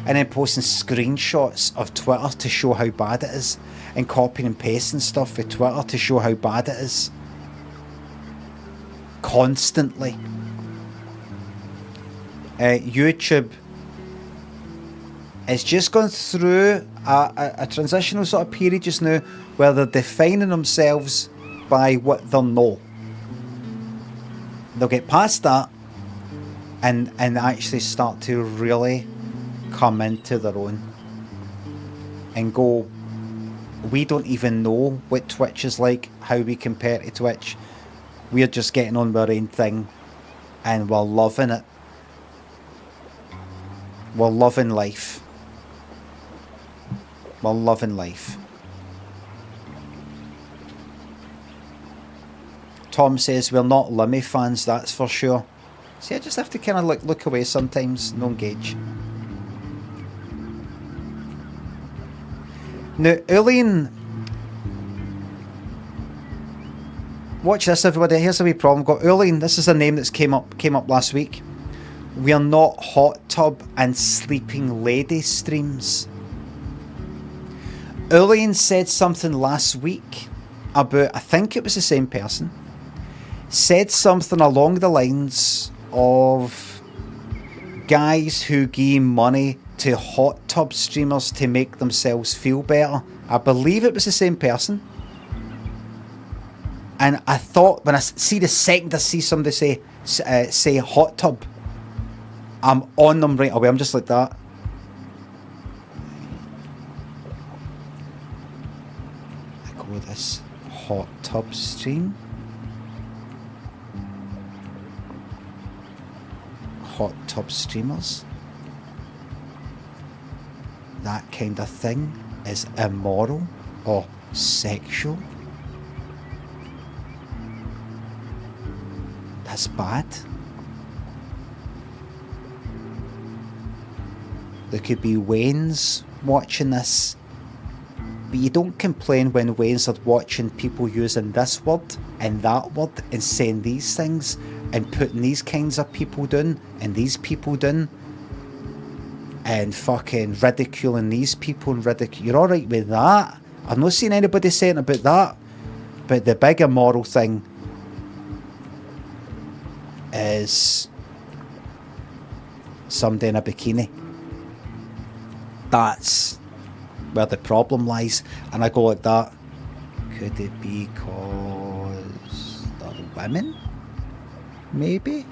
and then posting screenshots of Twitter to show how bad it is, and copying and pasting stuff with Twitter to show how bad it is. Constantly. YouTube is just going through a transitional sort of period just now where they're defining themselves by what they know. They'll get past that and actually start to really come into their own and go, we don't even know what Twitch is like, how we compare to Twitch. We're just getting on with our own thing and we're loving it. We're loving life. We're loving life. Tom says we're not Limmy fans, that's for sure. See, I just have to kind of look away sometimes, no engage. Now, Eileen, watch this, everybody. Here's a wee problem. Got Eileen. This is a name that's came up last week. We are not hot tub and sleeping lady streams. Eileen said something last week about, I think it was the same person, said something along the lines of guys who give money to hot tub streamers to make themselves feel better. I believe it was the same person. And I thought, when I see the second I see somebody say hot tub, I'm on them right away. I'm just like that. I go with this hot tub stream. Hot tub streamers. That kind of thing is immoral or sexual. That's bad. There could be Waynes watching this, but you don't complain when Waynes are watching people using this word and that word and saying these things and putting these kinds of people down and these people down and fucking ridiculing these people and you're alright with that. I've not seen anybody saying about that, but the big immoral thing is somebody in a bikini. That's where the problem lies. And I go like that. Could it be because they're women? Maybe?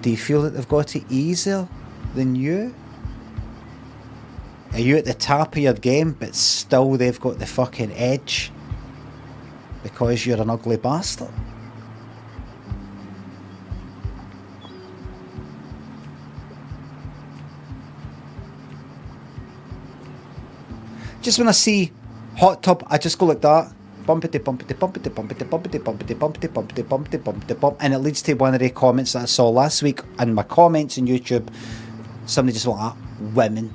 Do you feel that they've got it easier than you? Are you at the top of your game but still they've got the fucking edge because you're an ugly bastard? Just when I see hot tub, I just go like that. Bumpity, bumpity, bumpity, bumpity, bumpity, bumpity, bumpity, bumpity, bumpity, bumpity, bump. And it leads to one of the comments that I saw last week in my comments on YouTube. Somebody just went, women.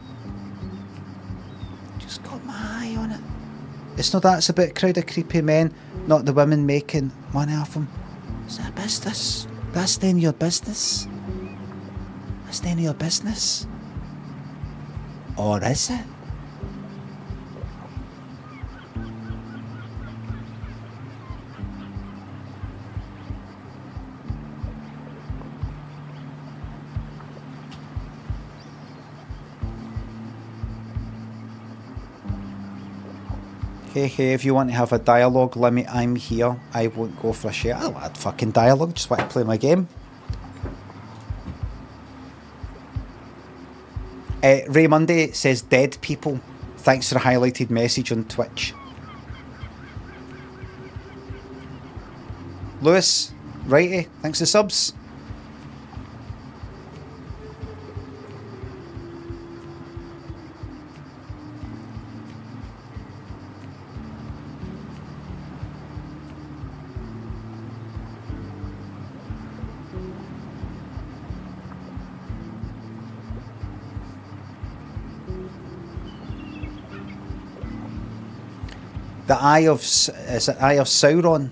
Just got my eye on it. It's not that, it's about a crowd of creepy men, not the women making money off them. It's a business. That's then your business. That's then your business. Or is it? Hey, if you want to have a dialogue limit, I'm here. I won't go for a share. I don't want fucking dialogue, just want to play my game. Ray Monday says, dead people. Thanks for the highlighted message on Twitch. Lewis, righty, thanks for subs. The Eye of is it Eye of Sauron?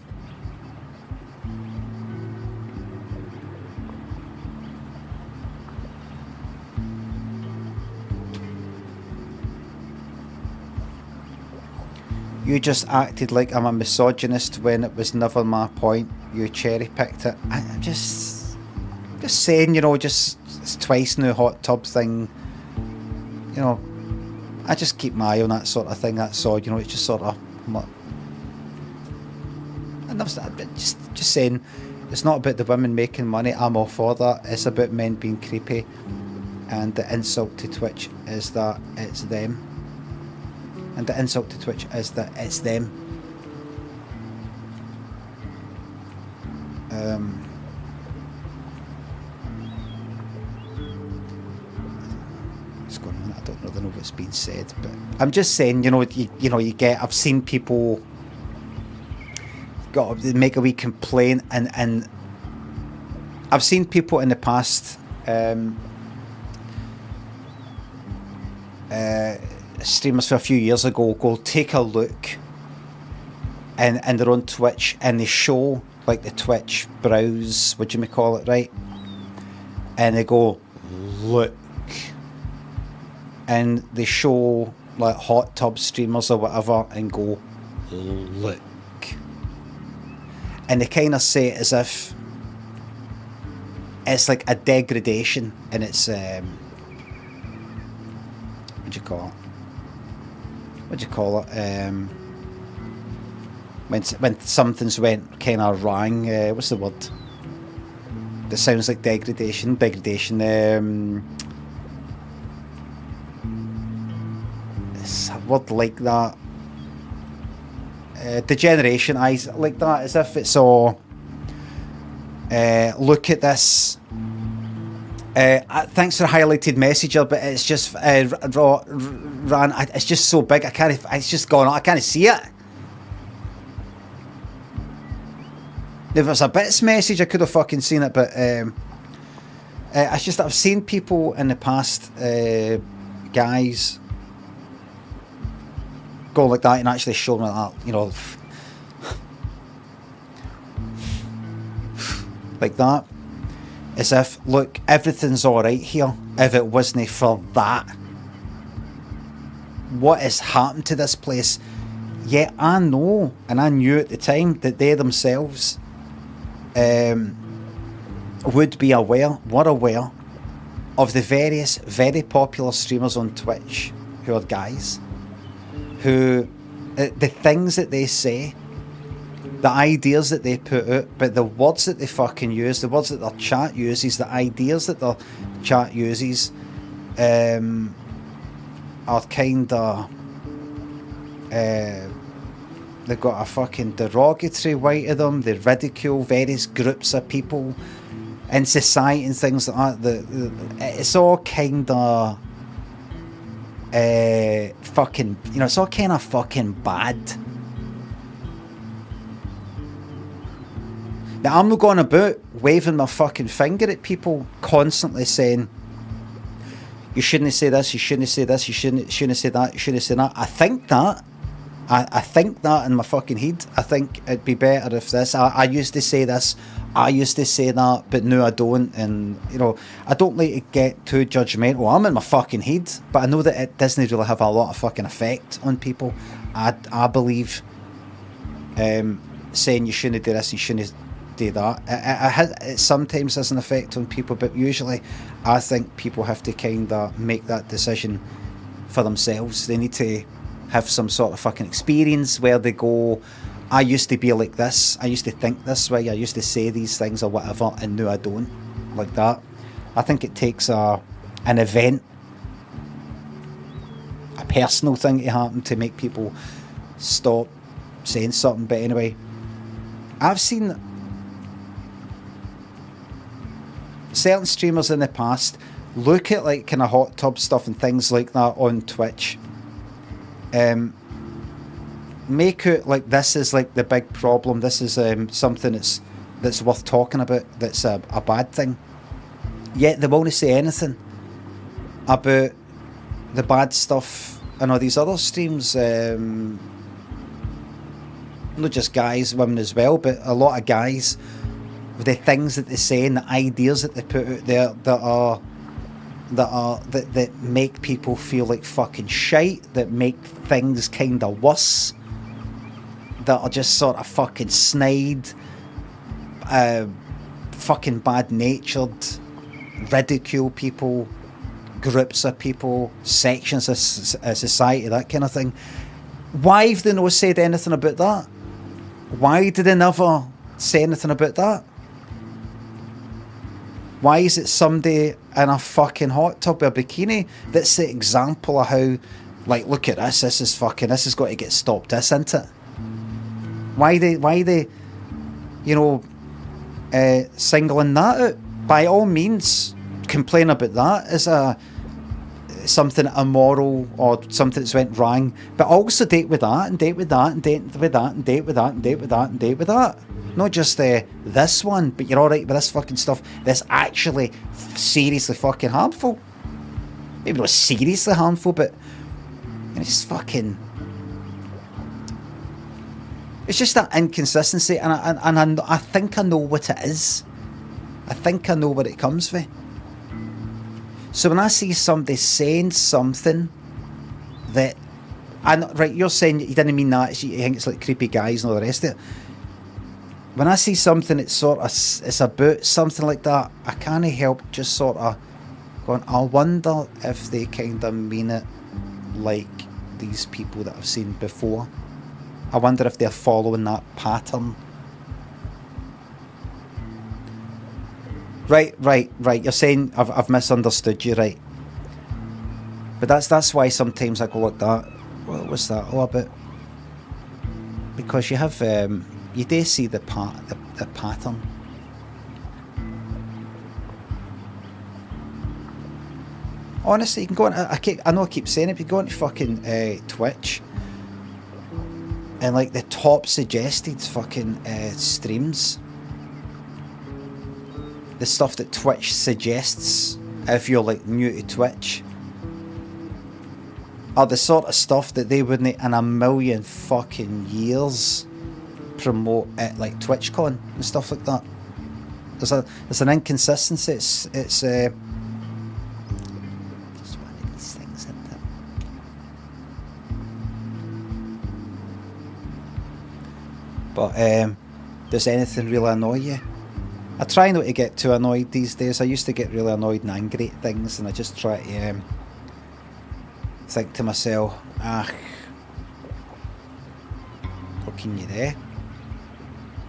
You just acted like I'm a misogynist when it was never my point. You cherry picked it. I'm just saying, you know, just it's twice now hot tub thing. You know, I just keep my eye on that sort of thing. That's all. You know, it's just sort of. I'm like, and just saying, it's not about the women making money. I'm all for that. It's about men being creepy, and the insult to Twitch is that it's them. And the insult to Twitch is that it's them. What's going on? I don't really know what's being said, but I'm just saying, you know, you get. I've seen people make a wee complaint, and I've seen people in the past. Streamers for a few years ago go take a look and they're on Twitch and they show like the Twitch browse, what you may call it, right? And they go, look, and they show like hot tub streamers or whatever and go, look, and they kind of say it as if it's like a degradation, and it's what do you call it? What do you call it? When something's went kind of wrong. What's the word? That sounds like degradation. Degradation. It's a word like that. Degeneration. Eyes like that, as if it's all. Look at this. Thanks for the highlighted messenger, but it's just ran. It's just so big. I can't. It's just gone. I can't see it. If it was a bits message, I could have fucking seen it. But it's just that I've seen people in the past, guys, go like that and actually show me that, you know, like that. As if, look, everything's alright here if it wasn't for that. What has happened to this place? Yeah, I know, and I knew at the time that they themselves would be aware, were aware of the various very popular streamers on Twitch who are guys, who, the things that they say, the ideas that they put out, but the words that they fucking use, the words that their chat uses, the ideas that their chat uses, are kind of, they've got a fucking derogatory way to them. They ridicule various groups of people in society and things like that. It's all kind of fucking, you know, it's all kind of fucking bad. Now, I'm not going about waving my fucking finger at people constantly saying, you shouldn't say this, you shouldn't say this, you shouldn't say that, you shouldn't say that. I think that. I think that in my fucking head. I think it'd be better if this. I used to say this, I used to say that, but now I don't. And, you know, I don't like to get too judgmental. I'm in my fucking head, but I know that it doesn't really have a lot of fucking effect on people. I believe saying you shouldn't do this, you shouldn't do that. It sometimes has an effect on people, but usually I think people have to kind of make that decision for themselves. They need to have some sort of fucking experience where they go, I used to be like this, I used to think this way, I used to say these things or whatever, and now I don't, like that. I think it takes an event, a personal thing to happen to make people stop saying something. But anyway, I've seen certain streamers in the past look at like kind of hot tub stuff and things like that on Twitch, make out like this is like the big problem, this is something that's worth talking about, that's a bad thing, yet they won't say anything about the bad stuff in all these other streams. not just guys, women as well, but a lot of guys, the things that they say and the ideas that they put out there that make people feel like fucking shite, that make things kind of worse, that are just sort of fucking snide, fucking bad-natured, ridicule people, groups of people, sections of society, that kind of thing. Why have they not said anything about that? Why did they never say anything about that? Why is it somebody in a fucking hot tub or a bikini that's the example of how, like, look at this, this has got to get stopped, this, isn't it? Why they, you know, singling that out? By all means, complain about that as something immoral or something that's went wrong, but also date with that and date with that and date with that and date with that and date with that and date with that. Not just this one, but you're alright with this fucking stuff that's actually seriously fucking harmful. Maybe not seriously harmful, but it's just fucking... It's just that inconsistency, and I think I know what it is. I think I know where it comes from. So when I see somebody saying something that... right, you're saying you didn't mean that, you think it's like creepy guys and all the rest of it. When I see something that's sort of... it's about something like that, I can't help just sort of going, I wonder if they kind of mean it like these people that I've seen before. I wonder if they're following that pattern. Right. You're saying I've misunderstood you, right? But that's why sometimes I go like that. What was that all about? Because you have you do see the pattern. Honestly, you can go on. I know I keep saying it, but you go on to fucking Twitch. And like the top suggested fucking streams, the stuff that Twitch suggests if you're like new to Twitch, are the sort of stuff that they wouldn't in a million fucking years promote at like TwitchCon and stuff like that. There's an inconsistency. It's just one of these things, isn't it? But does anything really annoy you? I try not to get too annoyed these days. I used to get really annoyed and angry at things, and I just try to think to myself, what can you do?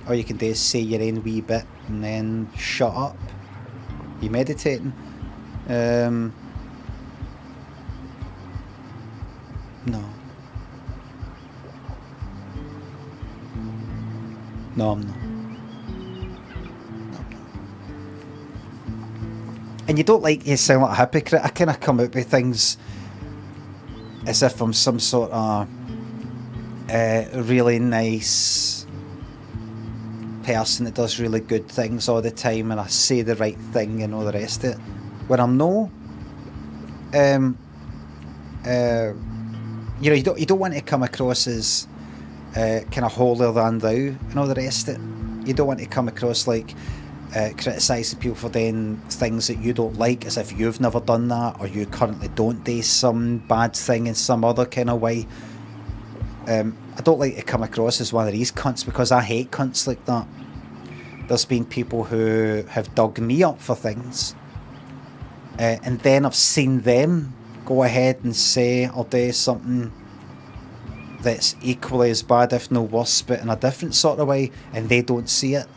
All you can do is say your own wee bit and then shut up. You meditating? No. No, I'm not. And you don't like, you sound like a hypocrite. I kind of come out with things as if I'm some sort of really nice person that does really good things all the time, and I say the right thing and all the rest of it. When I'm no, you know, you don't want to come across as kind of holier than thou and all the rest of it. You don't want to come across like criticising people for doing things that you don't like as if you've never done that, or you currently don't do some bad thing in some other kind of way. I don't like to come across as one of these cunts, because I hate cunts like that. There's been people who have dug me up for things, and then I've seen them go ahead and say or do something that's equally as bad, if no worse, but in a different sort of way, and they don't see it.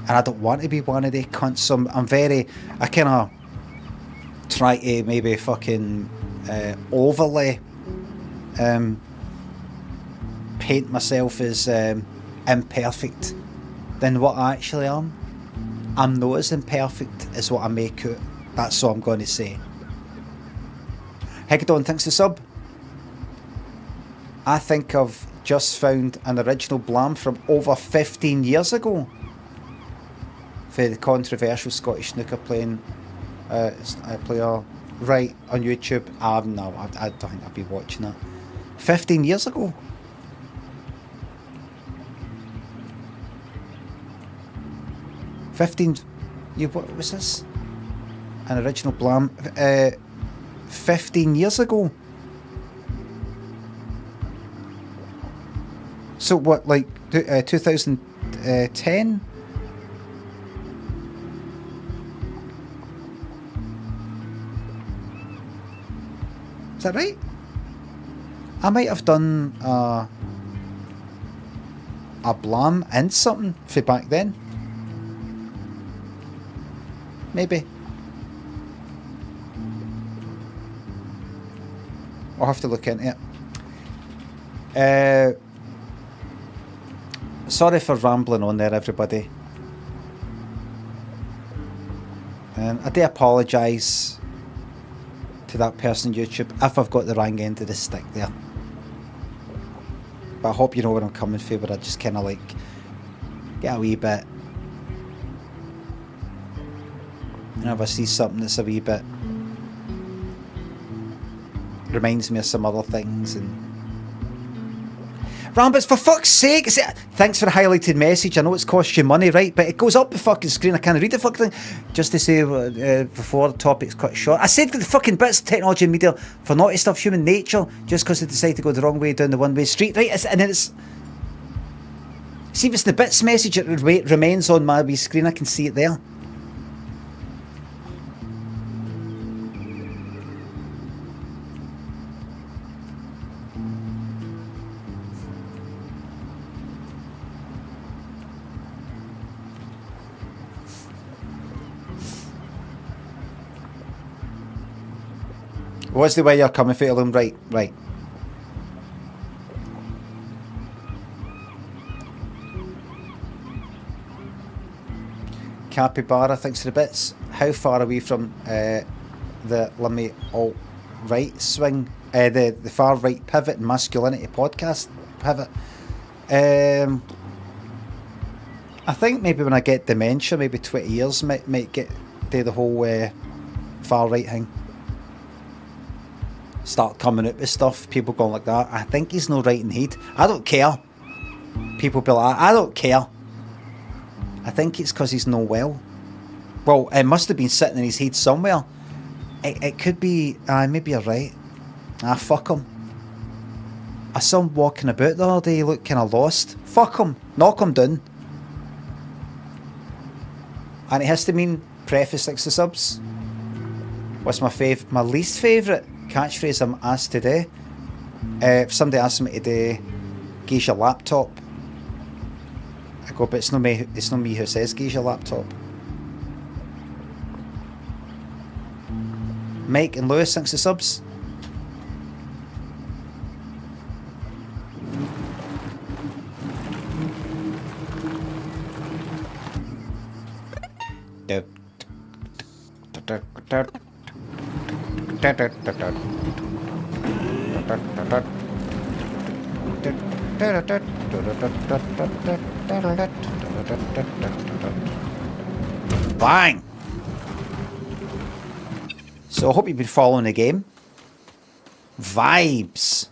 And I don't want to be one of the cunts, so I kind of try to maybe fucking overly paint myself as imperfect than what I actually am. I'm not as imperfect as what I make out. That's all I'm going to say. Hecadon, thanks to sub. I think I've just found an original Blam from over 15 years ago for the controversial Scottish snooker playing player right on YouTube. No, I don't think I'll be watching that. 15 years ago. 15... what was this? An original Blam... 15 years ago. So what, like 2010? Is that right? I might have done a Blam in something for back then. Maybe. I'll have to look into it. Sorry for rambling on there, everybody. And I do apologise to that person on YouTube if I've got the wrong end of the stick there. But I hope you know where I'm coming from, but I just kind of like get a wee bit. And if I see something that's a wee bit reminds me of some other things and Rambits, for fuck's sake! Thanks for the highlighted message. I know it's cost you money, right? But it goes up the fucking screen. I can't read the fucking thing. Just to say before the topic's cut short. I said the fucking bits of technology and media for naughty stuff, human nature, just because they decide to go the wrong way down the one-way street, right? And then it's... See if it's the bits message that remains on my wee screen. I can see it there. What's the way you're coming for them? Right. Capybara, thanks for the bits. How far away from the Limmy alt-right swing, the far right pivot and masculinity podcast pivot? I think maybe when I get dementia, maybe 20 years might get do the whole far right thing. Start coming out with stuff, people going like that. I think he's no right in head. I don't care. People be like, I don't care. I think it's because he's no well. Well, it must have been sitting in his head somewhere. It could be, maybe you're right. Fuck him. I saw him walking about the other day, he looked kind of lost. Fuck him. Knock him down. Antihistamine, preface 6 subs. What's my least favourite catchphrase I'm asked today? If somebody asks me today, "Gee's your laptop?" I go, but it's not me who says "Gee's your laptop." Mike and Lewis, thanks for subs. Bang! So I hope you've been following the game. Vibes.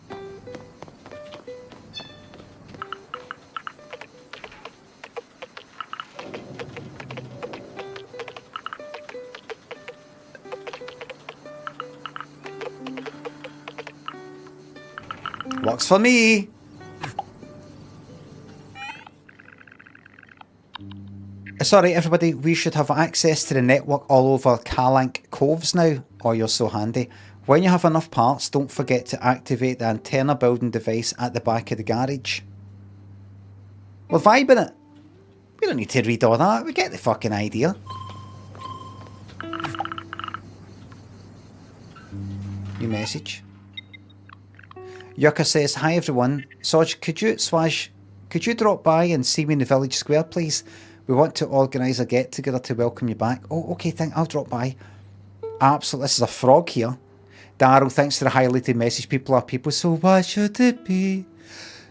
Works for me. Sorry everybody, we should have access to the network all over Calank Coves now. Oh, you're so handy. When you have enough parts, don't forget to activate the antenna building device at the back of the garage. We're vibing it. We don't need to read all that, we get the fucking idea. New message. Yucca says, "Hi everyone. Soj, could you drop by and see me in the village square, please? We want to organise a get together to welcome you back." Oh, okay, I'll drop by. Absolutely, this is a frog here. Daryl, thanks for the highlighted message. People are people, so why should it be?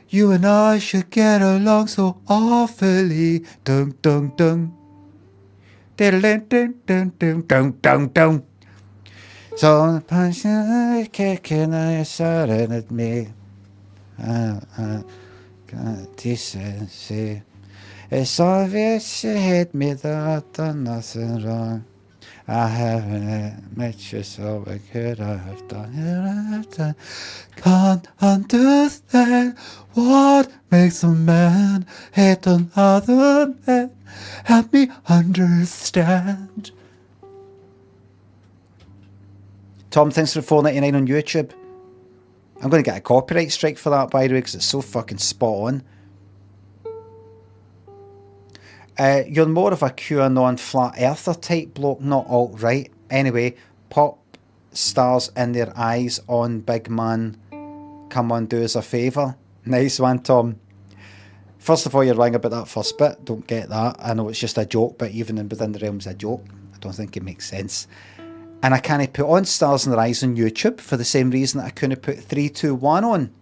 You and I should get along so awfully. Dun dun dun. Dun dun dun dun dun dun dun. So the passion kicking I started at me. Decency. It's obvious you hate me that I've done nothing wrong. I haven't met you, so what could I have done? Can't understand what makes a man hate another man. Help me understand. Tom, thanks for $4.99 on YouTube. I'm going to get a copyright strike for that, by the way, because it's so fucking spot on. You're more of a QAnon flat earther type bloke, not alt-right. Anyway, pop stars in their eyes on big man. Come on, do us a favour. Nice one, Tom. First of all, you're wrong about that first bit. Don't get that. I know it's just a joke, but even within the realms of a joke, I don't think it makes sense. And I can't put on stars in their eyes on YouTube for the same reason that I couldn't put 3, 2, 1 on.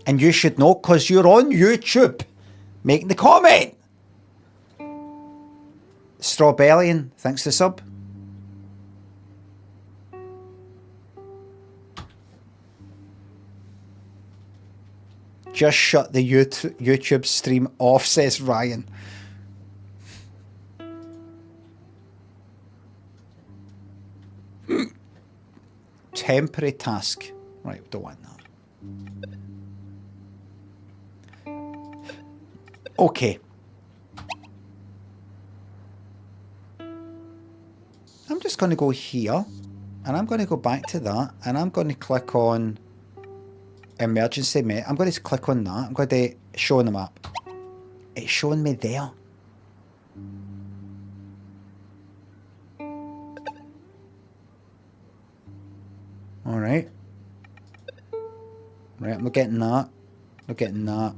And you should know, because you're on YouTube making the comment. Strawbellion, thanks for the sub. Just shut the YouTube stream off, says Ryan. Temporary task. Right, don't want that. Okay. I'm just going to go here, and I'm going to go back to that, and I'm going to click on emergency mate. I'm going to click on that. I'm going to show on the map. It's showing me there. Alright. Right, I'm not getting that. Not getting that.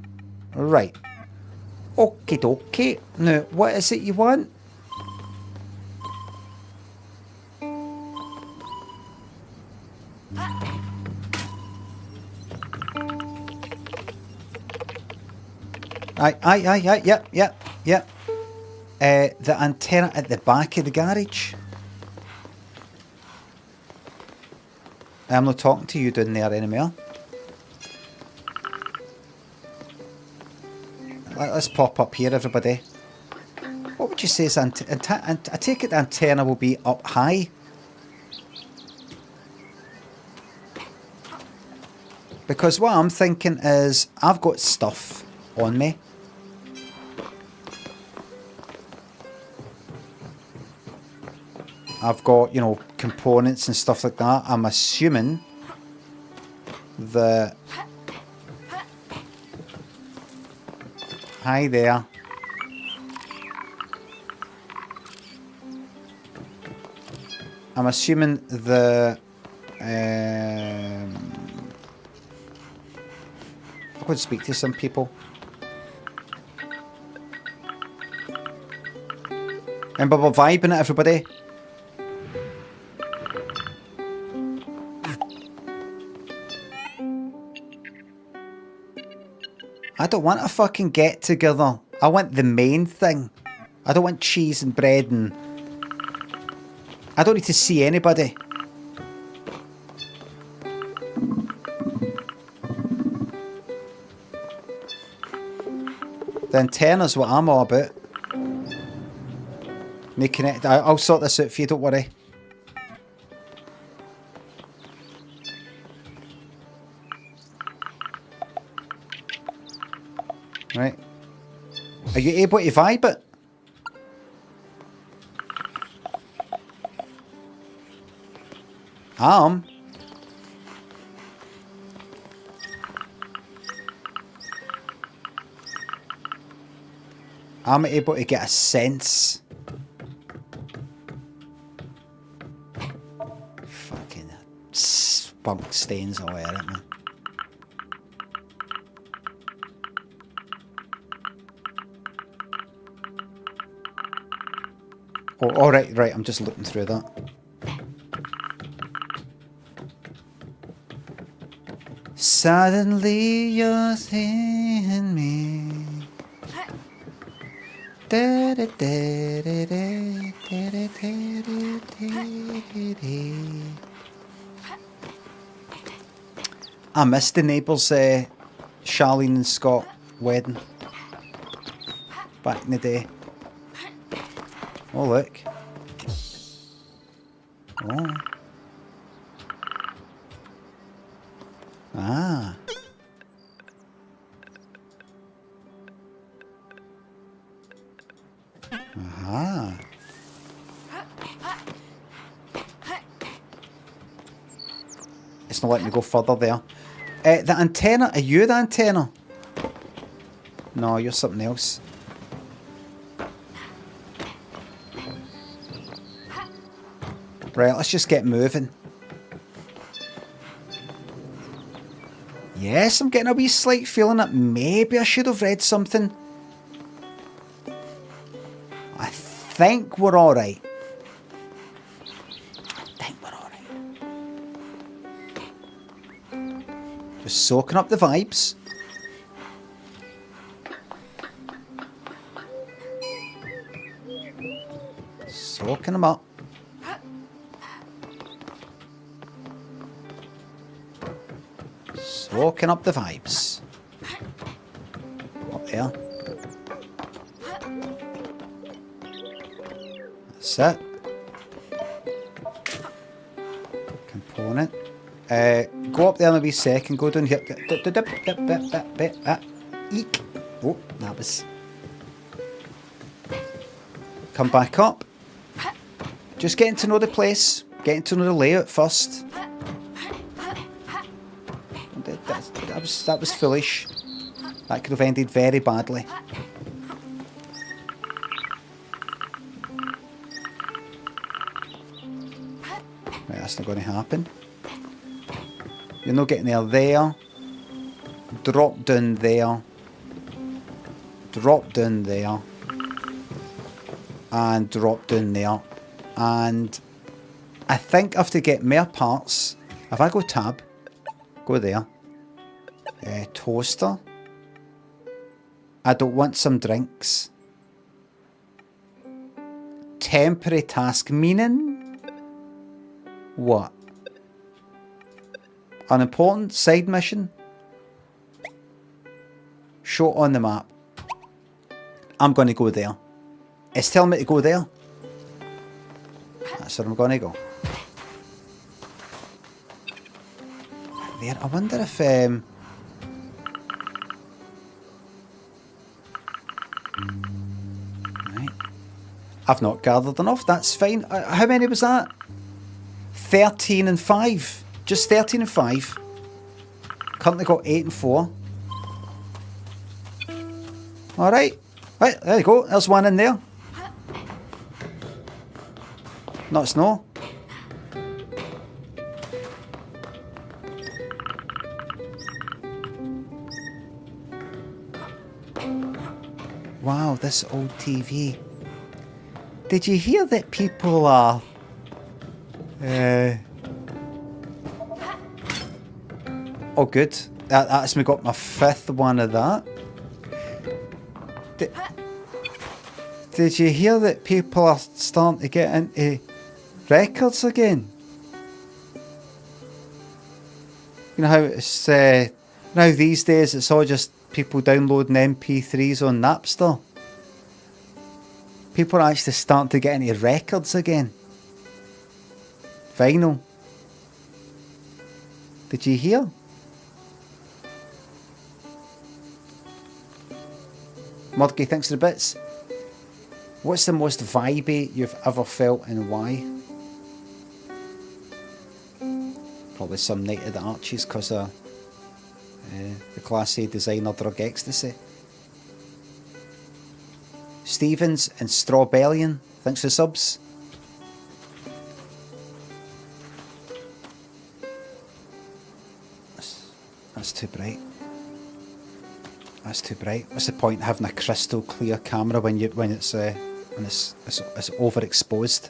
Right. Okie dokie. Now, what is it you want? Aye, yep. The antenna at the back of the garage. I'm not talking to you down there anymore. Let's pop up here, everybody. What would you say is I take it the antenna will be up high. Because what I'm thinking is I've got stuff on me. I've got, you know, components and stuff like that. I'm assuming that... Hi there. I'm assuming the... I'm going to speak to some people. Remember, we're vibing it, everybody. I don't want a fucking get together. I want the main thing. I don't want cheese and bread and... I don't need to see anybody. The antenna's what I'm all about. Making it... I'll sort this out for you, don't worry. Right. Are you able to vibe it? I'm able to get a sense. Fucking spunk stains all over it, man. Oh, all right, right. I'm just looking through that. Suddenly you're seeing me. I missed the neighbours, Charlene and Scott wedding back in the day. Oh, look. Oh. Ah. Aha. It's not letting me go further there. The antenna, are you the antenna? No, you're something else. Right, let's just get moving. Yes, I'm getting a wee slight feeling that maybe I should have read something. I think we're alright. Just soaking up the vibes. Soaking them up. Soaking up the vibes. Up there. That's it. Component. Go up there in a wee second. Go down here. Eek. Oh, that was. Come back up. Just getting to know the place. Getting to know the layout first. That was foolish. That could have ended very badly. Right, that's not going to happen. You're not getting there. Drop down there. Drop down there. And drop down there. And I think I have to get more parts. If I go tab, go there. Toaster. I don't want some drinks. Temporary task meaning? What? An important side mission? Show on the map. I'm going to go there. It's telling me to go there. That's where I'm going to go. There. I wonder if... Right. I've not gathered enough. That's fine. How many was that? 13 and 5. Just 13 and 5. Currently got 8 and 4. Alright. Right, there you go. There's one in there. Not snow. Wow, this old TV. Did you hear that people are... Oh, good. That's me got my 5th one of that. Did you hear that people are starting to get into records again? You know how it's now these days it's all just people downloading MP3s on Napster. People are actually starting to get into records again. Vinyl. Did you hear? Murky, thanks for the bits. What's the most vibey you've ever felt and why? Probably some Night at the Arches because of the Class A designer drug ecstasy. Stevens and Strawbellion, thanks for the subs. That's too bright. That's too bright. What's the point of having a crystal clear camera when it's overexposed?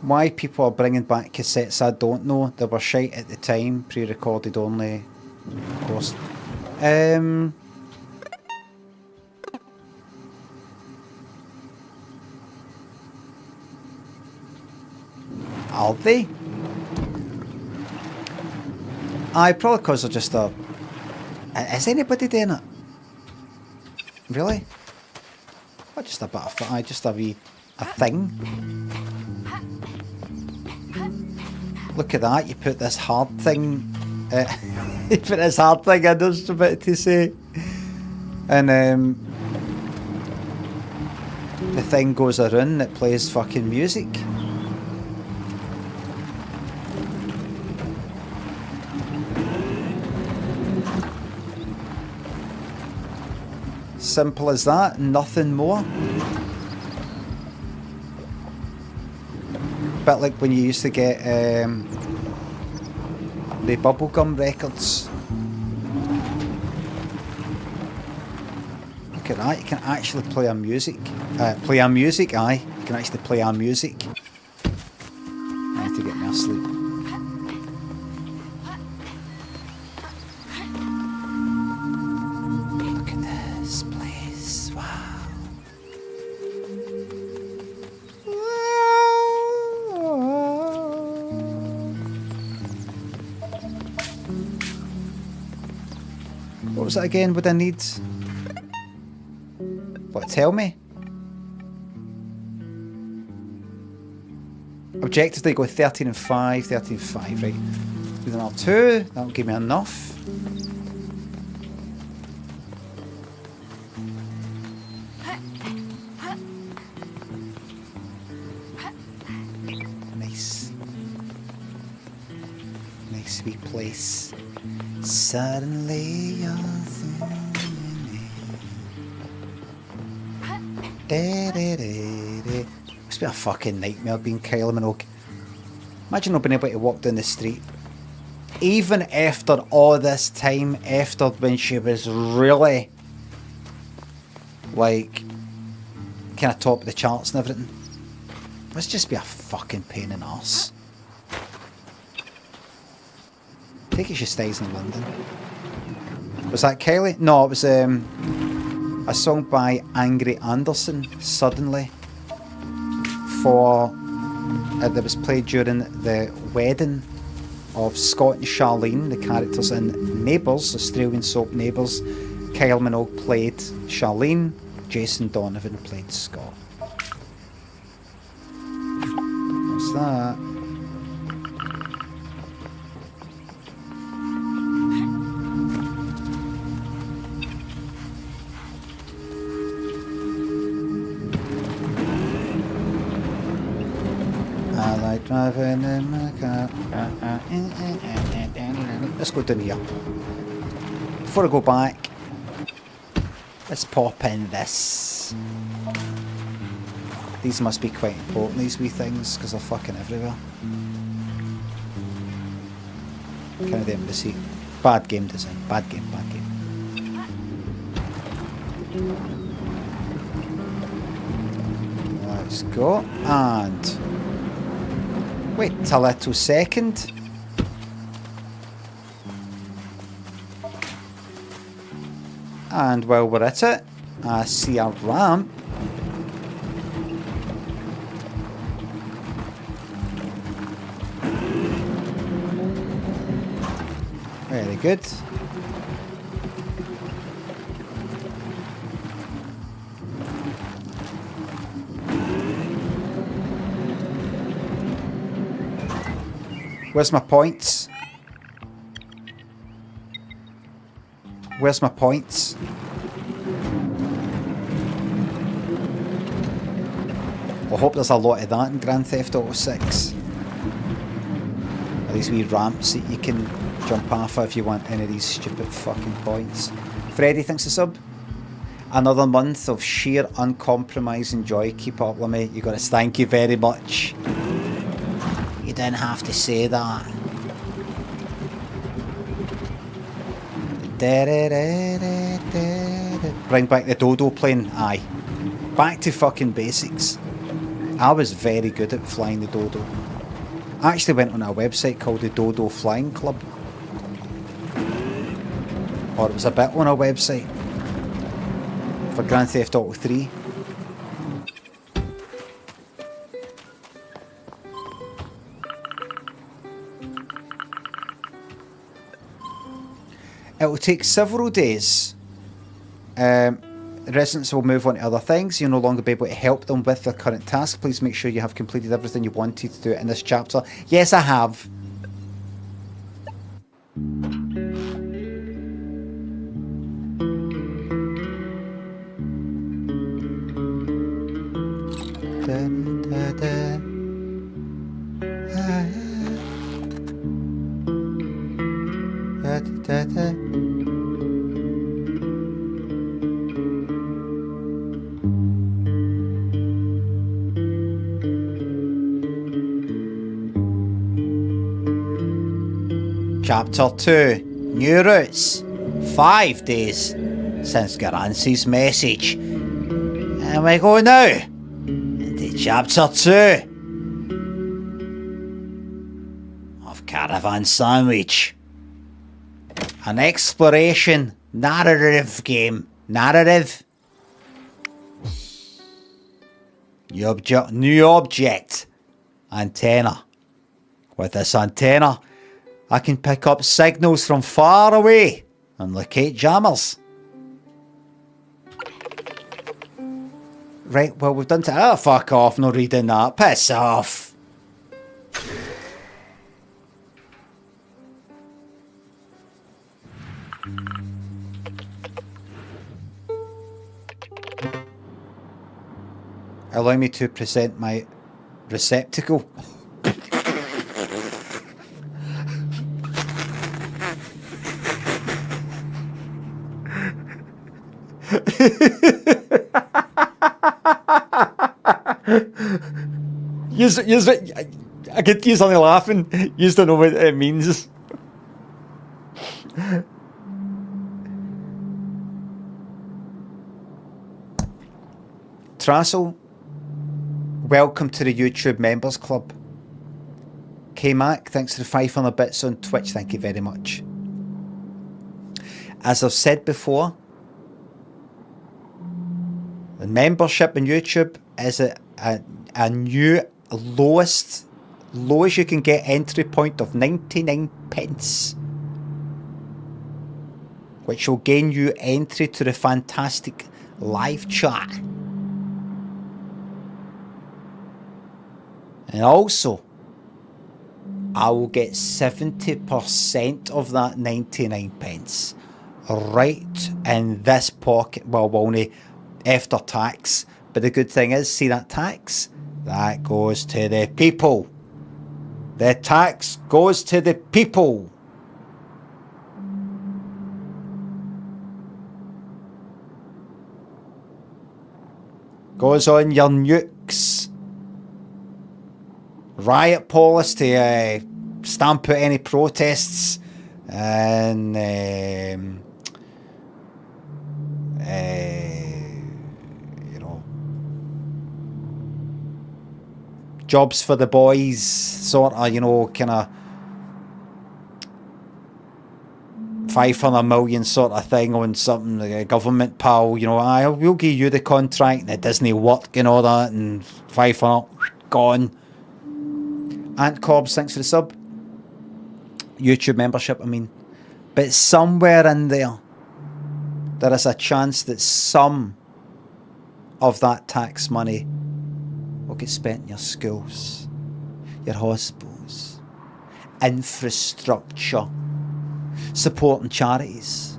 Why people are bringing back cassettes, I don't know. They were shite at the time, pre-recorded only, of course. Are they? Aye, probably because they're just a... Is anybody doing it? Really? What, just a bit of... Aye, just a wee... a thing? Look at that, you put this hard thing... you put this hard thing in, there's a bit to say. And the thing goes around, it plays fucking music. Simple as that, nothing more. Bit like when you used to get the bubblegum records. Look at that, you can actually play a music. Aye. You can actually play our music. I need to get me asleep. Look at this place, wow. What was that again? What I need? What, tell me? Objectively go 13 and 5, 13 and 5, right? With another 2, that'll give me enough. Nice. Nice wee place. Suddenly you're must be a fucking nightmare being Kylie Minogue. Imagine not being able to walk down the street. Even after all this time, after when she was really like kind of top of the charts and everything. Must just be a fucking pain in the arse. I think she stays in London. Was that Kylie? No, it was a song by Angry Anderson, Suddenly, for that was played during the wedding of Scott and Charlene, the characters in Neighbours, Australian soap Neighbours. Kylie Minogue played Charlene, Jason Donovan played Scott. What's that? Driving in my car. Let's go down here. Before I go back, let's pop in this. These must be quite important, these wee things, because they're fucking everywhere. Kind of the embassy. Bad game design. Bad game, bad game. Let's go. And... wait a little second. And while we're at it, I see a ramp. Very good. Where's my points? Where's my points? I hope there's a lot of that in Grand Theft Auto 6. These wee ramps that you can jump off if you want any of these stupid fucking points. Freddy thinks a sub. Another month of sheer uncompromising joy. Keep up with me. You got to thank you very much. You didn't have to say that. Bring back the dodo plane. Aye. Back to fucking basics. I was very good at flying the dodo. I actually went on a website called the Dodo Flying Club. Or it was a bit on a website. For Grand Theft Auto 3. It will take several days. Residents will move on to other things. You'll no longer be able to help them with their current task. Please make sure you have completed everything you wanted to do in this chapter. Yes, I have. Chapter 2. New routes. 5 days since Garancy's message. And we go now into Chapter 2 of Caravan SandWitch. An exploration narrative game. Narrative. New object. Antenna. With this antenna, I can pick up signals from far away and locate jammers. Right, well, we've done to... Oh, fuck off, no reading that. Piss off. Allow me to present my receptacle. I get you only laughing. You don't know what it means. Trassel, welcome to the YouTube Members Club. K-Mac, thanks for the 500 bits on Twitch. Thank you very much. As I've said before, the membership on YouTube is a new lowest you can get entry point of 99 pence, which will gain you entry to the fantastic live chat. And also, I will get 70% of that 99 pence right in this pocket. Well, only after tax. But the good thing is, see that tax? That goes to the people. The tax goes to the people. Goes on your nukes. Riot police to stamp out any protests. And jobs for the boys, sort of, kind of 500 million sort of thing on something, like a government pal, I will give you the contract and it doesn't work and all that, and 500 gone. Ant Corbs, thanks for the sub. YouTube membership, I mean. But somewhere in there is a chance that some of that tax money will get spent in your schools, your hospitals, infrastructure, supporting charities,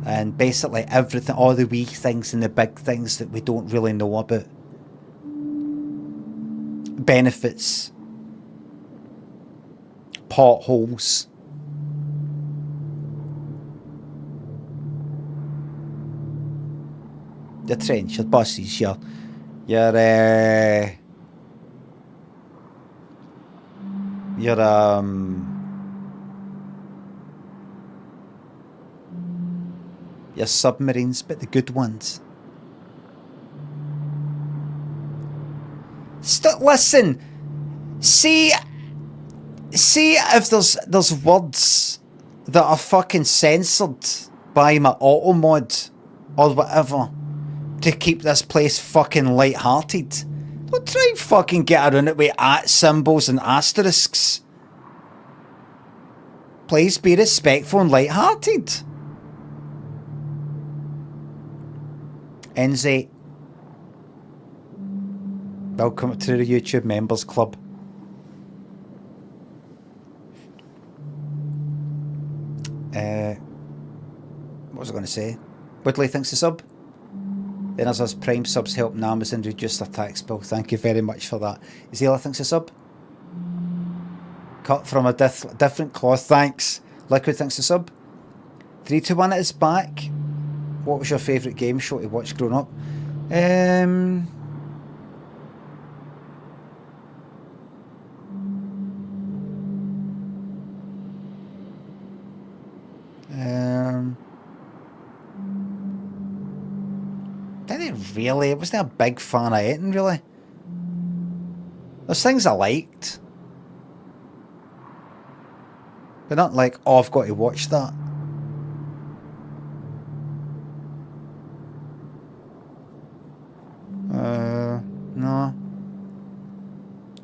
and basically everything, all the wee things and the big things that we don't really know about. Benefits, potholes, your trains, your buses, your submarines, but the good ones. Listen, see if there's words that are fucking censored by my auto mod or whatever to keep this place fucking light-hearted. Don't try and fucking get around it with at symbols and asterisks. Please be respectful and light-hearted. NZ. Welcome to the YouTube Members Club. What was I going to say? Woodley thinks the sub. Then there's us Prime subs helping Amazon reduce their tax bill. Thank you very much for that. Zayla thinks the sub. Cut from a different cloth. Thanks. Liquid thinks the sub. 321 is back. What was your favourite game show to watch growing up? Didn't really. I wasn't a big fan of it, really. There's things I liked, but not like, oh, I've got to watch that. No.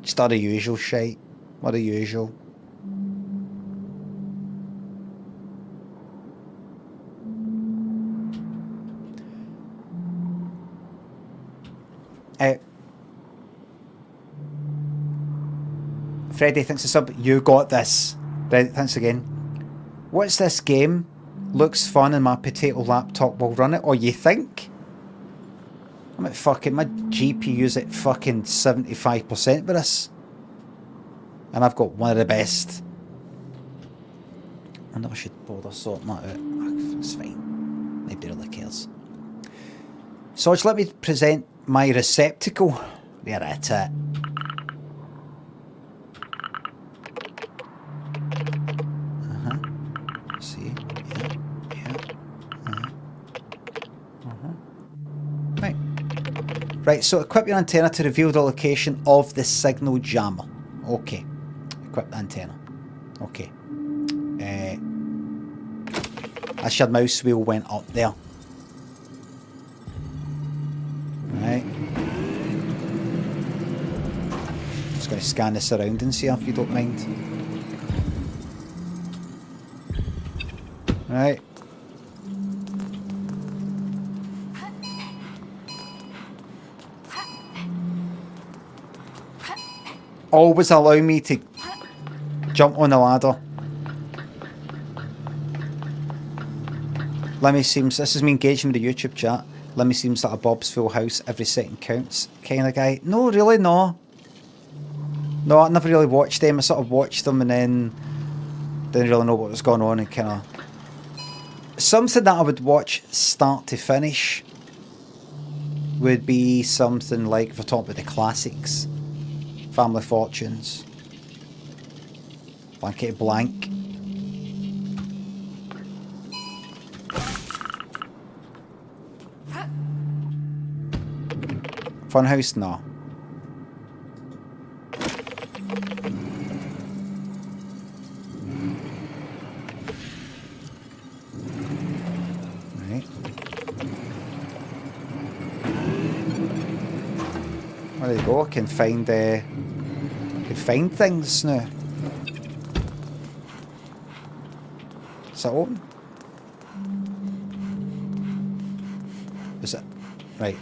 Just all the usual shite. What the usual. Freddie thinks the sub, you got this. Thanks again. What's this game? Looks fun and my potato laptop will run it. Or you think? I'm at fucking, my GPU's at fucking 75% with this. And I've got one of the best. I wonder if I should bother sorting that out. It's fine. Nobody really cares. So just let me present my receptacle. There at it. See? Right. Right, so equip your antenna to reveal the location of the signal jammer. Okay. Equip the antenna. Okay. That's your mouse wheel went up there. Right. Just going to scan the surroundings here if you don't mind. Right. Always allow me to jump on the ladder. Lemmy seems, this is me engaging with the YouTube chat. Lemmy seems like a Bob's Full House, every second counts kind of guy. No, really, no. No, I never really watched them. I sort of watched them and then didn't really know what was going on and kind of... Something that I would watch start to finish would be something like, if we're talking about the classics, Family Fortunes, Blankety Blank. Funhouse, no. Right. There you go. I can find things now. Is that open? Is it? Right.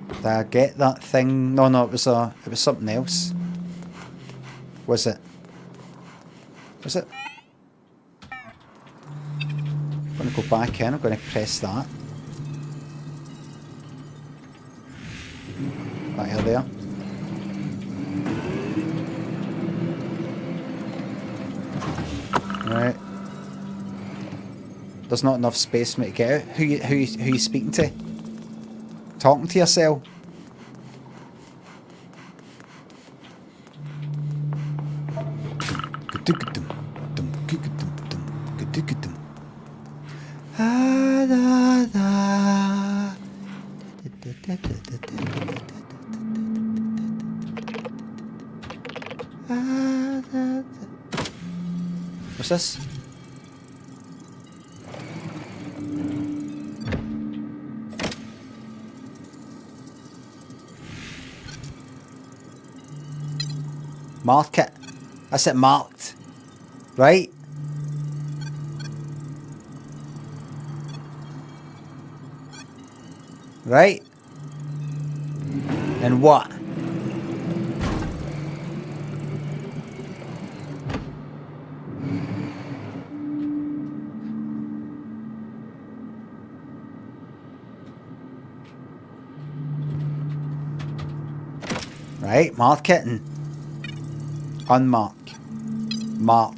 Did I get that thing? No, it was something else. Was it? Was it? I'm going to go back in. I'm going to press that. Right here, there. Right. There's not enough space for me to get out. Who you speaking to? Talking to yourself? What's this? Mark it. That's it marked. Right? Right? And what? Right, mark it and unmark. Mark.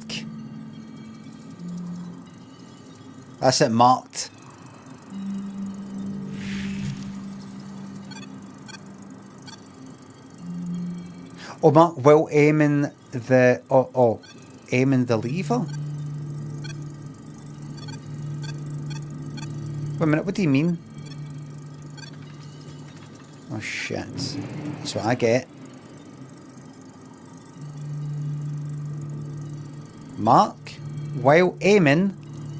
That's it, marked. Oh, mark while aiming the... Oh, aiming the lever? Wait a minute, what do you mean? Oh, shit. That's what I get. Mark while aiming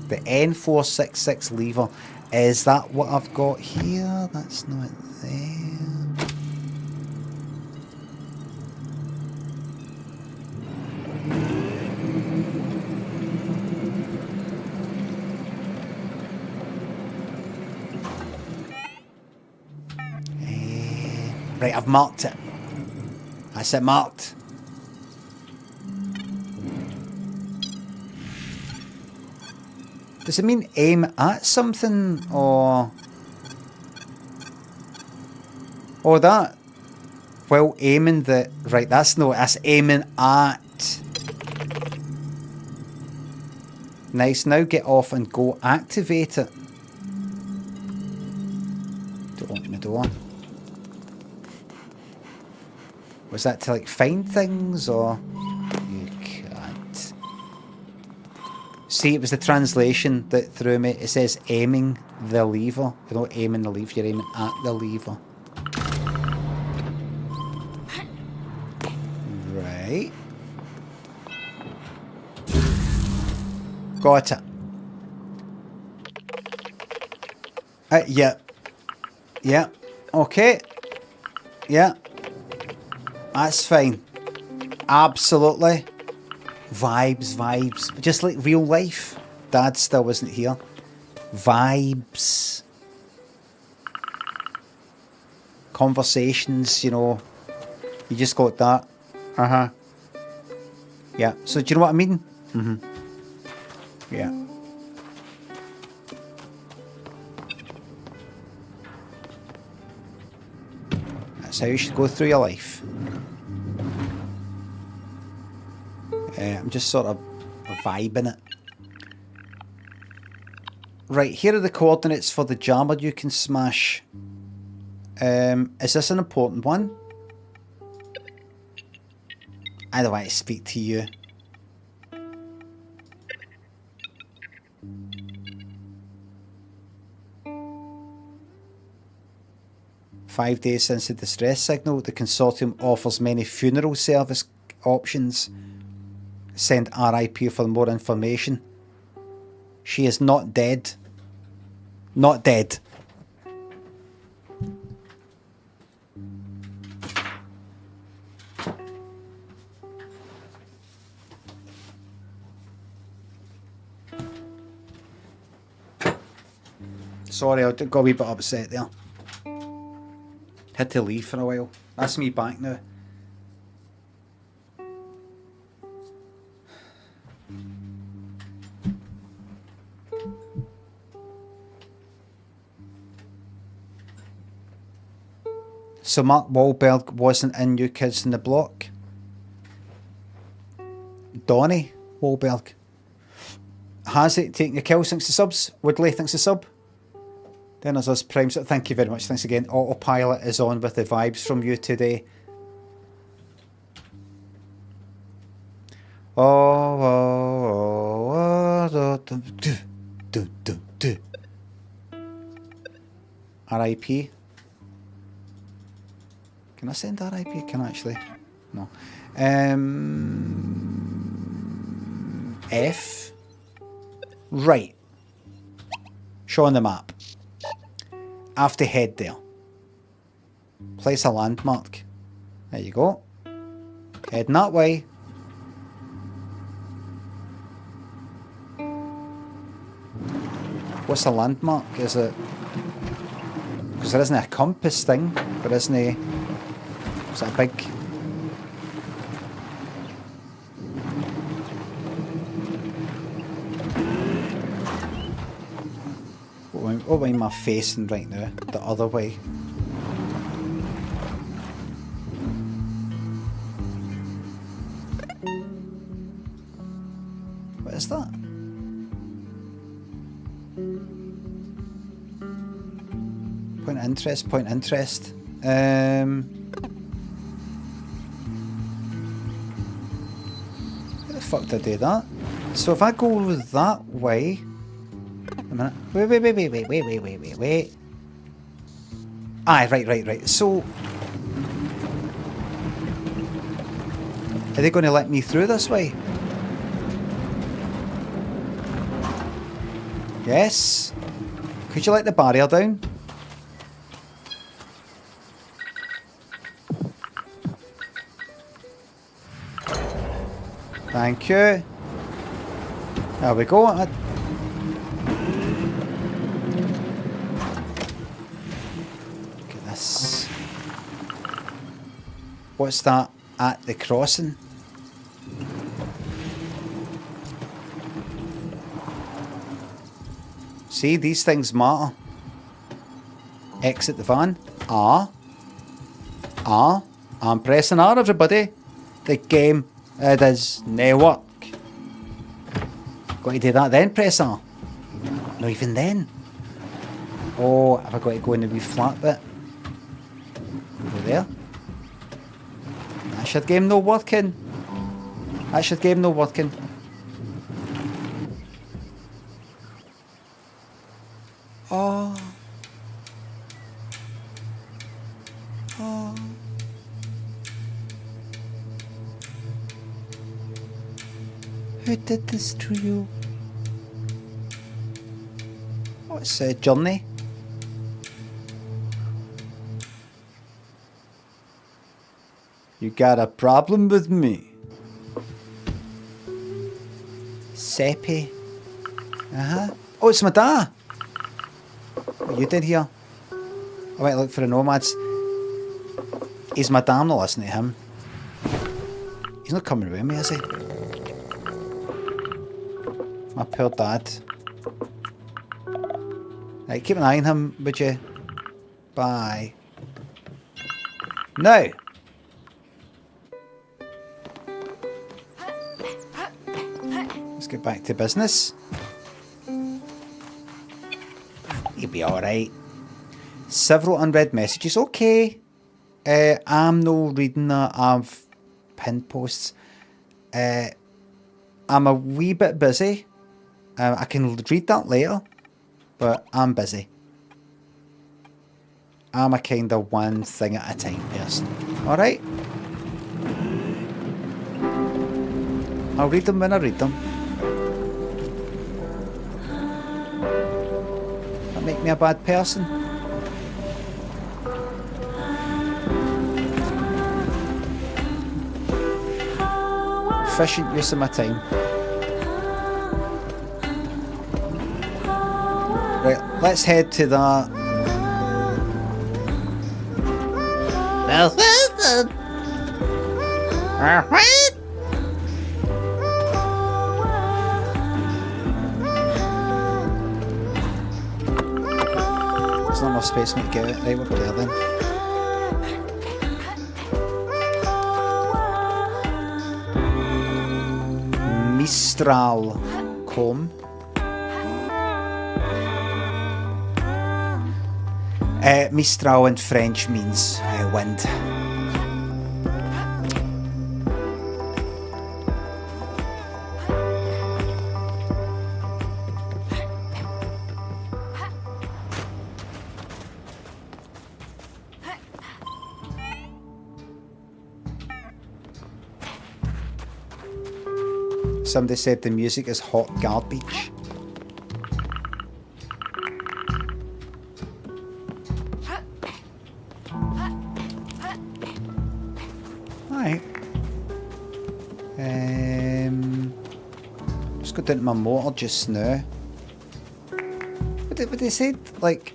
the N466 lever. Is that what I've got here? That's not there. Right, I've marked it. I said marked. Does it mean aim at something or... Oh, that. Well, aiming the... Right, that's aiming at. Nice, now get off and go activate it. Don't open the door. Was that to like find things or... You can't. See, it was the translation that threw me. It says aiming the lever. You're not aiming the lever, you're aiming at the lever. Right. Got it. Yeah. Yeah. Okay. Yeah. That's fine. Absolutely. Vibes. Just like real life. Dad still wasn't here. Vibes. Conversations, you know. You just got that. Uh-huh. Yeah. So do you know what I mean? Mm-hmm. Yeah. That's how you should go through your life. I'm just sort of vibing it. Right, here are the coordinates for the jammer you can smash. Is this an important one? I don't want to speak to you. "5 days since the distress signal, the consortium offers many funeral service options. Send RIP for more information. She is not dead. Not dead." Sorry, I got a wee bit upset there. Had to leave for a while. That's me back now. So Mark Wahlberg wasn't in New Kids on the Block. Donnie Wahlberg. Has it taken your kill? Thanks to subs. Woodley, thanks to sub. Then there's us Prime. Thank you very much. Thanks again. Autopilot is on with the vibes from you today. RIP. Can I send RIP? Can I actually? No. F. Right. Show on the map. I have to head there. Place a landmark. There you go. Heading that way. What's a landmark? Is it Because there isn't a compass thing. There isn't a... Is that a big... What way am I facing right now? The other way. What is that? Point of interest, point of interest. Where the fuck did I do that? So if I go that way... A minute. Wait. Aye, right. So... Are they going to let me through this way? Yes. Could you let the barrier down? Thank you. There we go. Look at this. What's that at the crossing? See, these things matter. Exit the van. R. I'm pressing R, everybody. The game does no work. Got to do that then, press R. Not even then. Oh, have I got to go in the wee flat bit? Over there. That should game no working. Oh. Who did this to you? What's a journey? You got a problem with me? Seppi. Oh, it's my dad. What you did here? I went to look for the nomads. Is my dad not listening to him? He's not coming with me, is he? My poor dad. Right, keep an eye on him, would you? Bye. Now. Let's get back to business. You'll be alright. Several unread messages. Okay. I'm no reading that. I've pinned posts. I'm a wee bit busy. I can read that later, but I'm busy. I'm a kind of one thing at a time person. Alright? I'll read them when I read them. That make me a bad person? Efficient use of my time. Right, let's head to that. There's not enough space for me to get it. Right, we'll go there then. Mistral comb. Mistral in French means wind. Somebody said the music is hot garbage. Right. Just got into my motor just now. What they said, like,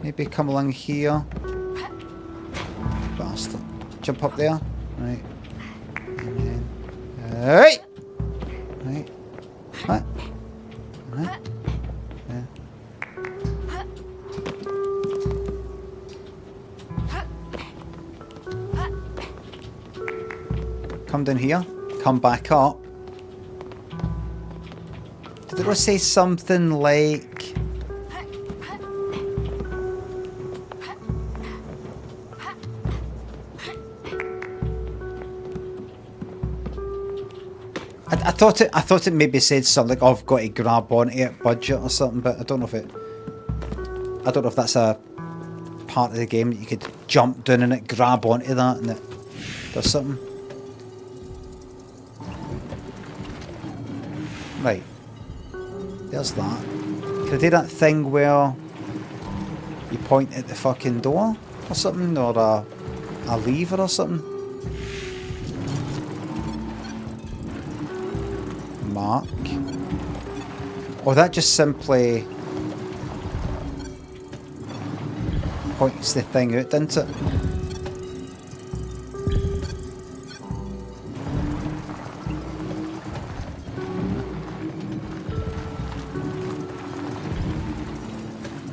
Maybe come along here. Bastard. Jump up there. Right. And then... Right! Right. What? Right. Yeah. Come down here. Come back up. Did it say something like... I thought it maybe said something like, oh, I've got to grab onto it, budget or something, but I don't know if that's a part of the game that you could jump down and it, grab onto that and it does something. Right. There's that. Can I do that thing where you point at the fucking door or something, or a lever or something? Mark. Or that just simply points the thing out, doesn't it?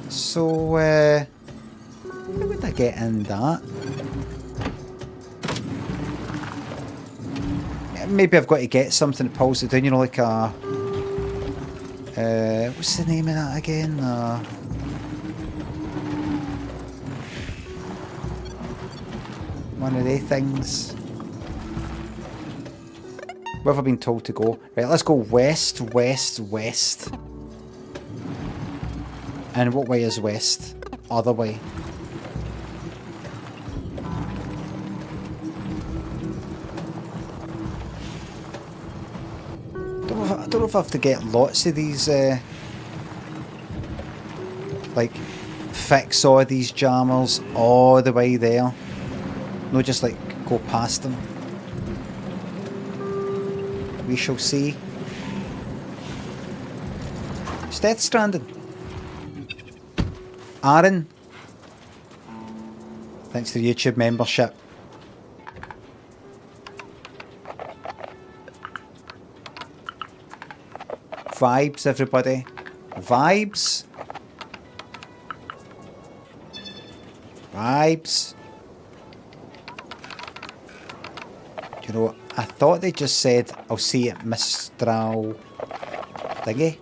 So, how would I get in that? Maybe I've got to get something that pulls it down, you know, like a... what's the name of that again? One of the things. Where have I been told to go? Right, let's go west, west, west. And what way is west? Other way. I don't know if I have to get lots of these, like, fix all these jammers all the way there. No, just, like, go past them. We shall see. Is Death Stranding? Aaron? Thanks to the YouTube membership. Vibes, everybody. Vibes. Vibes. Do you know what? I thought they just said, I'll see you at Mistral thingy.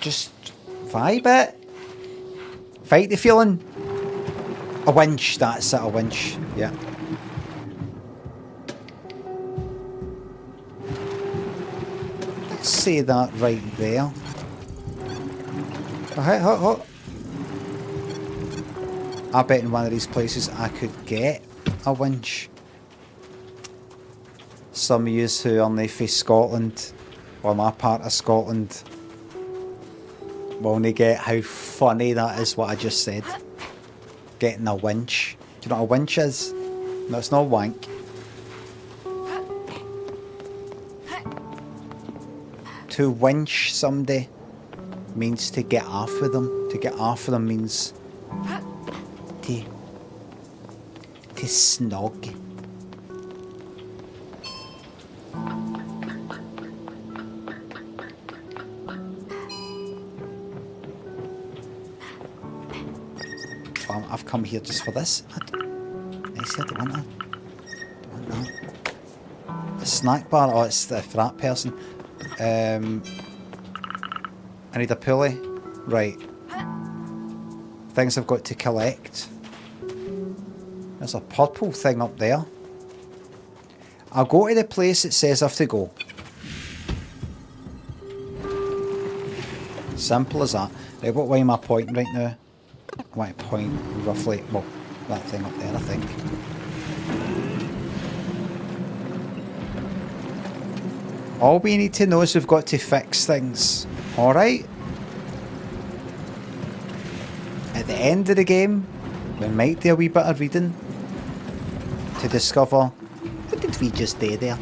Just vibe it. Fight the feeling. A winch, that's it, a winch. Yeah. Say that right there. I bet in one of these places I could get a winch. Some of you who are not from Scotland, or my part of Scotland, will only get how funny that is what I just said. Getting a winch. Do you know what a winch is? No, it's not wank. To winch somebody means to get off with them. To get off with them means to snog. Well, I've come here just for this. I don't want that. The snack bar. Oh, it's for that person. I need a pulley. Right. Things I've got to collect. There's a purple thing up there. I'll go to the place it says I have to go. Simple as that. Right, what way am I pointing right now? I want to point roughly, well, that thing up there, I think. All we need to know is we've got to fix things. Alright? At the end of the game, we might do a wee bit of reading to discover what did we just do there.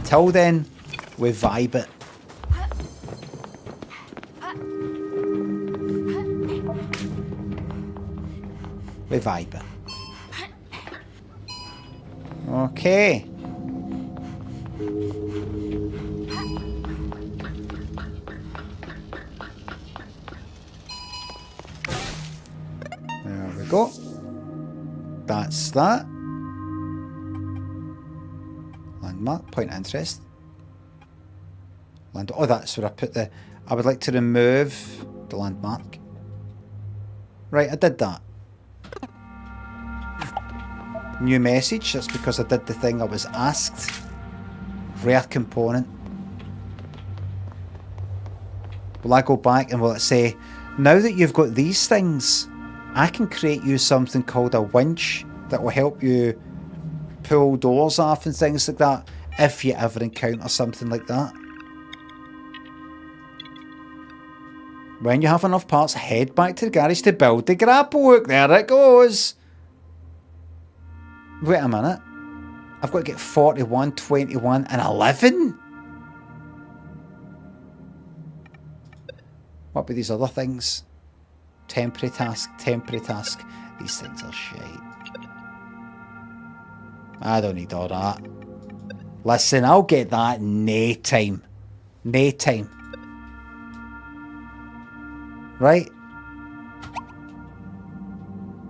Till then, we vibe it. We vibe it. Okay. There we go. That's that. Landmark, point of interest. Oh, that's where I put the... I would like to remove the landmark. Right, I did that. New message, that's because I did the thing I was asked. Rare component. Will I go back and will it say, now that you've got these things, I can create you something called a winch that will help you pull doors off and things like that if you ever encounter something like that. When you have enough parts, head back to the garage to build the grapple hook. There it goes. Wait a minute. I've got to get 41, 21 and 11? What about these other things? Temporary task, temporary task. These things are shite. I don't need all that. Listen, I'll get that nae time. Nae time. Right?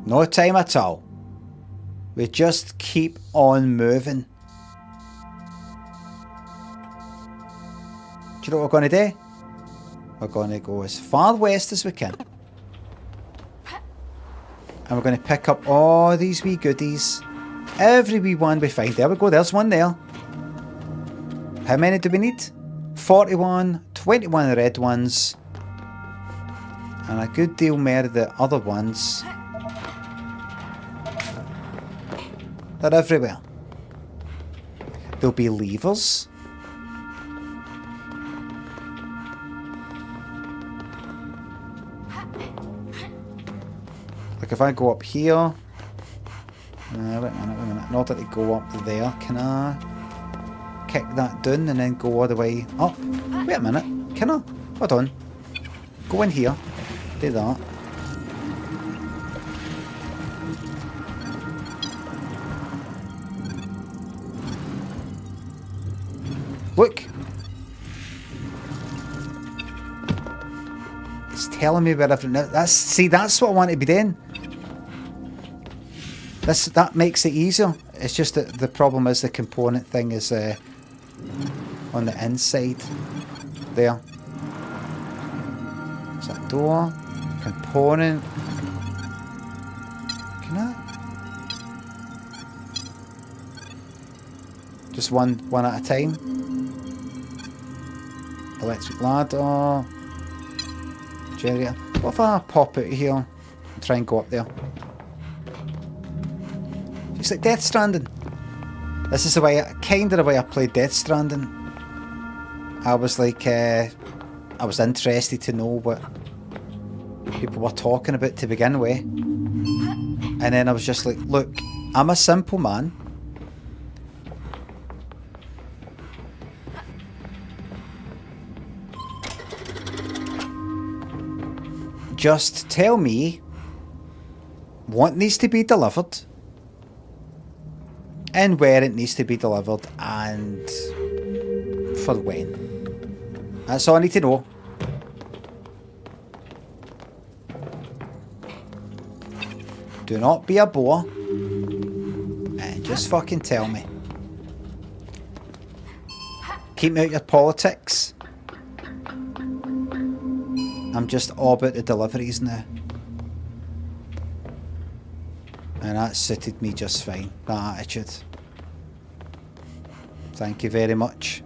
No time at all. We just keep on moving. Do you know what we're going to do? We're going to go as far west as we can. And we're going to pick up all these wee goodies. Every wee one we find. There we go, there's one there. How many do we need? 41, 21 red ones. And a good deal more of the other ones. They're everywhere. There'll be levers. Like if I go up here. Wait a minute. Not that they go up there. Can I kick that down and then go all the way up? Wait a minute. Can I? Hold on. Go in here. Do that. Look. It's telling me where everything is. That's what I want to be doing. That makes it easier. It's just that the problem is the component thing is on the inside. There. Is that door? Component. Can I? Just one at a time. Electric ladder. Generator. What if I pop out here and try and go up there? It's like Death Stranding. This is the way, kind of the way I played Death Stranding. I was like, I was interested to know what people were talking about to begin with. And then I was just like, look, I'm a simple man. Just tell me what needs to be delivered and where it needs to be delivered and for when. That's all I need to know. Do not be a bore and just fucking tell me. Keep me out your politics. I'm just all about the deliveries now. And that suited me just fine, that attitude. Thank you very much.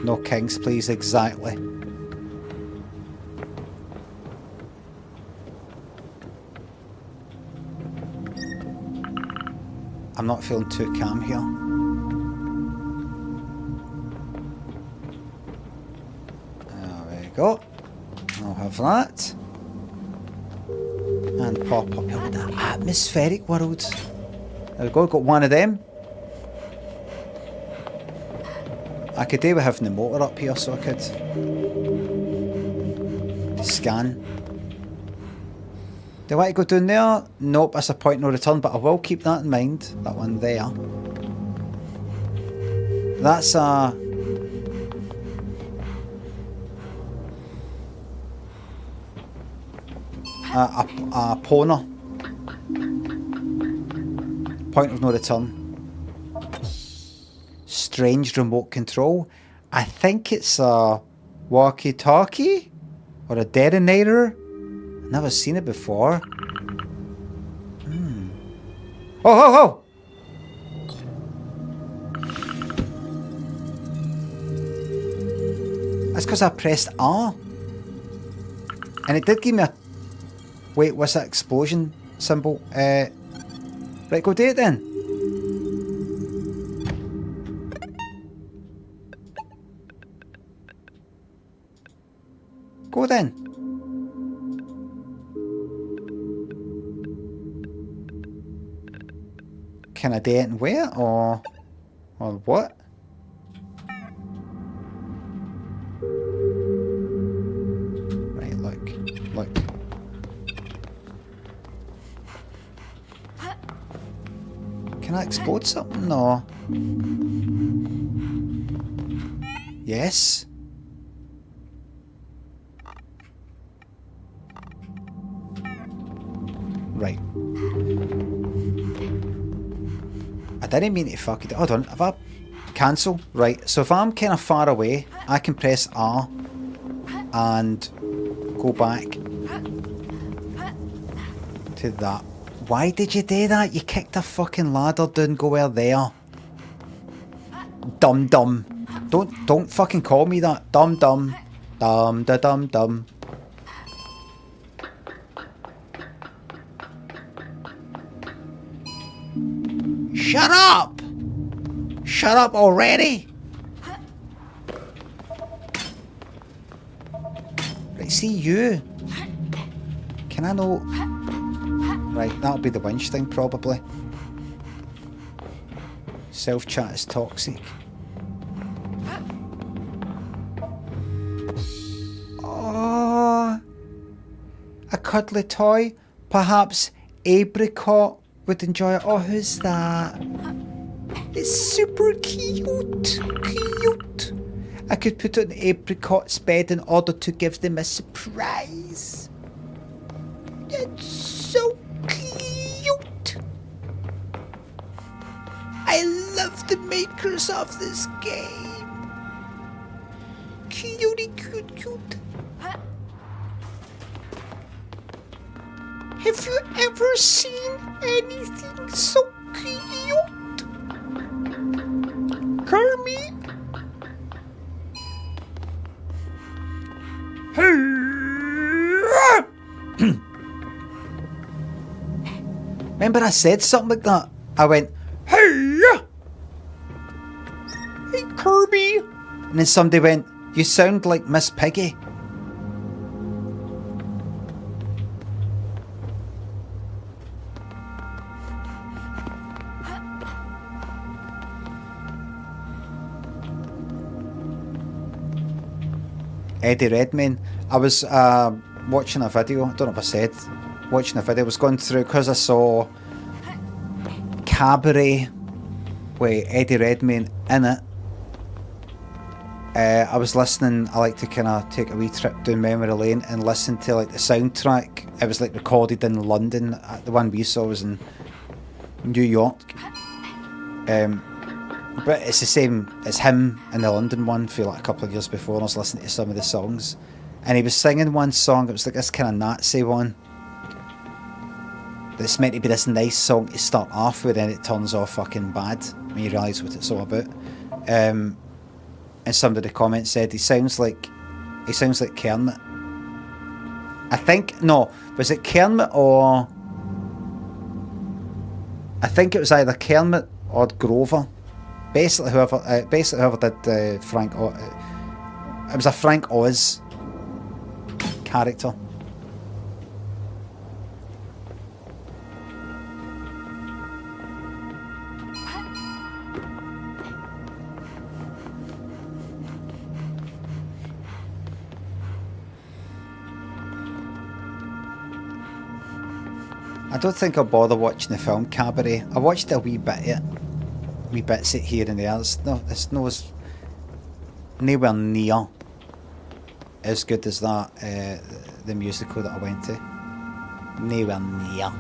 No kings, please, exactly. I'm not feeling too calm here. There we go. I'll have that. And pop up here with the atmospheric world. There we go, got one of them. I could do with having the motor up here so I could scan. Do I want to go down there? Nope, that's a point no return, but I will keep that in mind. That one there. That's a Poner. Point of no return. Strange remote control. I think it's a walkie-talkie or a detonator. Never seen it before. Oh, oh, oh! That's because I pressed R. And it did give me a... Wait, what's that explosion symbol? Right, go do it then. Go then. Can I do it and where? Or what? Right, look. Can I explode something? No. Yes. Right. I didn't mean to fuck it. Hold on. Have I cancel? Right. So if I'm kind of far away, I can press R and go back to that. Why did you do that? You kicked a fucking ladder down, go where there. Dum dum. Don't fucking call me that. Dum dum. Dum da dum dum. Shut up! Shut up already! Right, see you. Can I know... Right, that'll be the winch thing probably. Self-chat is toxic. Oh, a cuddly toy? Perhaps Apricot would enjoy it. Oh, who's that? It's super cute. Cute. I could put it on Apricot's bed in order to give them a surprise. It's so cute. I love the makers of this game. Cutie, cute, cute. Have you ever seen anything so cute? Kermit? Remember I said something like that? I went, hey! Hey, Kirby! And then somebody went, you sound like Miss Piggy. Eddie Redmayne. I was watching a video, I don't know if I said, watching a video, I was going through, because I saw Cabaret with Eddie Redmayne in it. I was listening, I like to kind of take a wee trip down memory lane and listen to like the soundtrack. It was like recorded in London. The one we saw was in New York. But it's the same as him in the London one for like a couple of years before, and I was listening to some of the songs. And he was singing one song, it was like this kind of Nazi one. It's meant to be this nice song to start off with, and it turns off fucking bad when you realise what it's all about. And some of the comments said he sounds like Kermit. I think, no, was it Kermit or... I think it was either Kermit or Grover. Basically whoever did Frank Oz, it was a Frank Oz character. I don't think I'll bother watching the film Cabaret. I watched a wee bit of it. Wee bits it here and there. It's nowhere near as good as that, the musical that I went to. Nowhere near.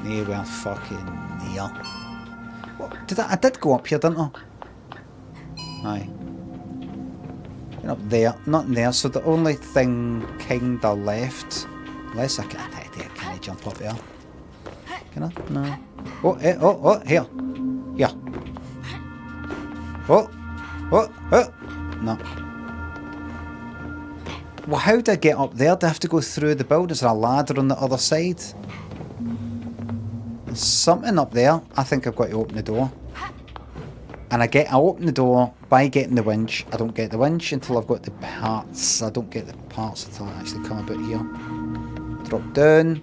Nowhere fucking near. What, I did go up here, didn't I? Aye. Went up there, not in there, so the only thing kinda left, unless I can I jump up there. Can I? No. Oh, here. Here. Oh, no. Well, how do I get up there? Do I have to go through the building? Is there a ladder on the other side? There's something up there. I think I've got to open the door. And I open the door by getting the winch. I don't get the winch until I've got the parts. I don't get the parts until I actually come about here. Drop down.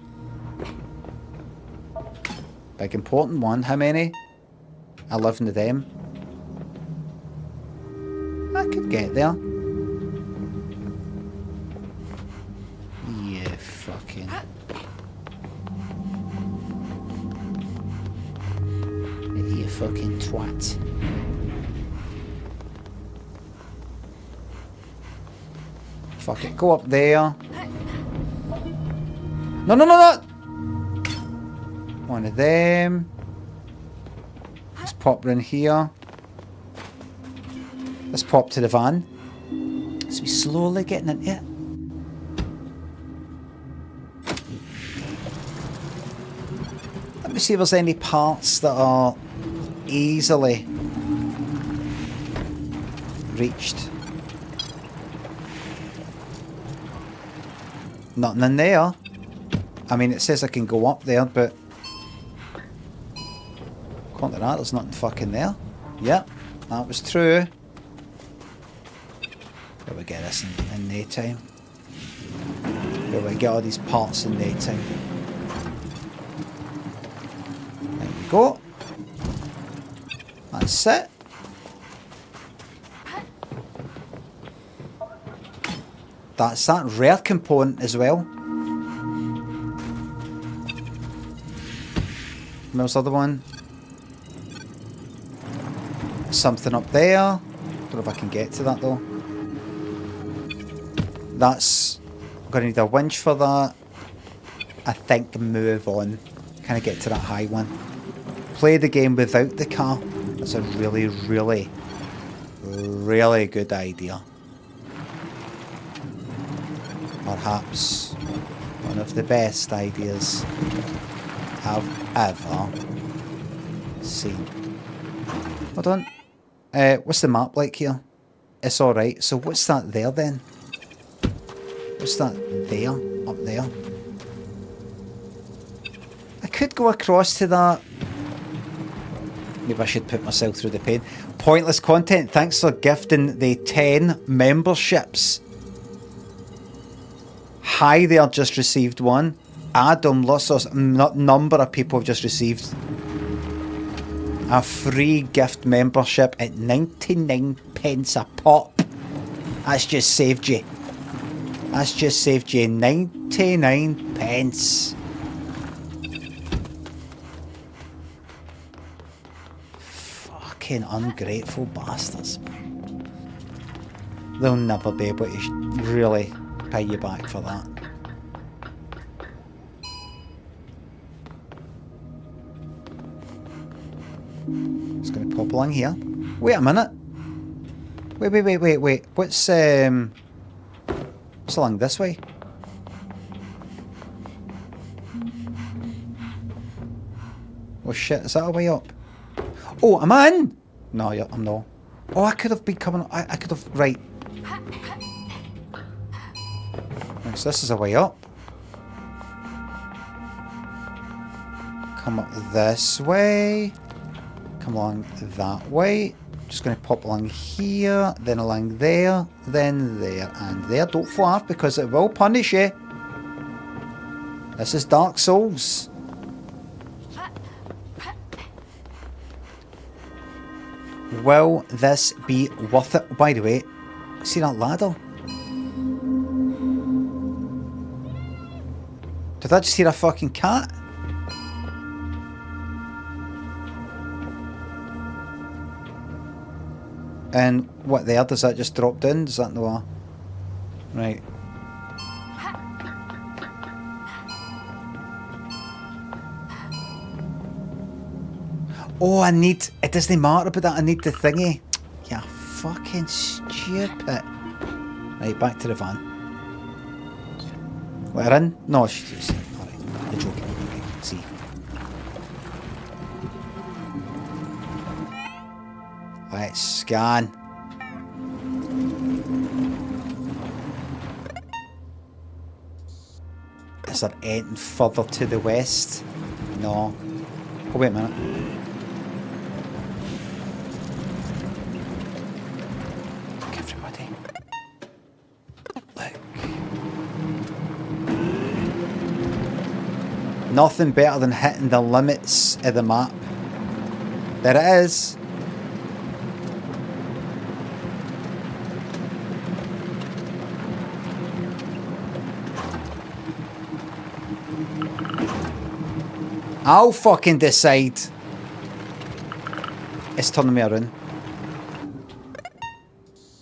Big important one. How many? 11 of them. I could get there. Yeah, fucking. You fucking twat. Fuck it, go up there. No! One of them. Let's pop in here. Let's pop to the van. So we're slowly getting into it. Let me see if there's any parts that are easily reached. Nothing in there. I mean, it says I can go up there, but according to that, there's nothing fucking there. Yep, that was true. Where we get this in no time? Where we get all these parts in no time? There we go. That's it. That's that rare component as well. And there's the other one. Something up there. Don't know if I can get to that though. That's... I'm going to need a winch for that. I think move on. Can I get to that high one? Play the game without the car. That's a really, really, really good idea. Perhaps one of the best ideas I've ever seen. Hold on. What's the map like here? It's alright. So what's that there then? What's that there? Up there? I could go across to that. Maybe I should put myself through the pain. Pointless content. Thanks for gifting the 10 memberships. Hi there, just received one. Adam, lots of number of people have just received a free gift membership at 99 pence a pop. That's just saved you. That's just saved you 99 pence. Fucking ungrateful bastards. They'll never be able to really pay you back for that. Just gonna pop along here. Wait a minute. Wait. What's along this way? Oh shit, is that a way up? Oh, am I in? No, I'm not. Oh, I could have been coming... I could have... Right. So this is a way up. Come up this way. Come along that way. Just going to pop along here, then along there, then there, and there. Don't fall off because it will punish you. This is Dark Souls. Will this be worth it? By the way, see that ladder? Did I just hear a fucking cat? And what there? Does that just drop down? Does that know a... Right. Oh, I need... It doesn't matter about that. I need the thingy. Yeah, fucking stupid. Right, back to the van. Let her in? No, she's... Alright, I'm joking. Right, see. Let's scan. Is there anything further to the west? No. Oh, wait a minute. Look, everybody. Look. Nothing better than hitting the limits of the map. There it is. I'll fucking decide. It's turning me around.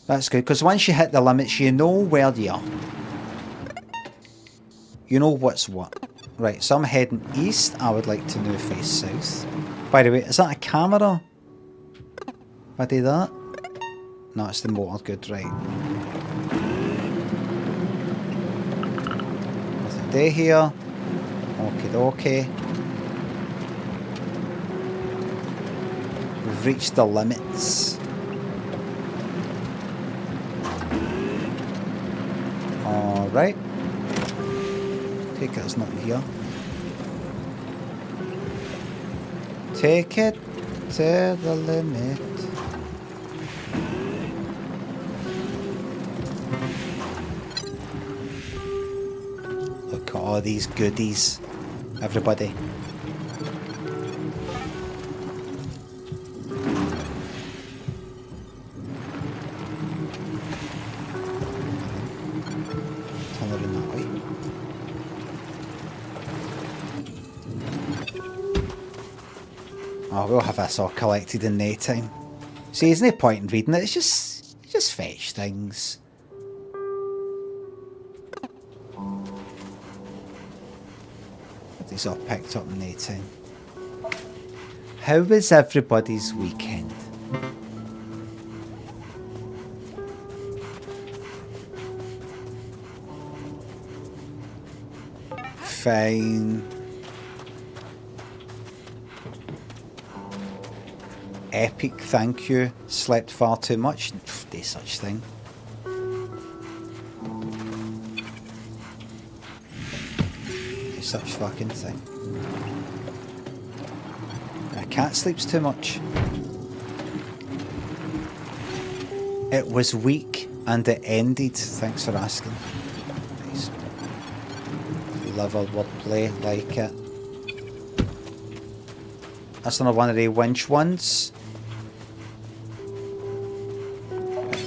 That's good, because once you hit the limits, you know where you are. You know what's what. Right, so I'm heading east. I would like to now face south. By the way, is that a camera? If I do that? No, it's the motor. Good, right. Nothing there here. Okie dokie. We've reached the limits. Alright. Take it, there's nothing here. Take it to the limit. Look at all these goodies, everybody. Oh, we'll have this all collected in no time. See, there's no point in reading it, it's just fetch things. These all picked up in no time. How was everybody's weekend? Fine. Epic, thank you. Slept far too much. No such thing. No such fucking thing. A cat sleeps too much. It was weak and it ended. Thanks for asking. Nice. Love a wordplay, like it. That's another one of the winch ones.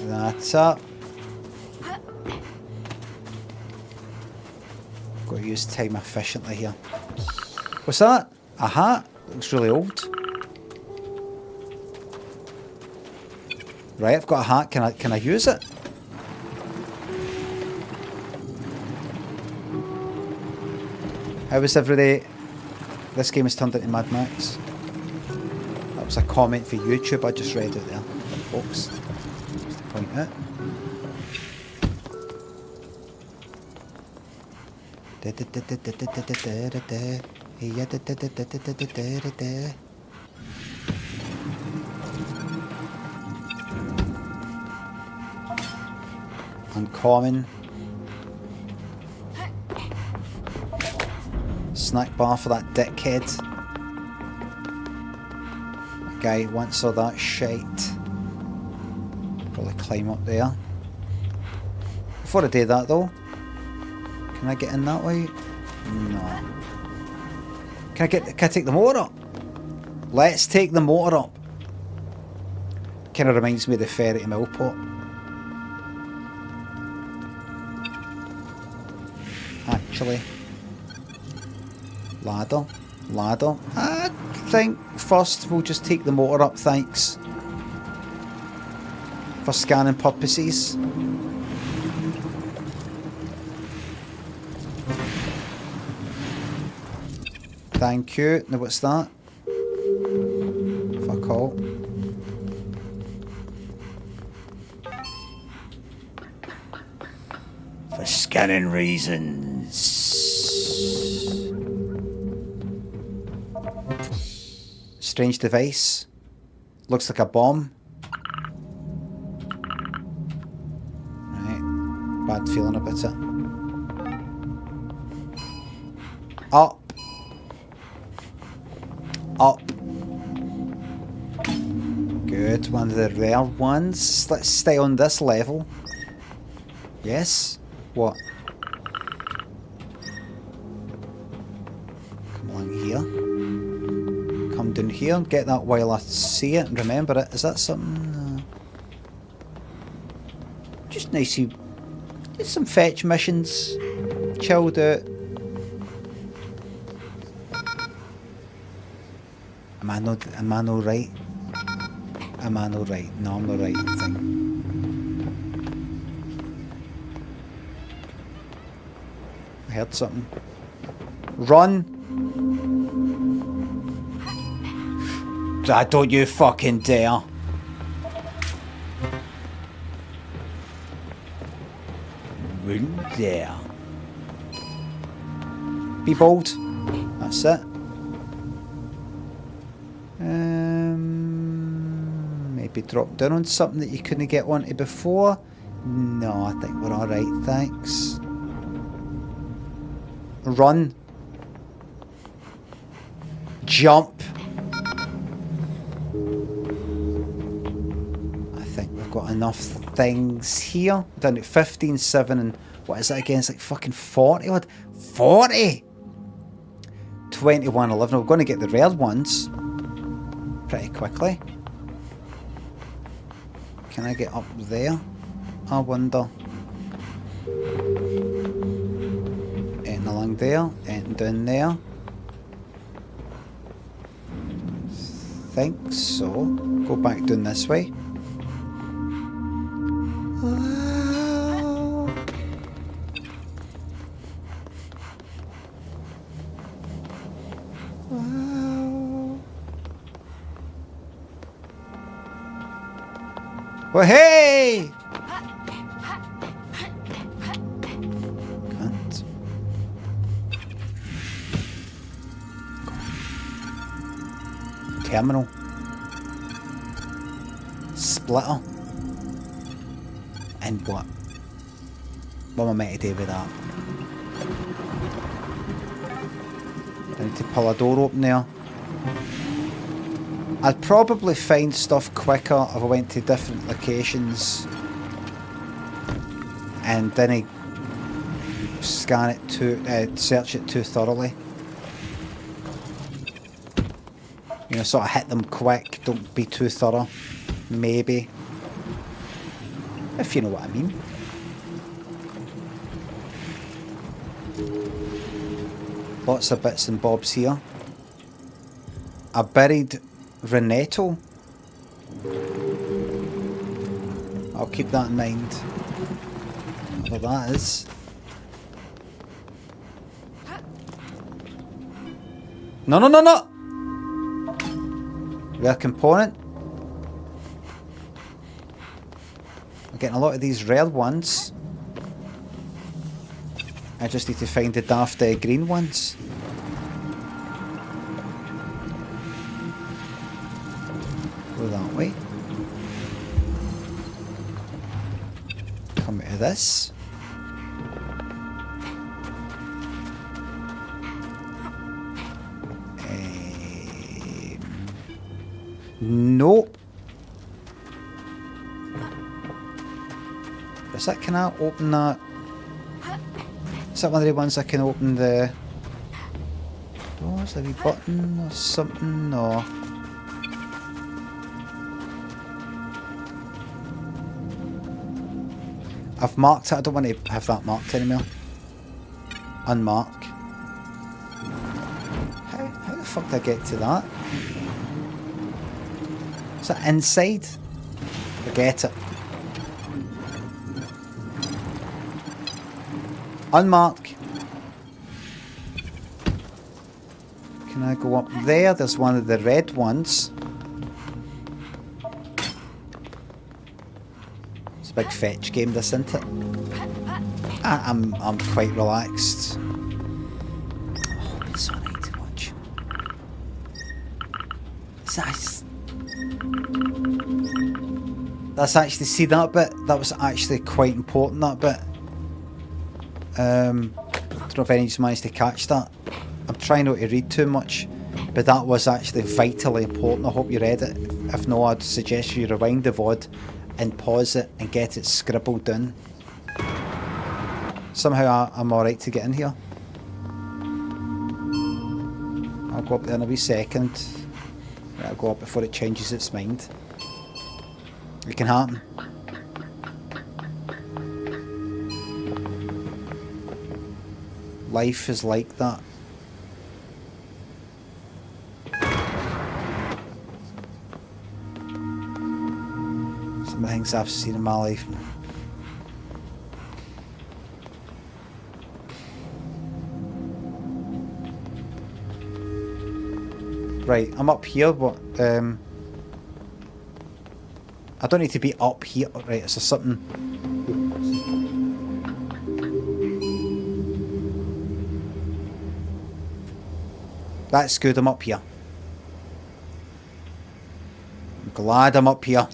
That's up. Got to use time efficiently here. What's that? A hat? Looks really old. Right, I've got a hat. Can I use it? How was every day? This game has turned into Mad Max. That was a comment for YouTube. I just read it there, folks. Just to point out. Uncommon. Snack bar for that dickhead. That guy wants all that shite. Probably climb up there. Before I do that though, can I get in that way? No. Can I take the motor up? Let's take the motor up. Kind of reminds me of the ferry to Millport. Actually. Ladder. Ladder. I think first we'll just take the motor up, thanks. For scanning purposes. Thank you. Now what's that? Fuck all. For scanning reasons. Strange device. Looks like a bomb. Right. Bad feeling about it. Up. Up. Good. One of the rare ones. Let's stay on this level. Yes. What? Come along here. Come down here. Get that while I see it and remember it. Is that something? Just nice. Just some fetch missions. Chilled out. Am I not right? Am I not right? No, I'm not right, I think. I heard something. Run! Don't you fucking dare. Wouldn't dare. Be bold. That's it. Maybe drop down on something that you couldn't get onto before. No, I think we're alright, thanks. Run. Jump. I think we've got enough things here. Down at 15, 7 and what is that again? It's like fucking 40 odd. 40! 21, 11. We're going to get the rare ones pretty quickly. Can I get up there? I wonder. Anything along there? Anything down there? Think so. Go back down this way. Well, hey! Can't. Terminal. Splitter. And what? What am I meant to do with that? I need to pull a door open there. I'd probably find stuff quicker if I went to different locations and didn't scan it search it too thoroughly. You know, sort of hit them quick, don't be too thorough, maybe. If you know what I mean. Lots of bits and bobs here. I buried Renato. I'll keep that in mind. Well, that is. No, no, no, no! Rare component. I'm getting a lot of these rare ones. I just need to find the daft green ones. Go that way. Come out of this. Nope. Is that, can I open that? Is that one of the ones I can open the... Oh, is there a wee button or something? No. I've marked it. I don't want to have that marked anymore. Unmark. fuck did I get to that? Is that inside? Forget it. Unmark. Can I go up there? There's one of the red ones. It's a big fetch game, this, isn't it? I'm quite relaxed. Oh, it's so nice to watch. That's actually, see that bit? That was actually quite important, that bit. Don't know if any of you managed to catch that. I'm trying not to read too much, but that was actually vitally important. I hope you read it. If not, I'd suggest you rewind the VOD and pause it and get it scribbled down. Somehow I'm alright to get in here. I'll go up there in a wee second. Right, I'll go up before it changes its mind. It can happen. Life is like that. Some of the things I've seen in my life. Right, I'm up here, but I don't need to be up here. Right, is there something? That's good, I'm up here. I'm glad I'm up here.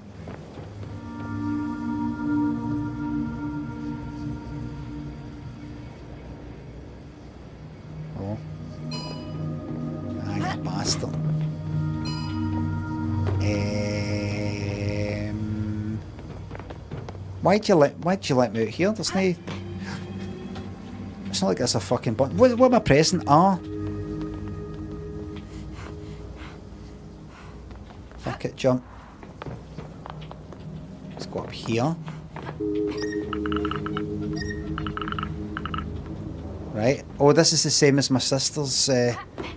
Oh. Ah, you bastard. Why'd you let me out here? There's no... It's not like there's a fucking button. What am I pressing? R? Fuck it, jump. Let's go up here. Right. Oh, this is the same as my sister's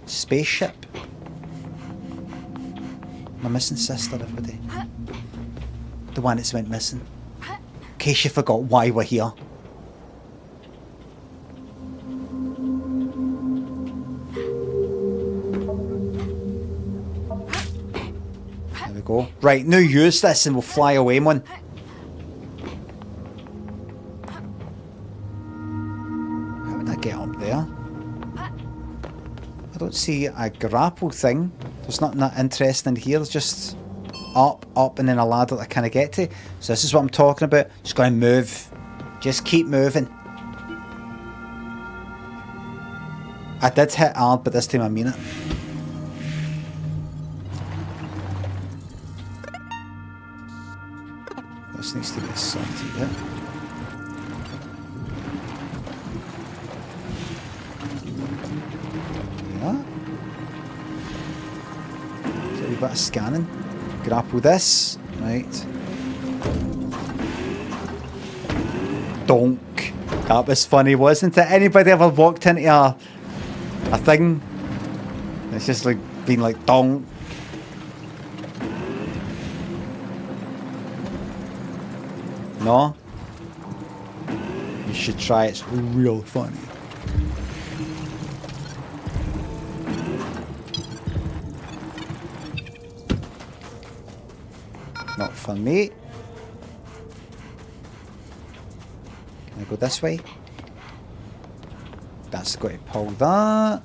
spaceship. My missing sister, everybody. The one that's went missing. In case you forgot why we're here. There we go. Right, now use this and we'll fly away, man. How would I get up there? I don't see a grapple thing. There's nothing that interesting here. There's just up, and then a ladder that I kind of get to. So this is what I'm talking about. Just go and move. Just keep moving. I did hit hard, but this time I mean it. This needs to be sorted out. Yeah. So a wee bit of scanning. Grapple this. Right. Donk. That was funny, wasn't it? Anybody ever walked into a thing? It's just like being like donk. No? You should try it. It's real funny. Not for me. Can I go this way? That's got to pull that.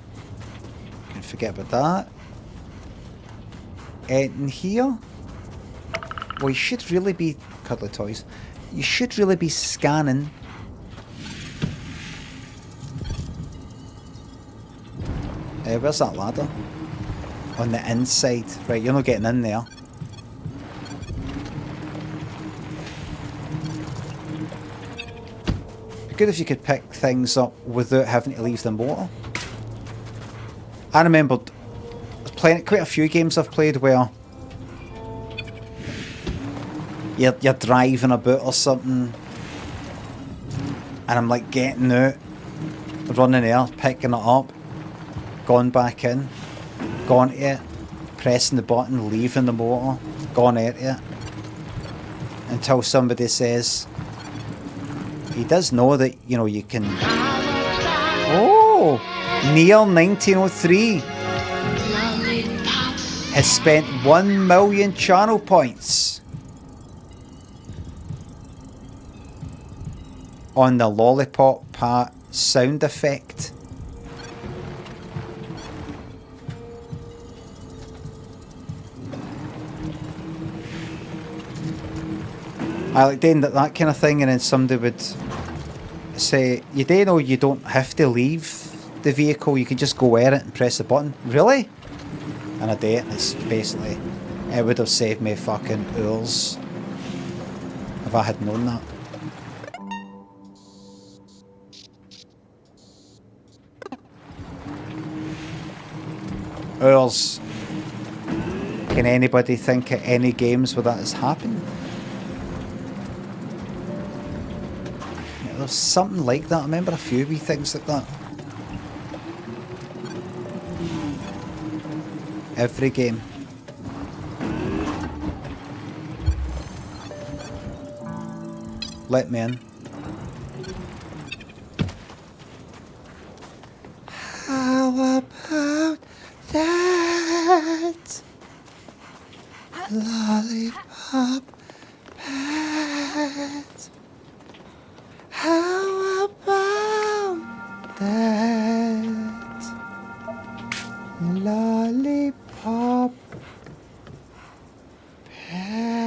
Can forget about that. In here. Well, you should really be cuddly toys. You should really be scanning. Where's that ladder? On the inside. Right, you're not getting in there. Good if you could pick things up without having to leave them water. I remember playing quite a few games I've played where you're driving about or something, and I'm like getting out, running there, picking it up, going back in. gone to it, pressing the button, leaving the motor, gone into it, until somebody says, he does know that, you know, you can... Oh! Neil 1903 has spent 1 million channel points on the lollipop part sound effect. I like doing that kind of thing, and then somebody would say, you do know you don't have to leave the vehicle, you can just go at it and press the button. Really? And I do it, and it's basically, it would have saved me fucking hours if I had known that. Hours. Can anybody think of any games where that has happened? There's something like that. I remember a few wee things like that. Every game. Let me in. How about that lollipop pet? How about that lollipop pet?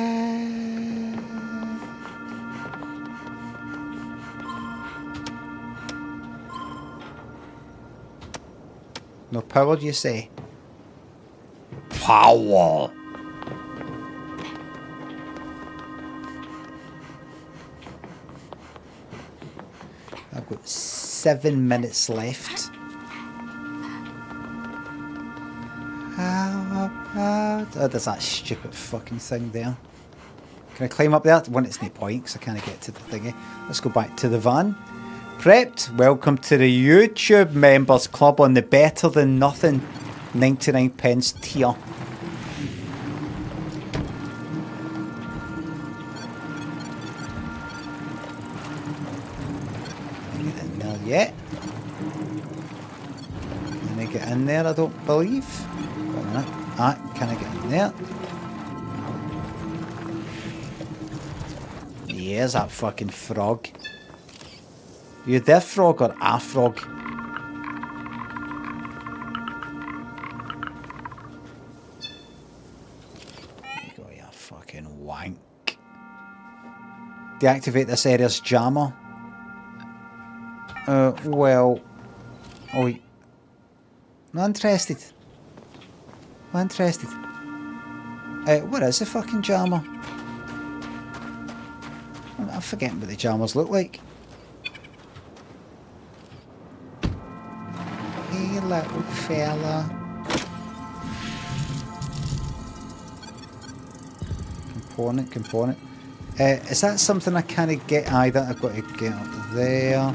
No power, do you say? Power. I've got 7 minutes left. How about... Oh, there's that stupid fucking thing there. Can I climb up there? Well, it's no point because I can't get to the thingy. Let's go back to the van. Prepped? Welcome to the YouTube Members Club on the Better Than Nothing 99 pence tier. Yet. Can I get in there? I don't believe. Wait a minute. Ah, can I get in there? Here's that fucking frog. You the frog or a frog? There you go, you fucking wank. Deactivate this area's jammer. Well, oh, not interested. Not interested. What is the fucking jammer? I'm forgetting what the jammers look like. Hey, little fella. Component. Is that something I can't get? Aye, that I've got to get up there.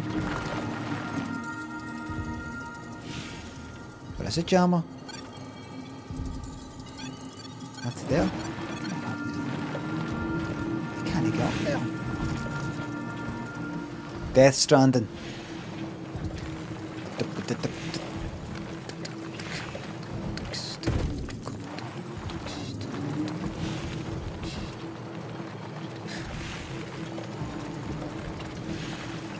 Where's the jammer? That's there. I can't get up there. Death Stranding.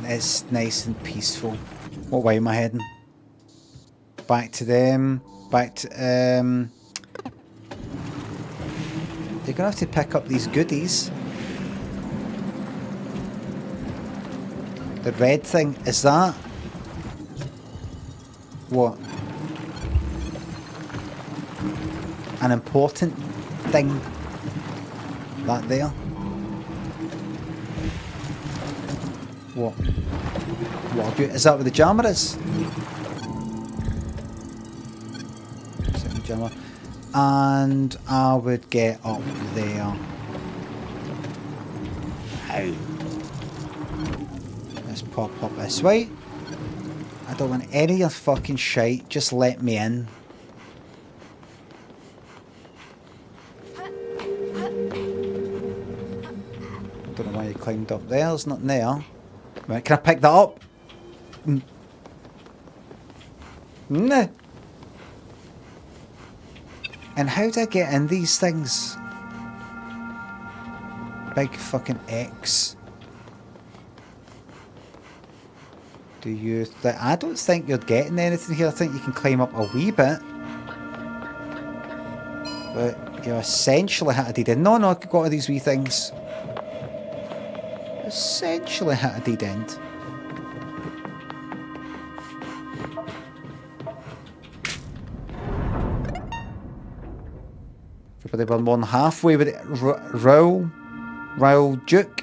It's nice and peaceful. What way am I heading? Back to them. Back to they're gonna have to pick up these goodies. The red thing, is that what? An important thing? That there? What? What? Is that where the jammer is? Jammer. And I would get up there. How? Let's pop up this way. I don't want any of your fucking shite. Just let me in. Don't know why you climbed up there. There's nothing there. Right, can I pick that up? Nah. And how do I get in these things? Big fucking X. Do you I don't think you're getting anything here. I think you can climb up a wee bit. But you essentially had to dead end. No, I could go to these wee things. Essentially had a dead end. Everybody were more than halfway with it. Raoul Duke.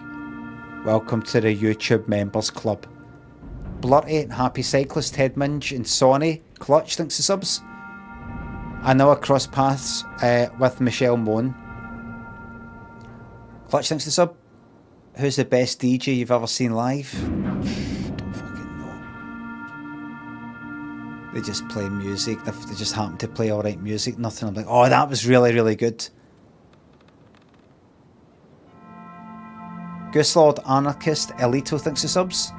Welcome to the YouTube Members Club. Blurty, Happy Cyclist, Ted Minge, and Sonny. Clutch, thanks to subs. I know I cross paths with Michelle Moan. Clutch, thanks to sub. Who's the best DJ you've ever seen live? Don't fucking know. They just play music. If they just happen to play alright music, nothing. I'm like, oh, that was really, really good. Gooselord, Anarchist, Elito, thanks to subs.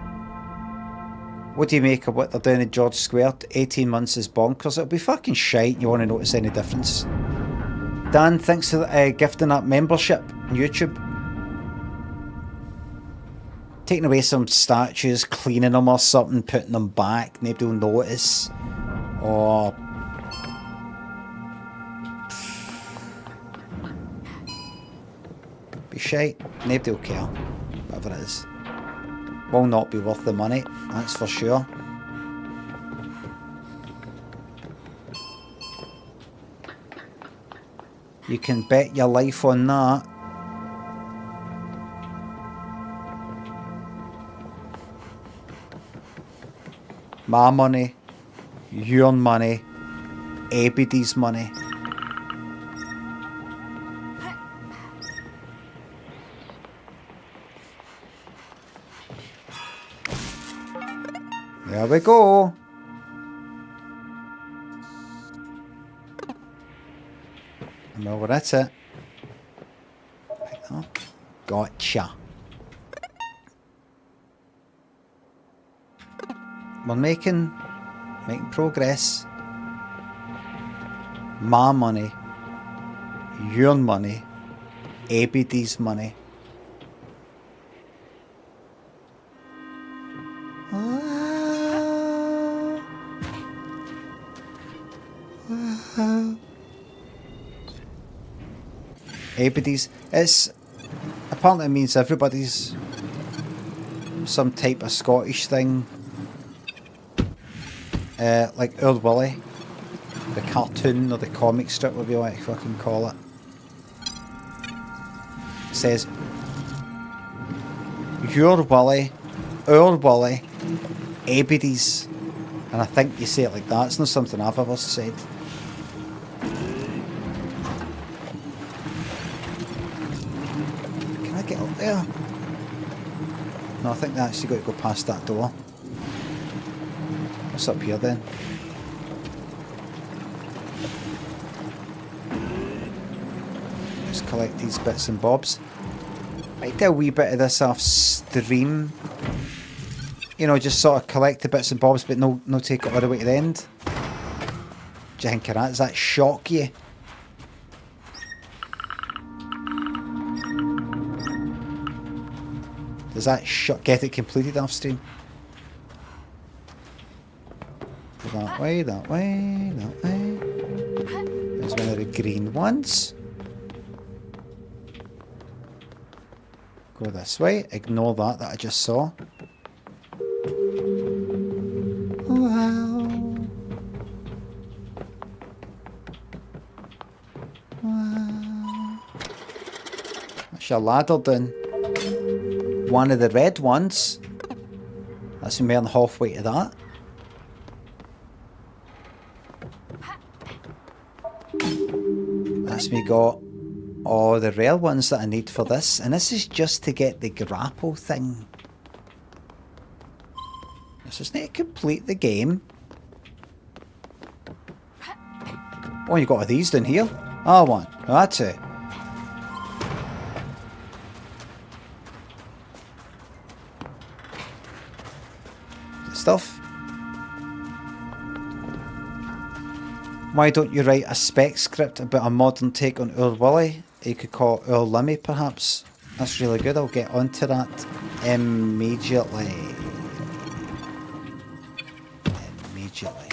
What do you make of what they're doing at George Square? 18 months is bonkers. It'll be fucking shite. You want to notice any difference? Dan, thanks for gifting that membership on YouTube. Taking away some statues, cleaning them or something, putting them back. Nobody will notice. Or... be shite. Nobody will care. Whatever it is. Will not be worth the money, that's for sure. You can bet your life on that. My money, your money, everybody's money. There we go. No, well, that's it. Oh, gotcha. We're making progress. My money, your money, everybody's money. Everybody's. It's apparently it means everybody's. Some type of Scottish thing. Like Old Willie, the cartoon or the comic strip, whatever you want to fucking call it. It says, your Willie, our Willie, everybody's. And I think you say it like that. It's not something I've ever said. Can I get up there? No, I think they actually got to go past that door. What's up here then? Just collect these bits and bobs. Might do a wee bit of this off stream. You know, just sort of collect the bits and bobs, but no take it all the way to the end. Do you think of that? Does that shock you? Does that get it completed off stream? That way, that way, that way. There's one of the green ones. Go this way. Ignore that I just saw. Wow. Wow. That's your ladder then. One of the red ones. That's more than halfway to that. That's me got all the rare ones that I need for this, and this is just to get the grapple thing. This is not to complete the game. Oh, you got these down here? Ah, one. Oh, that's it. stuff. Why don't you write a spec script about a modern take on Ur Wully? You could call it Ur Limmy, perhaps. That's really good. I'll get onto that immediately. Immediately.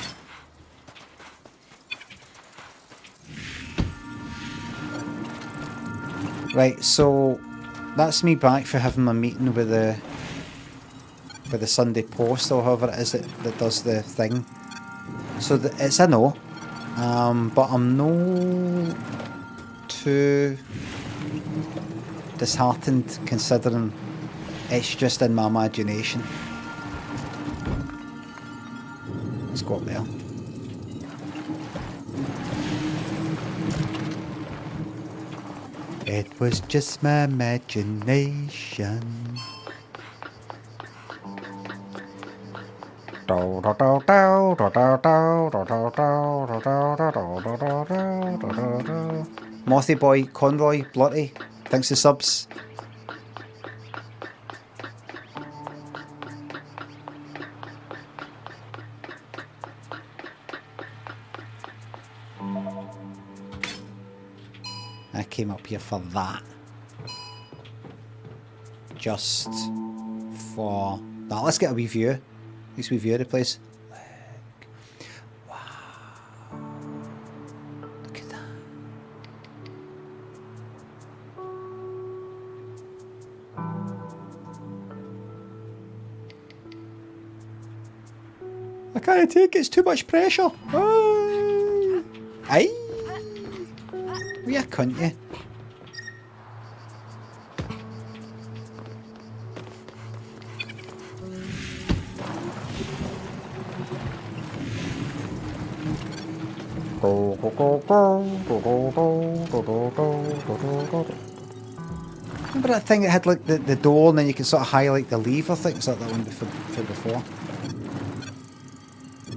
Right, so that's me back for having my meeting with the Sunday Post or however it is that does the thing. So it's a no. But I'm no too disheartened considering it's just in my imagination. Let's go up there. It was just my imagination. Mothy Boy, Conroy, Blotty, thanks for subs. I came up here for that. Just for that. Let's get a wee view. Nice wee view of the place. Wow. Look at that. I can't take it, it's too much pressure. Oh. Aye. We a cunt, you. Remember that thing that had like the door and then you can sort of highlight the lever thing? Is that one for before?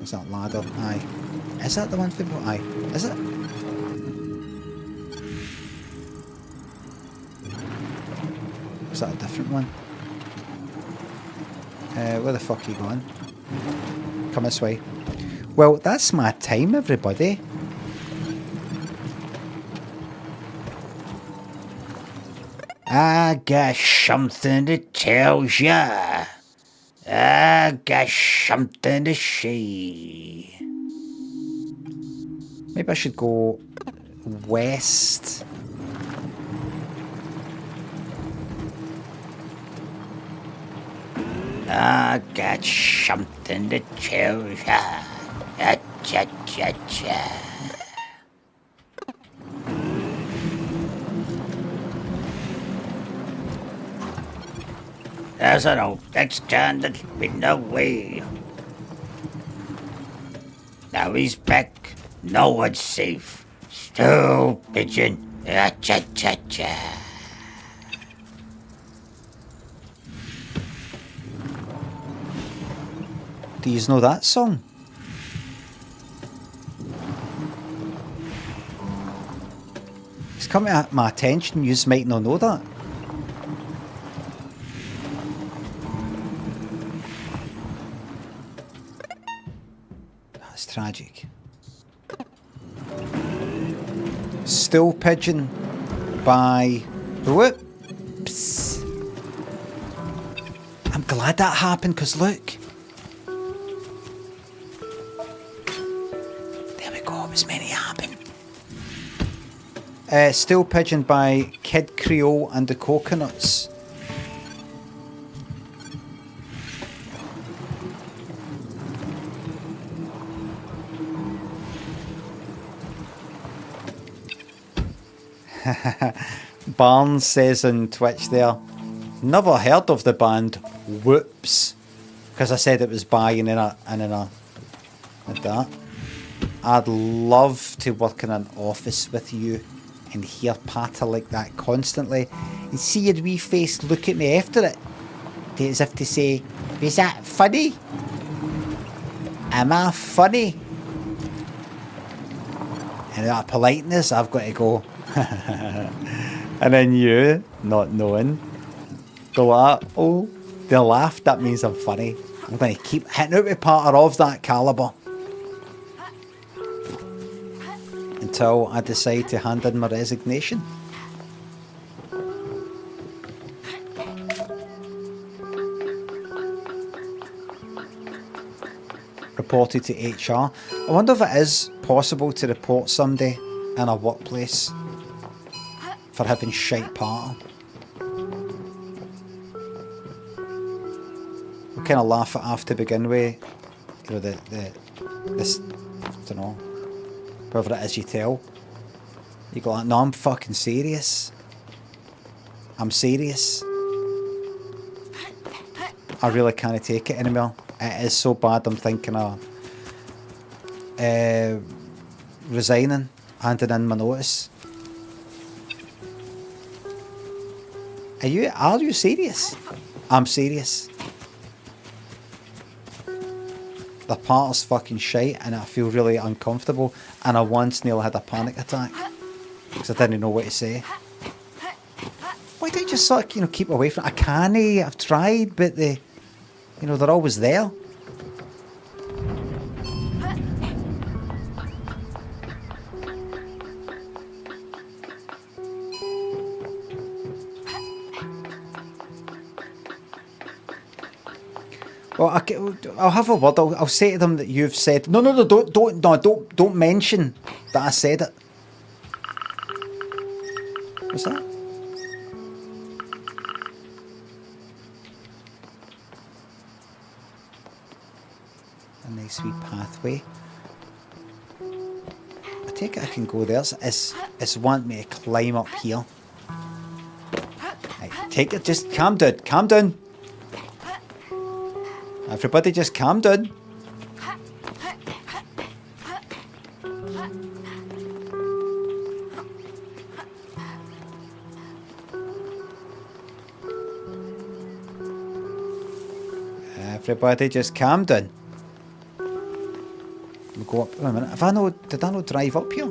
Is that ladder? Aye. Is that the one for before? Aye. Is it? Is that a different one? Where the fuck are you going? Come this way. Well, that's my time, everybody. I got something to tell ya. I got something to say. Maybe I should go west. I got something to tell ya. Cha-cha-cha. There's an old ex-can that's been away. Now he's back. No one's safe. Still pigeon. Cha-cha-cha. Do you know that song? It's coming at my attention, you might not know that. That's tragic. Still Pigeon by... Whoops. I'm glad that happened, because look. It was meant to happen. Still Pigeon by Kid Creole and the Coconuts. Barnes says on Twitch there, never heard of the band. Whoops. Because I said it was by and then like that. I'd love to work in an office with you and hear patter like that constantly and see your wee face look at me after it as if to say, is that funny? Am I funny? And that politeness, I've got to go. And then you, not knowing, go like, oh, they laughed, that means I'm funny. I'm going to keep hitting out with partner of that calibre until I decide to hand in my resignation. Reported to HR. I wonder if it is possible to report somebody in a workplace for having shite partner. We kind of laugh at half to begin with. You know, this, I don't know, whoever it is you tell. You go like, no, I'm fucking serious. I'm serious. I really can't take it anymore. It is so bad. I'm thinking of resigning, handing in my notice. Are you serious? I'm serious. The part's fucking shite and I feel really uncomfortable, and I once nearly had a panic attack because I didn't know what to say. Why don't you just sort of, keep away from it? I can't. I've tried, but they're always there. Well, I'll have a word. I'll say to them that you've said no. Don't mention that I said it. What's that? A nice wee pathway. I take it I can go there. It's want me to climb up here. Right, take it. Just calm down. Calm down. Everybody just calm down. Everybody just calm down. We'll go up. Wait a minute. Did I not drive up here?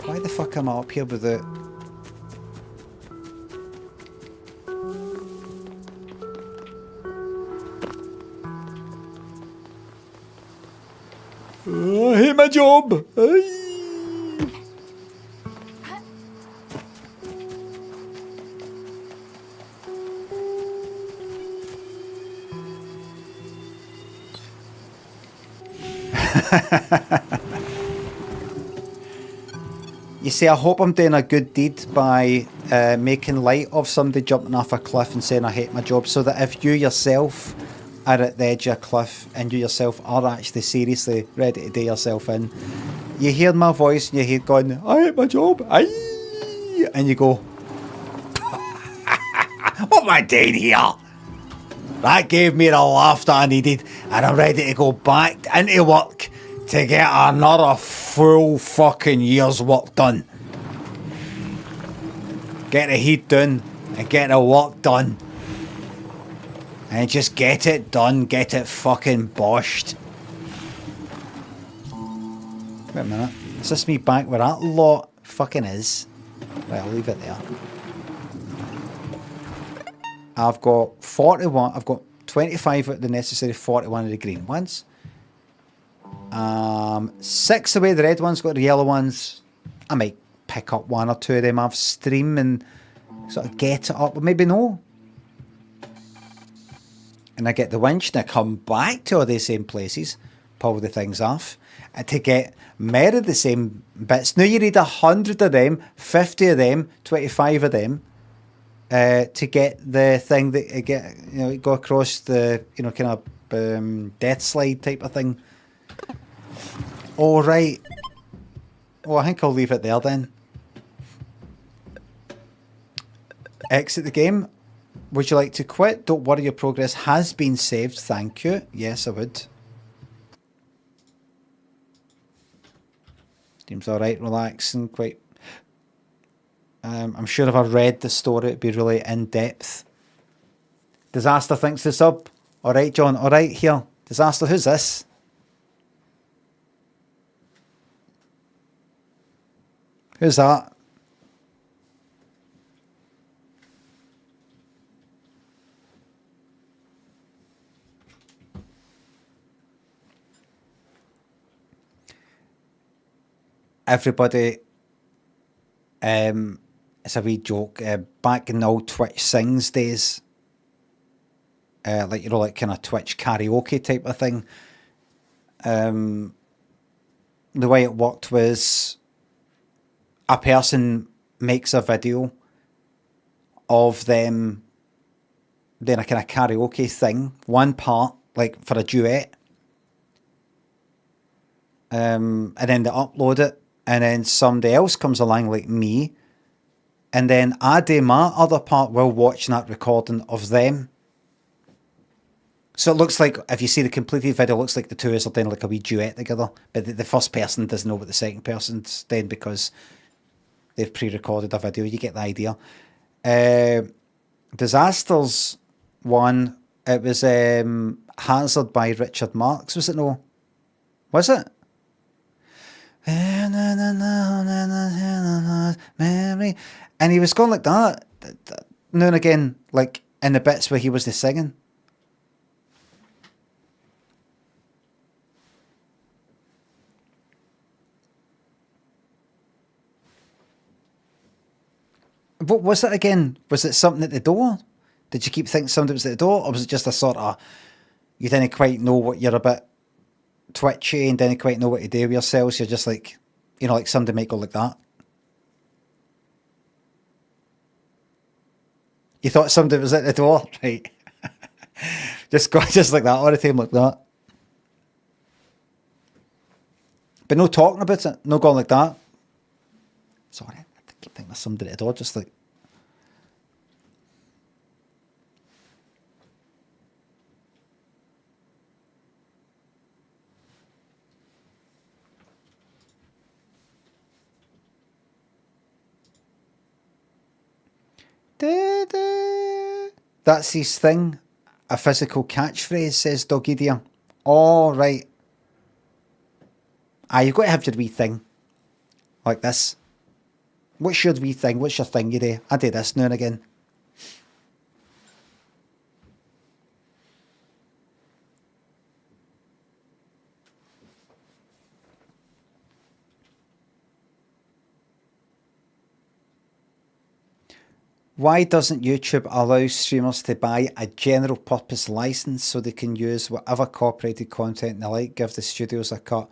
Why the fuck am I up here without... I hate my job. You see, I hope I'm doing a good deed by making light of somebody jumping off a cliff and saying I hate my job, so that if you yourself are at the edge of a cliff and you yourself are actually seriously ready to do yourself in, you hear my voice and you hear going, I hate my job, aye, and you go, what am I doing here? That gave me the laugh that I needed, and I'm ready to go back into work to get another full fucking year's work done. Get the heat done and get the work done. And just get it done, get it fucking boshed. Wait a minute, is this me back where that lot fucking is? Right, I'll leave it there. I've got 41, I've got 25 of the necessary 41 of the green ones. 6 away the red ones, got the yellow ones. I might pick up 1 or 2 of them off stream and sort of get it up, but maybe no. And I get the winch and I come back to all these same places, pull the things off, and to get more of the same bits. Now you need 100 of them, 50 of them, 25 of them, to get the thing that you get, go across the, kind of death slide type of thing. All right. Oh, I think I'll leave it there then. Exit the game. Would you like to quit? Don't worry, your progress has been saved. Thank you. Yes, I would. Seems alright, relaxing, quite... I'm sure if I read the story, it'd be really in-depth. Disaster thinks the sub. Alright, John. Alright, here. Disaster, who's this? Who's that? everybody, it's a wee joke. Back in the old Twitch Sings days, like, you know, like kind of Twitch karaoke type of thing. The way it worked was a person makes a video of them doing a kind of karaoke thing, one part, like for a duet. And then they upload it, and then somebody else comes along, like me, and then I do my other part while watching that recording of them. So it looks like, if you see the completed video, it looks like the two of us are doing like a wee duet together, but the first person doesn't know what the second person's doing because they've pre-recorded a video. You get the idea. Disasters one, it was Hazard by Richard Marx, was it? No, was it? Memory, and he was going like that now and again, like in the bits where he was the singing. What was it again? Was it something at the door? Did you keep thinking somebody was at the door, or was it just a sort of, you didn't quite know what, you're a bit twitchy and didn't quite know what to do with yourselves? You're just like, you know, like somebody might go like that. You thought somebody was at the door, right? Just go just like that all the time, like that. But no talking about it, no going like that. Sorry, I keep thinking there's somebody at the door, just like. That's his thing. A physical catchphrase, says Doggy Dear. All right. You've got to have your wee thing. Like this. What's your wee thing? What's your thing you do? I do this now and again. Why doesn't YouTube allow streamers to buy a general purpose license so they can use whatever copyrighted content they like? Give the studios a cut.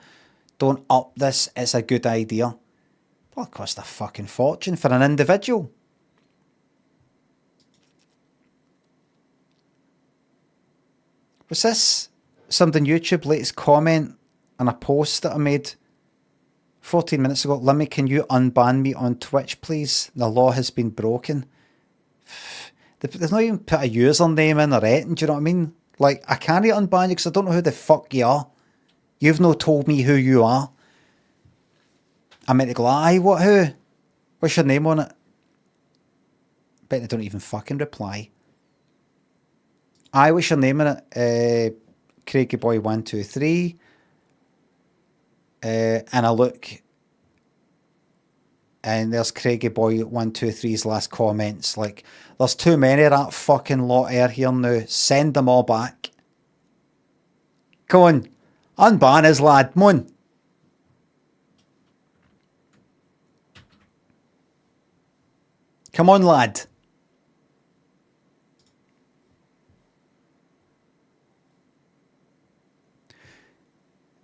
Don't up this, it's a good idea. Well, it costs a fucking fortune for an individual. Was this something YouTube latest comment on a post that I made 14 minutes ago? Lemmy, can you unban me on Twitch, please? The law has been broken. There's not even put a username in or anything, do you know what I mean? Like, I can't unban you because I don't know who the fuck you are. You've not told me who you are. I meant to go, aye, what, who? What's your name on it? Bet they don't even fucking reply. Aye, what's your name on it? Craigie Boy 123. And I look, and there's Craigie Boy 123's last comments. Like, there's too many of that fucking lot here now. Send them all back. Come on, unban his lad, come on. Come on, lad.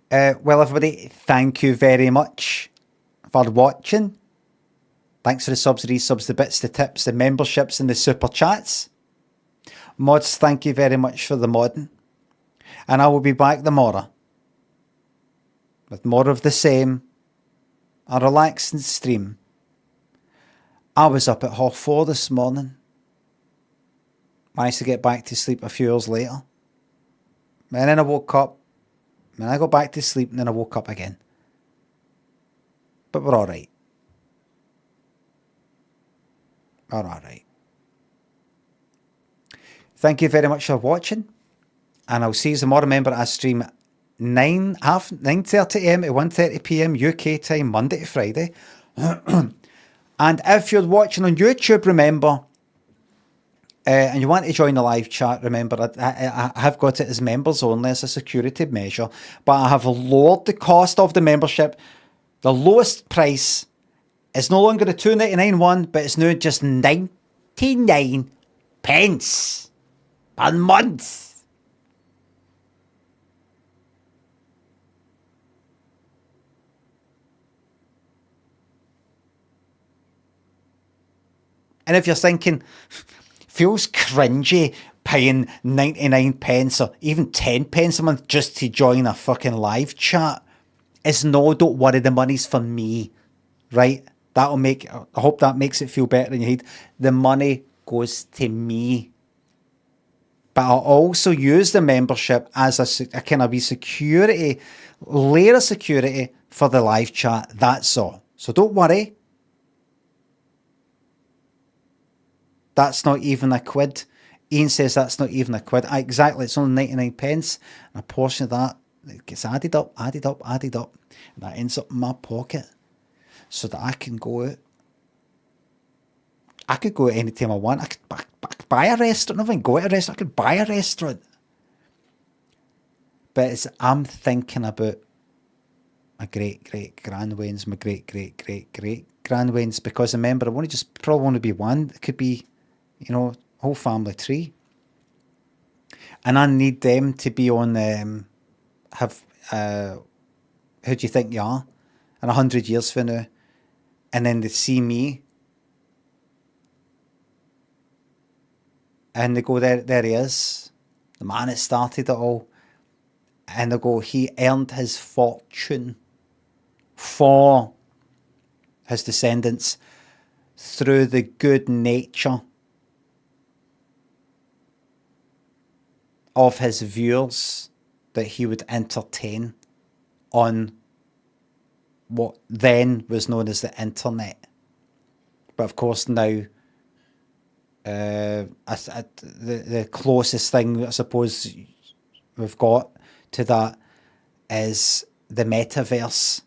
Well, everybody, thank you very much for watching. Thanks for the subs, the resubs, the bits, the tips, the memberships, and the super chats. Mods, thank you very much for the modding. And I will be back tomorrow with more of the same. A relaxing stream. I was up at 4:30 this morning. Managed to get back to sleep a few hours later. And then I woke up. And I got back to sleep and then I woke up again. But we're alright. We're alright. Thank you very much for watching. And I'll see you tomorrow. Remember, I stream 9:30 AM to 1:30 PM UK time, Monday to Friday. And if you're watching on YouTube, remember, and you want to join the live chat, remember, I have got it as members only as a security measure, but I have lowered the cost of the membership The lowest price is no longer the $2.99 one, but it's now just 99 pence per month. And if you're thinking, feels cringy paying 99 pence or even 10 pence a month just to join a fucking live chat, it's no, don't worry, the money's for me, right? I hope that makes it feel better in your head. The money goes to me. But I'll also use the membership as a kind of wee security, layer of security for the live chat. That's all. So don't worry. That's not even a quid. Ian says that's not even a quid. Exactly, it's only 99 pence. And a portion of that gets added up. And that ends up in my pocket. So that I can go out. I could go out any time I want. I could buy a restaurant. Not even go to a restaurant. I could buy a restaurant. But I'm thinking about my great-great-grandwains, my great-great-great-great-grandwains, because remember, I probably want to be one. It could be, whole family tree. And I need them to be on, who do you think you are? In 100 years from now. And then they see me. And they go, there he is. The man that started it all. And they go, he earned his fortune for his descendants through the good nature of his viewers that he would entertain on what then was known as the internet. But of course now, the closest thing I suppose we've got to that is the metaverse.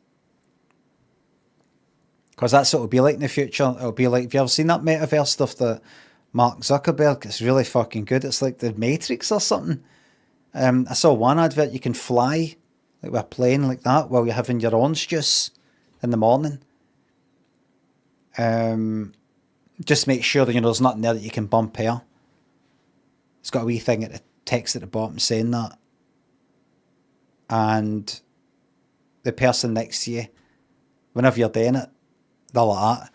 Because that's what it'll be like in the future. It'll be like, have you ever seen that metaverse stuff that Mark Zuckerberg? It's really fucking good. It's like the Matrix or something. I saw one advert, you can fly like with a plane like that while you're having your orange juice in the morning. Just make sure that there's nothing there that you can bump air. It's got a wee thing at the text at the bottom saying that. And the person next to you, whenever you're doing it, they're like that.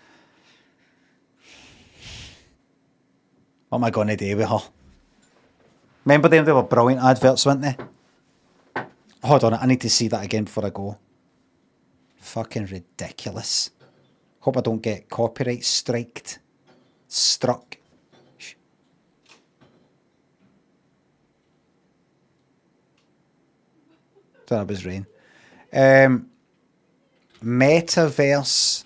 What am I going to do with her? Remember them? They were brilliant adverts, weren't they? Hold on, I need to see that again before I go. Fucking ridiculous. Hope I don't get copyright struck. That was rain. Metaverse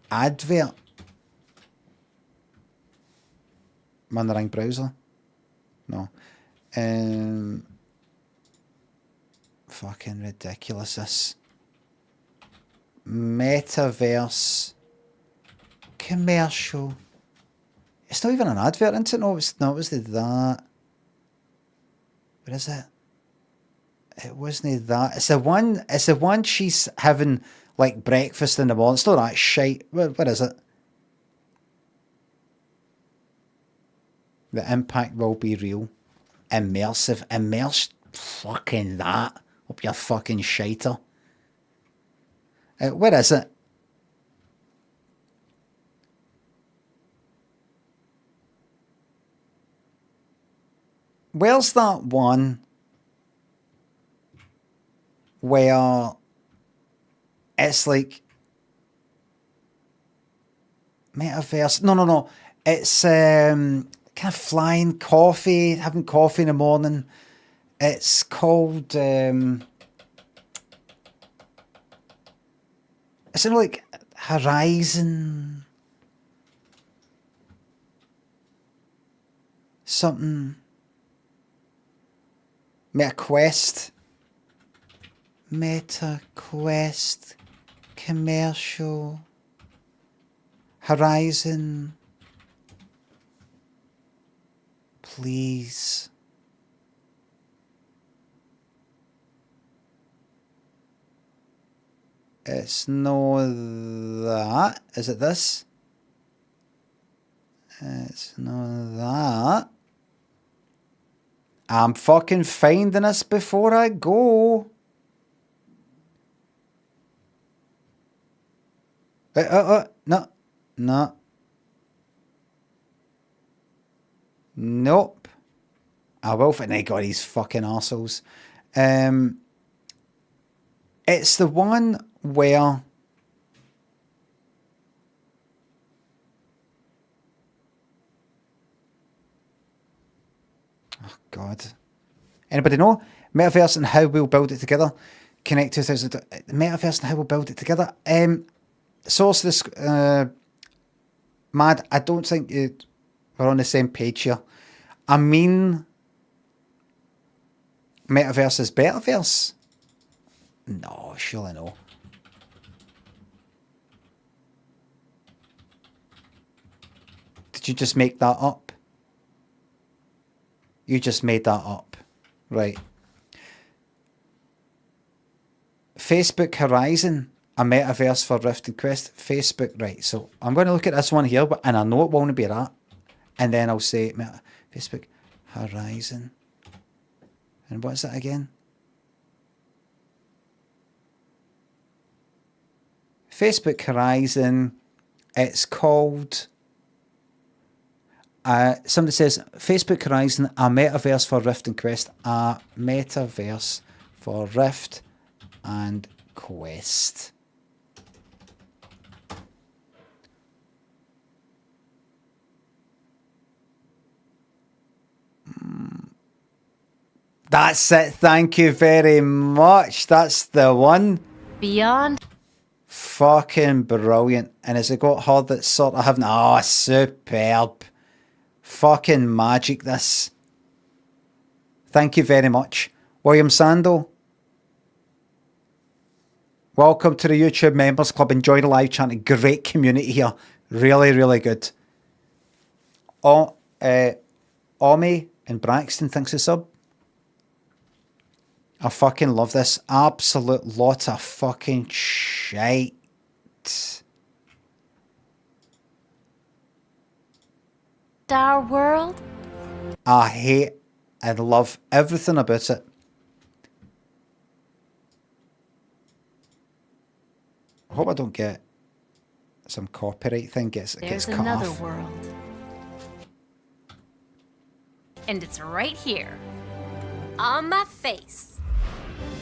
advert. I'm on the wrong browser. No. Fucking ridiculous, this. Metaverse commercial. It's not even an advert, isn't it? No, it was that. What is it? It wasn't that. It's the one she's having like breakfast in the morning. It's not that shite. What is it? The impact will be real. Immersed. Fucking that. Up your fucking shiter. Where is it? Where's that one where it's like metaverse? No. It's kind of flying coffee, having coffee in the morning. It's called it's like Horizon something. MetaQuest commercial Horizon, please. It's no that. Is it this? It's no that. I'm fucking finding this before I go. No. No. Nope. I will find God, these fucking arseholes. It's the one where oh God. Anybody know? Metaverse and how we'll build it together. Connect 2000. Metaverse and how we'll build it together. Source this Mad, I don't think we're on the same page here. I mean Metaverse is Betterverse. No, surely no. Did you just make that up? You just made that up. Right. Facebook Horizon, a metaverse for Rift and Quest. Facebook, right. So I'm going to look at this one here, and I know it won't be that. And then I'll say Facebook Horizon. And what's that again? Facebook Horizon. It's called... somebody says, Facebook Horizon, a metaverse for Rift and Quest. A metaverse for Rift and Quest. That's it. Thank you very much. That's the one. Beyond. Fucking brilliant. And has it got her that's sort of having... Oh, superb. Fucking magic, this. Thank you very much. William Sando. Welcome to the YouTube Members Club. Enjoy the live chat. Great community here. Really, really good. Oh, Omi and Braxton thinks it's sub. I fucking love this. Absolute lot of fucking shite. Our world. I hate and love everything about it. I hope I don't get some copyright thing gets cut Another off. world. And it's right here. On my face.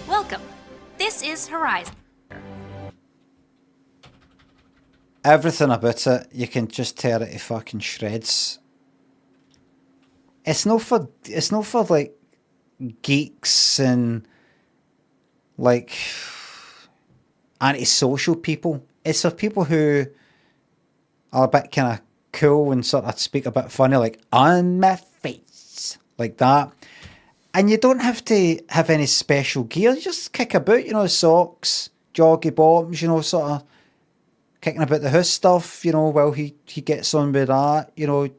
Welcome. This is Horizon. Everything about it, you can just tear it to fucking shreds. It's not for like geeks and like antisocial people. It's for people who are a bit kind of cool and sort of speak a bit funny, like on my face, like that. And you don't have to have any special gear. You just kick about, socks, joggy bottoms, sort of kicking about the house stuff, while he gets on with that, you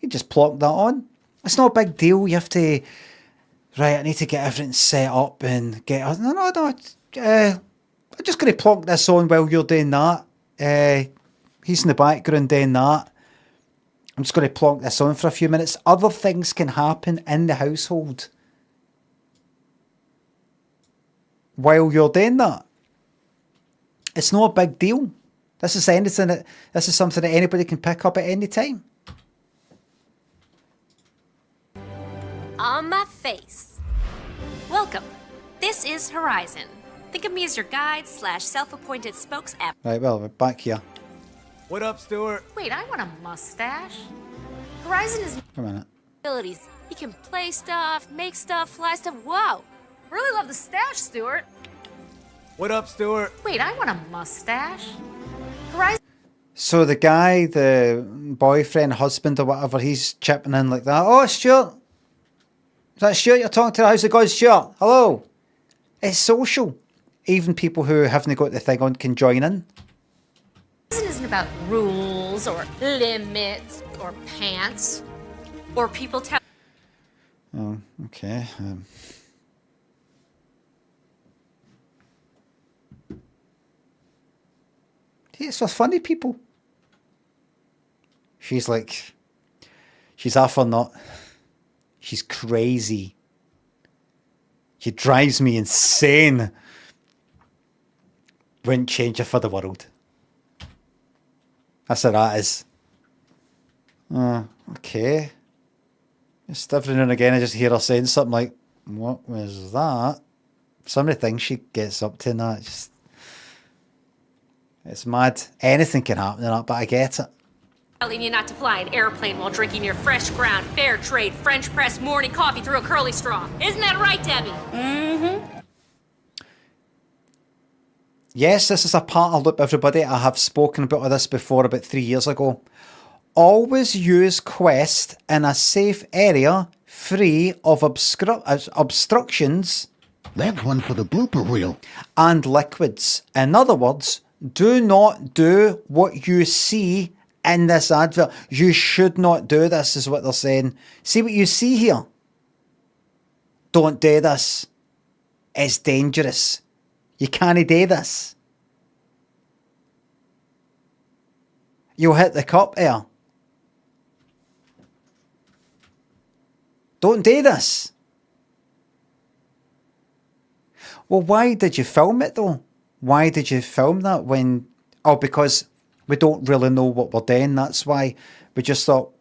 just plonk that on. It's not a big deal. You have to, right, I need to get everything set up and get... No, I'm just going to plonk this on while you're doing that. He's in the background doing that. I'm just going to plonk this on for a few minutes. Other things can happen in the household while you're doing that. It's not a big deal. This is something that anybody can pick up at any time. On my face. Welcome. This is Horizon. Think of me as your guide / self-appointed spokes app. Right, well, we're back here. What up, Stuart? Wait, I want a mustache. Horizon is Wait a minute. abilities. He can play stuff, make stuff, fly stuff. Whoa. Really love the stash, Stuart. What up, Stuart? Wait, I want a mustache. Horizon. So the guy, the boyfriend, husband or whatever, he's chipping in like that. Oh, Stuart. Is that Stuart you're talking to? How's it going, Stuart? Hello. It's social. Even people who haven't got the thing on can join in. Horizon isn't about rules or limits or pants or people tell. Oh, okay. It's for funny people. She's like, she's off or not. She's crazy. She drives me insane. Wouldn't change her for the world. That's what that is. Okay. Just every now and again I just hear her saying something like, what was that? Some of the things she gets up to and that, it's mad. Anything can happen in that, but I get it. Telling you not to fly an airplane while drinking your fresh ground, fair trade, French press morning coffee through a curly straw. Isn't that right, Debbie? Mm-hmm. Yes, this is a part of Loop, everybody. I have spoken about this before about 3 years ago. Always use Quest in a safe area, free of obstructions. That's one for the blooper reel. And liquids. In other words, do not do what you see in this advert. You should not do this, is what they're saying. See what you see here? Don't do this. It's dangerous. You can't do this. You'll hit the cup here. Don't do this. Well, why did you film it though? Why did you film that when... Oh, because we don't really know what we're doing. That's why we just thought,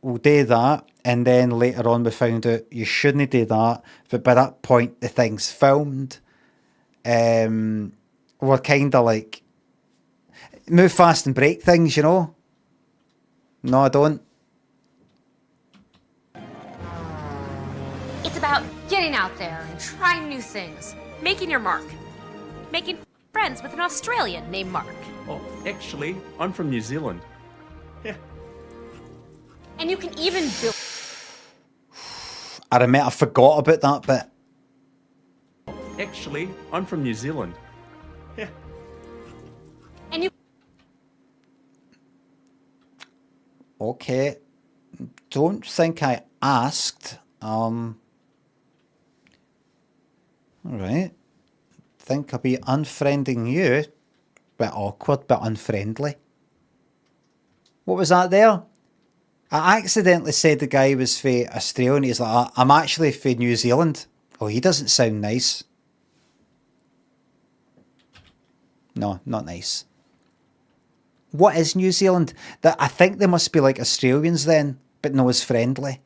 we'll do that. And then later on we found out you shouldn't do that. But by that point, the thing's filmed. We're kind of like... Move fast and break things, you know? No, I don't. It's about getting out there and trying new things. Making your mark. Making friends with an Australian named Mark. Oh, actually, I'm from New Zealand. Yeah. And you can even build... I forgot about that bit. Actually, I'm from New Zealand. Yeah. And you... Okay. Don't think I asked. Alright. Think I'll be unfriending you. Bit awkward, bit unfriendly. What was that there? I accidentally said the guy was for Australia and he's like, I'm actually for New Zealand. Oh, he doesn't sound nice. No, not nice. What is New Zealand? I think they must be like Australians then, but no as friendly.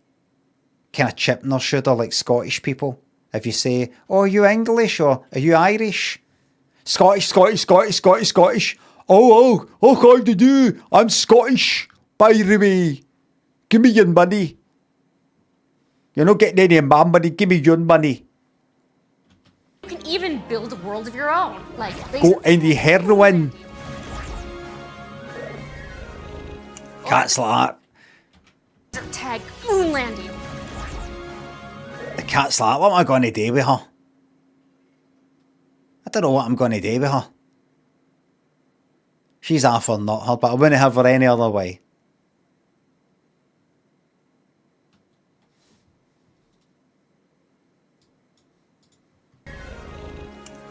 Kind of chip in their shoulder like Scottish people. If you say, oh, are you English or are you Irish? Scottish. Oh, how do you do? I'm Scottish, by the way. Give me your money. You're not getting any of my money, give me your money. You can even build a world of your own. Like... Go into heroin. Cats like that. Tag moon landing. The cat's like, what am I going to do with her? I don't know what I'm going to do with her. She's off or not her, but I wouldn't have her any other way.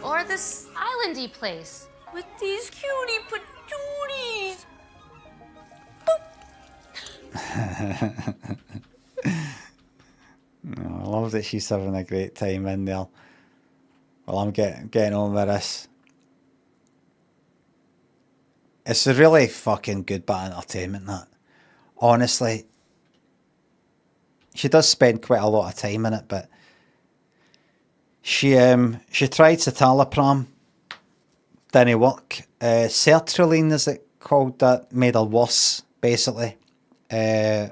Or this islandy place with these cutie patooties. I love that she's having a great time in there. Well, I'm getting on with this. It's a really fucking good bit of entertainment, that. Honestly. She does spend quite a lot of time in it, but she tried citalopram, didn't work. Sertraline, is it called, that made her worse, basically. You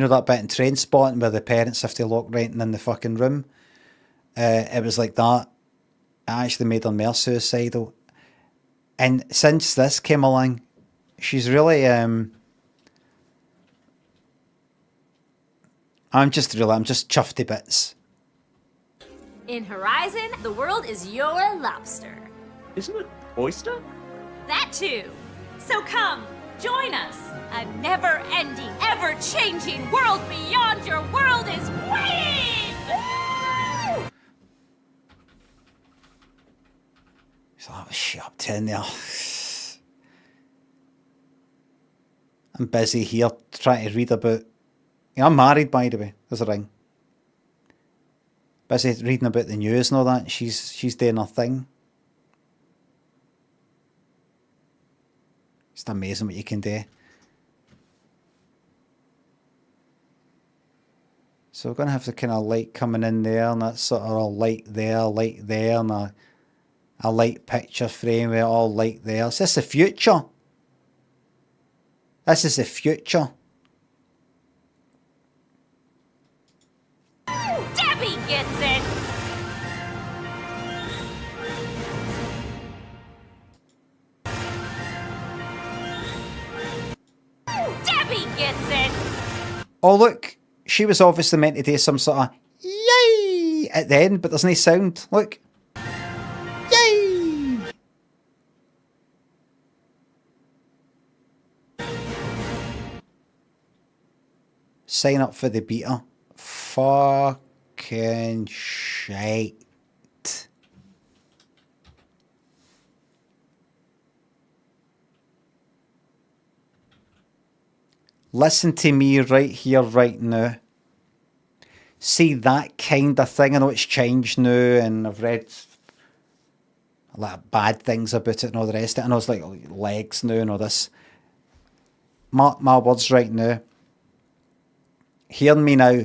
know that bit in Trainspotting where the parents have to lock renting in the fucking room? It was like that. It actually made her more suicidal. And since this came along, she's really... I'm just chuffed to bits. In Horizon, the world is your lobster. Isn't it oyster? That too. So come, join us. A never-ending, ever-changing world beyond your world is waiting! Woo! So that was shit up to in there. I'm busy here trying to read about... I'm married, by the way. There's a ring. Busy reading about the news and all that. She's doing her thing. It's amazing what you can do. So we're going to have the kind of light coming in there, and that's sort of a light there, and a light picture frame with all light there. Is this the future? This is the future. Debbie gets it! Debbie gets it! Oh, look. She was obviously meant to do some sort of yay at the end, but there's no sound. Look. Yay! Sign up for the beta. Fucking shite. Listen to me right here, right now. See that kind of thing. I know it's changed now, and I've read a lot of bad things about it and all the rest of it. I know it's like legs now and all this. Mark my words right now. Hear me now.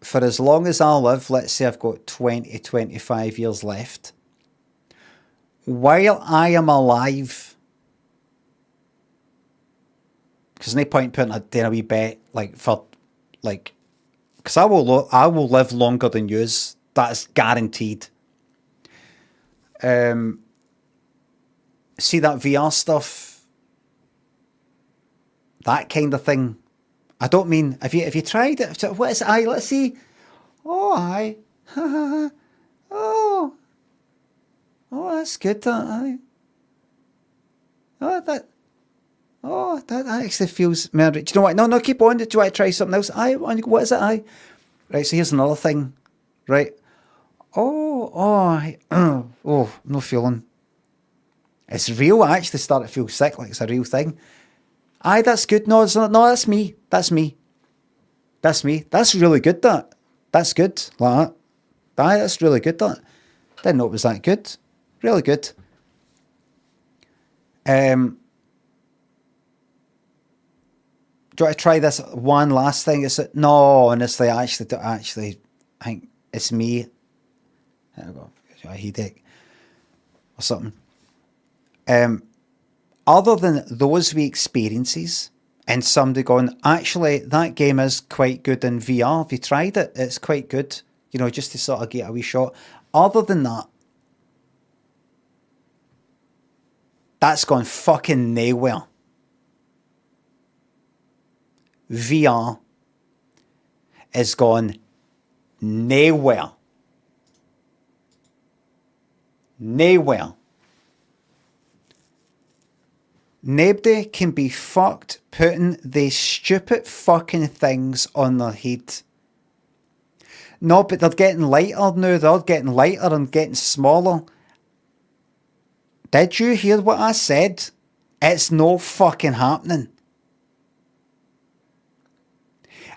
For as long as I live, let's say I've got 20, 25 years left. While I am alive, because no point putting doing a wee bet because I will live longer than yous. That's guaranteed. See that VR stuff, that kind of thing. I don't mean if you tried it. What is it? Aye, let's see. Oh, aye. Oh, that's good. That aye. That actually feels murder. Do you know what? No, keep on. Do you want to try something else? Aye, what is it? Aye. Right, so here's another thing. Right. Oh, no feeling. It's real. I actually start to feel sick, like it's a real thing. Aye, that's good. No, it's not. No, that's me. That's me. That's me. That's really good, that. That's good. Like that. Aye, that's really good, that. Didn't know it was that good. Really good. Do you want to try this one last thing? Is it? No, honestly, I think it's me. There we go. A headache or something. Other than those wee experiences and somebody going, actually, that game is quite good in VR. Have you tried it? It's quite good. You know, just to sort of get a wee shot. Other than that, that's gone fucking nowhere. VR is gone nowhere. Nowhere. Nobody can be fucked putting these stupid fucking things on their head. No, but they're getting lighter now. They're getting lighter and getting smaller. Did you hear what I said? It's no fucking happening.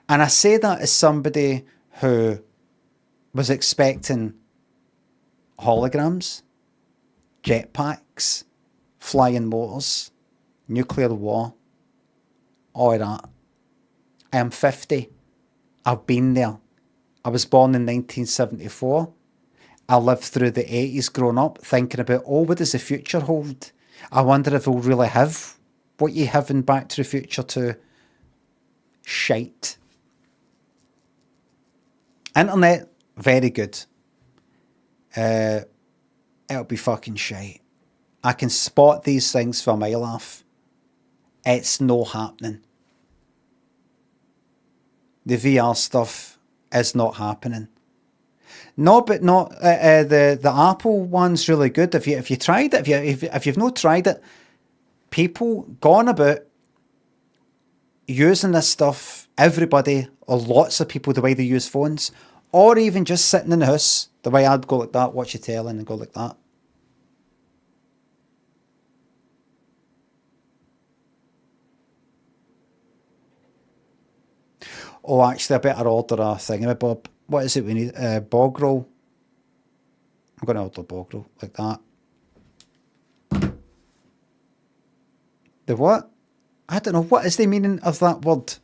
And I say that as somebody who was expecting holograms, jetpacks, flying motors, nuclear war, all that. I am 50. I've been there. I was born in 1974. I lived through the 80s growing up thinking about, what does the future hold? I wonder if we'll really have what you have in Back to the Future 2. Shite. Internet, very good. It'll be fucking shite. I can spot these things for a mile off. It's no happening. The VR stuff is not happening. No, but not the Apple one's really good. If you tried it, if you've not tried it, people gone about using this stuff. Everybody, or lots of people, the way they use phones, or even just sitting in the house, the way I'd go like that, watch your telly and go like that. Oh, actually, I better order a thingamabob. What is it we need? Bog roll. I'm going to order bog roll like that. The what? I don't know. What is the meaning of that word?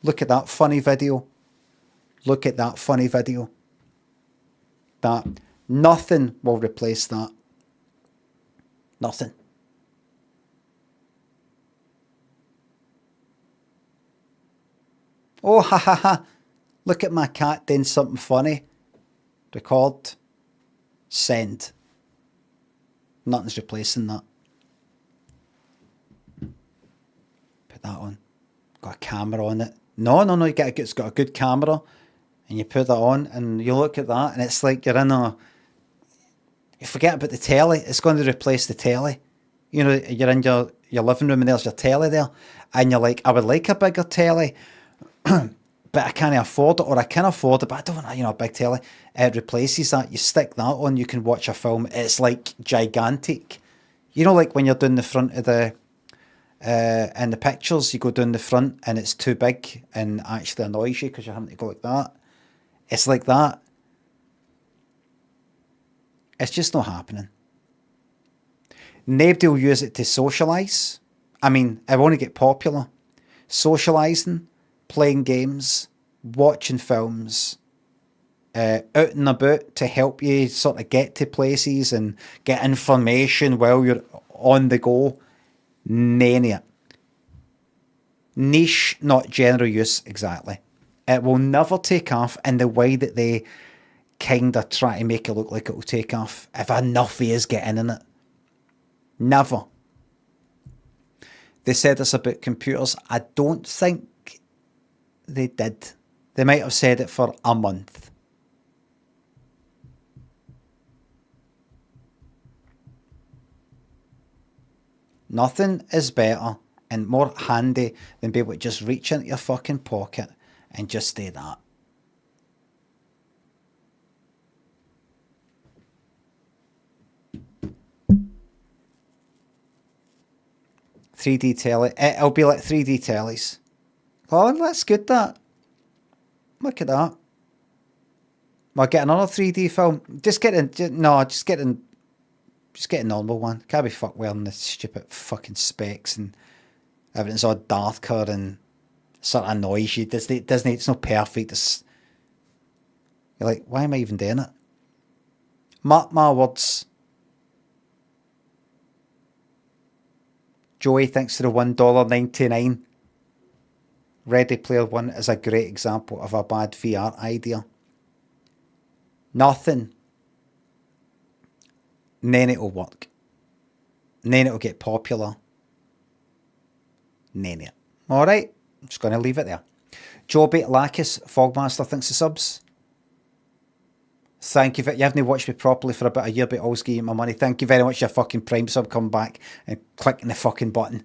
Look at that funny video. Look at that funny video. That nothing will replace that. Nothing. Oh, ha ha ha. Look at my cat doing something funny. Record. Send. Nothing's replacing that. Put that on. Got a camera on it. No, it's got a good camera. And you put that on and you look at that and it's like you're in a... You forget about the telly. It's going to replace the telly. You know, you're in your living room and there's your telly there. And you're like, I would like a bigger telly. But I can't afford it, or I can afford it, but I don't want, a big telly. It replaces that. You stick that on, you can watch a film. It's like gigantic. You know, like when you're doing the front of the... in the pictures, you go down the front and it's too big and actually annoys you because you're having to go like that. It's like that. It's just not happening. Nobody will use it to socialise. I mean, I want to get popular. Socialising, playing games, watching films, out and about to help you sort of get to places and get information while you're on the go. None of it. Niche, not general use, exactly. It will never take off in the way that they kind of try to make it look like it will take off if enough is getting in it. Never. They said this about computers. I don't think they did. They might have said it for a month. Nothing is better and more handy than be able to just reach into your fucking pocket and just do that. $3D telly. It'll be like 3D tellies. Oh, that's good, that. Look at that. We'll get another 3D film. Just get a normal one. Can't be fuck wearing the stupid fucking specs and everything's all darker and sort of annoys you. Disney, it's not perfect. You're like, why am I even doing it? Mark my words. Joey thinks to the $1.99. Ready Player One is a great example of a bad VR idea. Nothing. Then it'll work. Then it'll get popular. Then it. Alright, I'm just going to leave it there. Joby Lakis, Fogmaster, thanks to subs. Thank you. You haven't watched me properly for about a year, but always give you my money. Thank you very much for your fucking Prime sub. Come back and clicking the fucking button.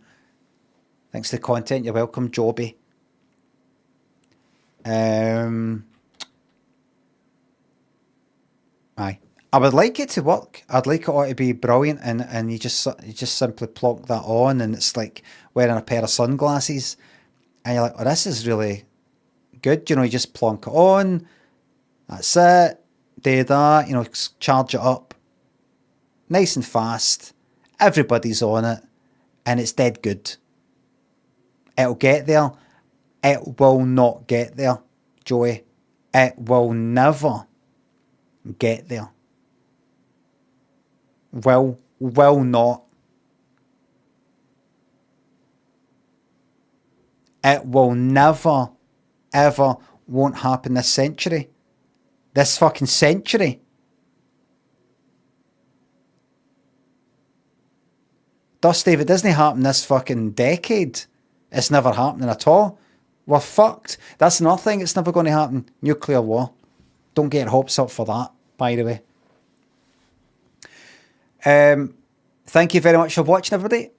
Thanks to the content. You're welcome, Joby. Aye. I would like it to work. I'd like it all to be brilliant, and you just simply plonk that on, and it's like wearing a pair of sunglasses, and you're like, oh, this is really good. You know, you just plonk it on. That's it. Do that. You know, charge it up. Nice and fast. Everybody's on it, and it's dead good. It'll get there. It will not get there, Joey. It will never get there. Will not. It will never, ever, won't happen this century. This fucking century. Dusty, if it doesn't happen this fucking decade, it's never happening at all. We're fucked. That's another thing, it's never going to happen. Nuclear war. Don't get your hopes up for that, by the way. Thank you very much for watching, everybody.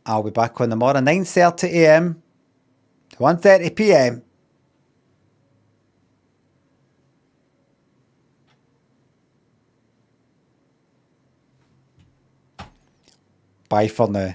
I'll be back on tomorrow, 9:30 AM to 1:30 PM. Bye for now.